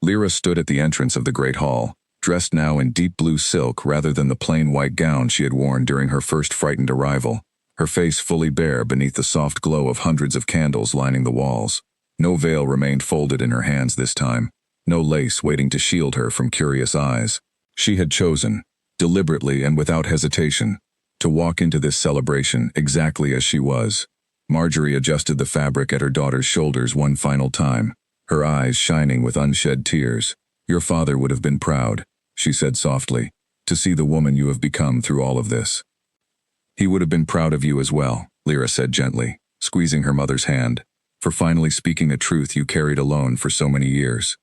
Speaker 1: Lyra stood at the entrance of the great hall, dressed now in deep blue silk rather than the plain white gown she had worn during her first frightened arrival, her face fully bare beneath the soft glow of hundreds of candles lining the walls. No veil remained folded in her hands this time, no lace waiting to shield her from curious eyes. She had chosen, deliberately and without hesitation, to walk into this celebration exactly as she was. Marjorie adjusted the fabric at her daughter's shoulders one final time, her eyes shining with unshed tears. Your father would have been proud, she said softly, to see the woman you have become through all of this. He would have been proud of you as well, Lyra said gently, squeezing her mother's hand, for finally speaking a truth you carried alone for so many years.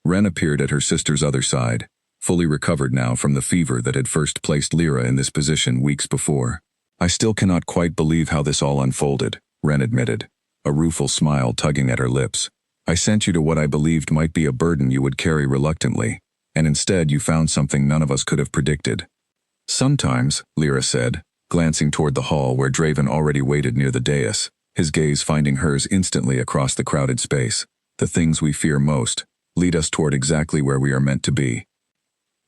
Speaker 1: Ren appeared at her sister's other side, fully recovered now from the fever that had first placed Lyra in this position weeks before. I still cannot quite believe how this all unfolded, Ren admitted, a rueful smile tugging at her lips. I sent you to what I believed might be a burden you would carry reluctantly, and instead you found something none of us could have predicted. Sometimes, Lyra said, glancing toward the hall where Draven already waited near the dais, his gaze finding hers instantly across the crowded space. The things we fear most lead us toward exactly where we are meant to be.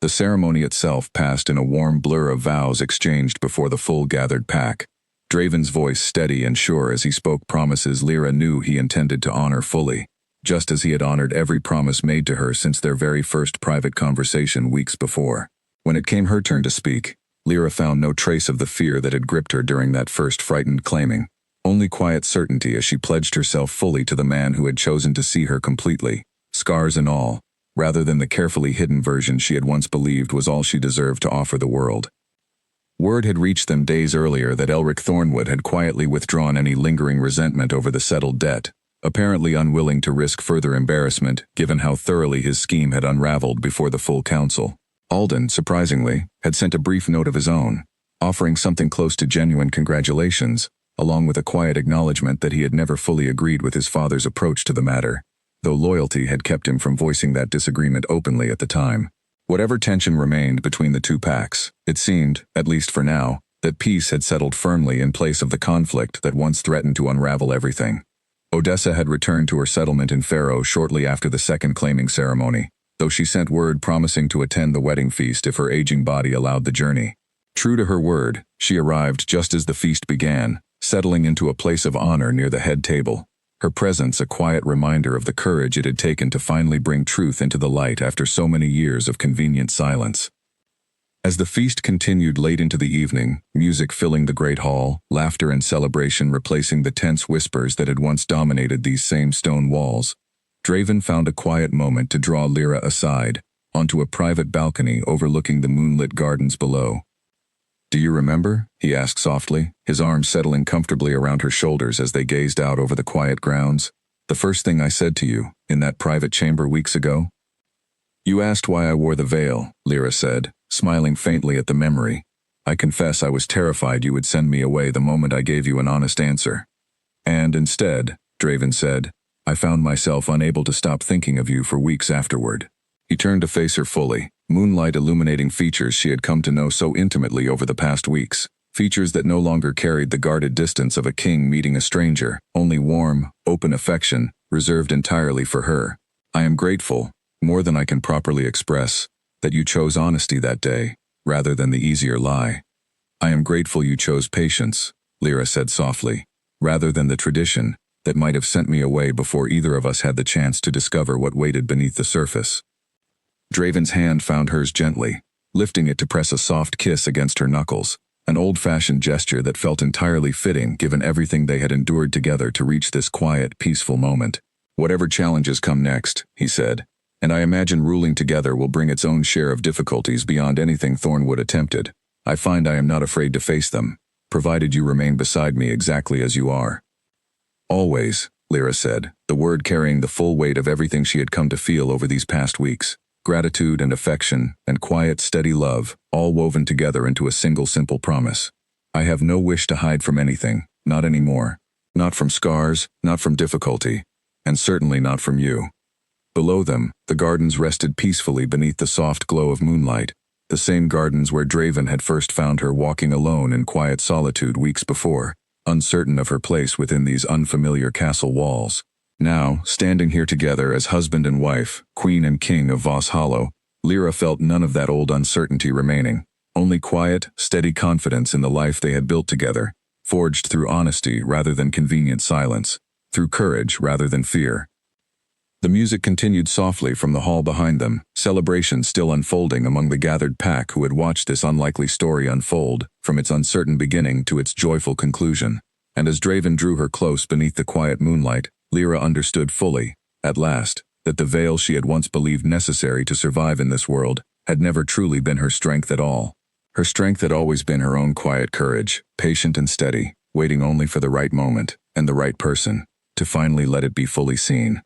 Speaker 1: The ceremony itself passed in a warm blur of vows exchanged before the full gathered pack. Draven's voice steady and sure as he spoke promises Lyra knew he intended to honor fully, just as he had honored every promise made to her since their very first private conversation weeks before. When it came her turn to speak, Lyra found no trace of the fear that had gripped her during that first frightened claiming, only quiet certainty as she pledged herself fully to the man who had chosen to see her completely, scars and all, rather than the carefully hidden version she had once believed was all she deserved to offer the world. Word had reached them days earlier that Elric Thornwood had quietly withdrawn any lingering resentment over the settled debt, apparently unwilling to risk further embarrassment given how thoroughly his scheme had unraveled before the full council. Alden, surprisingly, had sent a brief note of his own, offering something close to genuine congratulations, along with a quiet acknowledgement that he had never fully agreed with his father's approach to the matter, though loyalty had kept him from voicing that disagreement openly at the time. Whatever tension remained between the two packs, it seemed, at least for now, that peace had settled firmly in place of the conflict that once threatened to unravel everything. Odessa had returned to her settlement in Pharaoh shortly after the second claiming ceremony, though she sent word promising to attend the wedding feast if her aging body allowed the journey. True to her word, she arrived just as the feast began, settling into a place of honor near the head table, her presence a quiet reminder of the courage it had taken to finally bring truth into the light after so many years of convenient silence. As the feast continued late into the evening, music filling the great hall, laughter and celebration replacing the tense whispers that had once dominated these same stone walls, Draven found a quiet moment to draw Lyra aside, onto a private balcony overlooking the moonlit gardens below. "Do you remember?" he asked softly, his arms settling comfortably around her shoulders as they gazed out over the quiet grounds. "The first thing I said to you, in that private chamber weeks ago?" "You asked why I wore the veil," Lyra said, smiling faintly at the memory. "I confess I was terrified you would send me away the moment I gave you an honest answer. And instead," Draven said, "I found myself unable to stop thinking of you for weeks afterward." He turned to face her fully, moonlight illuminating features she had come to know so intimately over the past weeks, features that no longer carried the guarded distance of a king meeting a stranger, only warm, open affection, reserved entirely for her. "I am grateful, more than I can properly express, that you chose honesty that day, rather than the easier lie. I am grateful you chose patience," Lyra said softly, "rather than the tradition that might have sent me away before either of us had the chance to discover what waited beneath the surface." Draven's hand found hers gently, lifting it to press a soft kiss against her knuckles, an old-fashioned gesture that felt entirely fitting given everything they had endured together to reach this quiet, peaceful moment. "Whatever challenges come next," he said, "and I imagine ruling together will bring its own share of difficulties beyond anything Thornwood attempted, I find I am not afraid to face them, provided you remain beside me exactly as you are." "Always," Lyra said, the word carrying the full weight of everything she had come to feel over these past weeks. Gratitude and affection, and quiet, steady love, all woven together into a single simple promise. "I have no wish to hide from anything, not anymore. Not from scars, not from difficulty, and certainly not from you." Below them, the gardens rested peacefully beneath the soft glow of moonlight, the same gardens where Draven had first found her walking alone in quiet solitude weeks before, uncertain of her place within these unfamiliar castle walls. Now, standing here together as husband and wife, queen and king of Voss Hollow, Lyra felt none of that old uncertainty remaining, only quiet, steady confidence in the life they had built together, forged through honesty rather than convenient silence, through courage rather than fear. The music continued softly from the hall behind them, celebration still unfolding among the gathered pack who had watched this unlikely story unfold, from its uncertain beginning to its joyful conclusion. And as Draven drew her close beneath the quiet moonlight, Lyra understood fully, at last, that the veil she had once believed necessary to survive in this world had never truly been her strength at all. Her strength had always been her own quiet courage, patient and steady, waiting only for the right moment, and the right person, to finally let it be fully seen.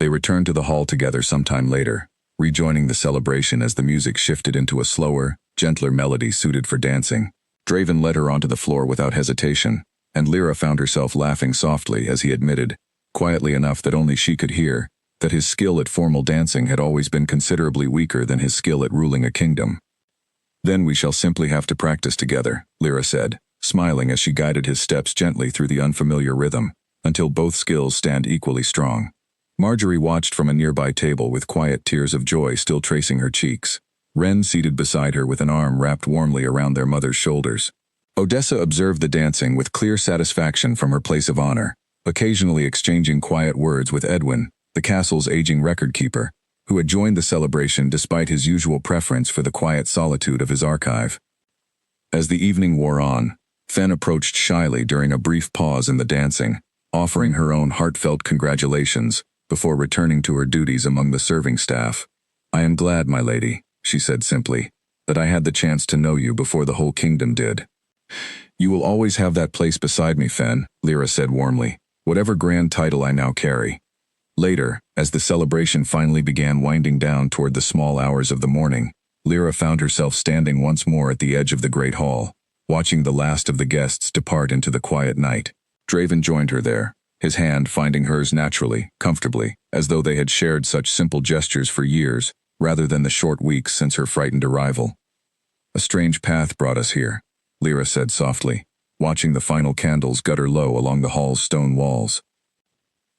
Speaker 1: They returned to the hall together sometime later, rejoining the celebration as the music shifted into a slower, gentler melody suited for dancing. Draven led her onto the floor without hesitation, and Lyra found herself laughing softly as he admitted, quietly enough that only she could hear, that his skill at formal dancing had always been considerably weaker than his skill at ruling a kingdom. "Then we shall simply have to practice together," Lyra said, smiling as she guided his steps gently through the unfamiliar rhythm, until both skills stand equally strong. Marjorie watched from a nearby table with quiet tears of joy still tracing her cheeks. Wren seated beside her with an arm wrapped warmly around their mother's shoulders. Odessa observed the dancing with clear satisfaction from her place of honor, occasionally exchanging quiet words with Edwin, the castle's aging record-keeper, who had joined the celebration despite his usual preference for the quiet solitude of his archive. As the evening wore on, Fen approached shyly during a brief pause in the dancing, offering her own heartfelt congratulations before returning to her duties among the serving staff. "I am glad, my lady," she said simply, "that I had the chance to know you before the whole kingdom did." "You will always have that place beside me, Fen," Lyra said warmly, "whatever grand title I now carry." Later, as the celebration finally began winding down toward the small hours of the morning, Lyra found herself standing once more at the edge of the great hall, watching the last of the guests depart into the quiet night. Draven joined her there, his hand finding hers naturally, comfortably, as though they had shared such simple gestures for years, rather than the short weeks since her frightened arrival. "A strange path brought us here," Lyra said softly, watching the final candles gutter low along the hall's stone walls.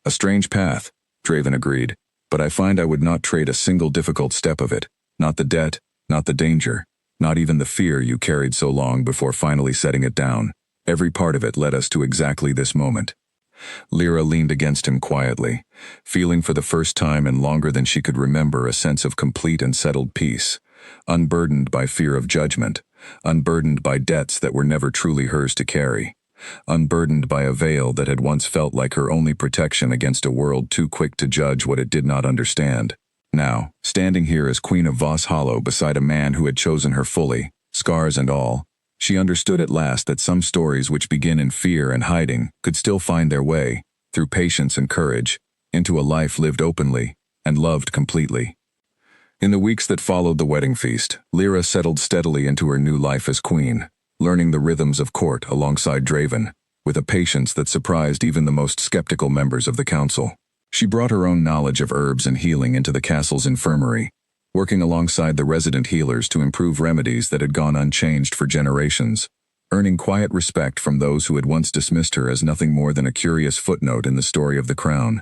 Speaker 1: "A strange path," Draven agreed, "but I find I would not trade a single difficult step of it, not the debt, not the danger, not even the fear you carried so long before finally setting it down. Every part of it led us to exactly this moment." Lyra leaned against him quietly, feeling for the first time in longer than she could remember a sense of complete and settled peace, unburdened by fear of judgment, unburdened by debts that were never truly hers to carry, unburdened by a veil that had once felt like her only protection against a world too quick to judge what it did not understand. Now, standing here as Queen of Voss Hollow beside a man who had chosen her fully, scars and all, she understood at last that some stories which begin in fear and hiding could still find their way, through patience and courage, into a life lived openly and loved completely. In the weeks that followed the wedding feast, Lyra settled steadily into her new life as queen, learning the rhythms of court alongside Draven, with a patience that surprised even the most skeptical members of the council. She brought her own knowledge of herbs and healing into the castle's infirmary, working alongside the resident healers to improve remedies that had gone unchanged for generations, earning quiet respect from those who had once dismissed her as nothing more than a curious footnote in the story of the crown.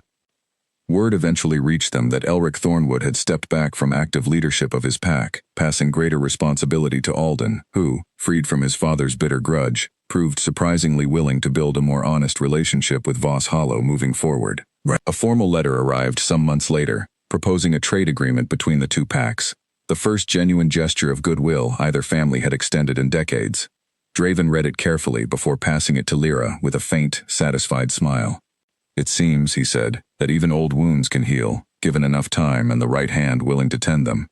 Speaker 1: Word eventually reached them that Elric Thornwood had stepped back from active leadership of his pack, passing greater responsibility to Alden, who, freed from his father's bitter grudge, proved surprisingly willing to build a more honest relationship with Voss Hollow moving forward. A formal letter arrived some months later, proposing a trade agreement between the two packs, the first genuine gesture of goodwill either family had extended in decades. Draven read it carefully before passing it to Lyra with a faint, satisfied smile. "It seems," he said, "that even old wounds can heal, given enough time and the right hand willing to tend them."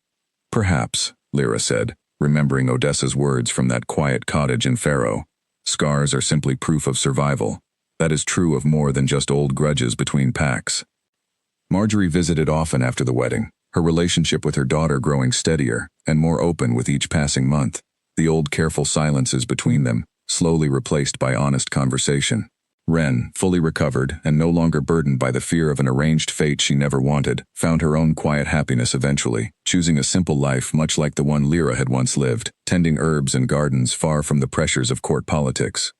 Speaker 1: "Perhaps," Lyra said, remembering Odessa's words from that quiet cottage in Faro. "Scars are simply proof of survival. That is true of more than just old grudges between packs." Marjorie visited often after the wedding, her relationship with her daughter growing steadier and more open with each passing month, the old careful silences between them slowly replaced by honest conversation. Wren, fully recovered and no longer burdened by the fear of an arranged fate she never wanted, found her own quiet happiness eventually, choosing a simple life much like the one Lyra had once lived, tending herbs and gardens far from the pressures of court politics.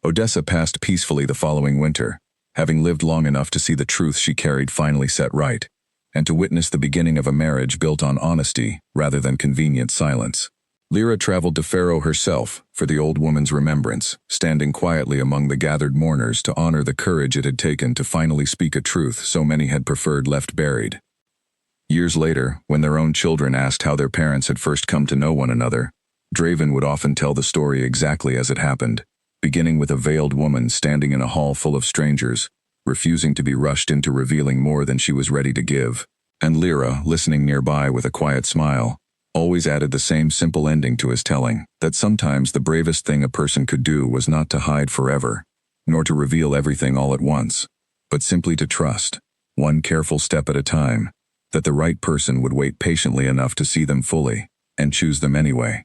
Speaker 1: Odessa passed peacefully the following winter, having lived long enough to see the truth she carried finally set right, and to witness the beginning of a marriage built on honesty rather than convenient silence. Lyra traveled to Faro herself for the old woman's remembrance, standing quietly among the gathered mourners to honor the courage it had taken to finally speak a truth so many had preferred left buried. Years later, when their own children asked how their parents had first come to know one another, Draven would often tell the story exactly as it happened, beginning with a veiled woman standing in a hall full of strangers, refusing to be rushed into revealing more than she was ready to give, and Lyra, listening nearby with a quiet smile, always added the same simple ending to his telling, that sometimes the bravest thing a person could do was not to hide forever, nor to reveal everything all at once, but simply to trust, one careful step at a time, that the right person would wait patiently enough to see them fully, and choose them anyway.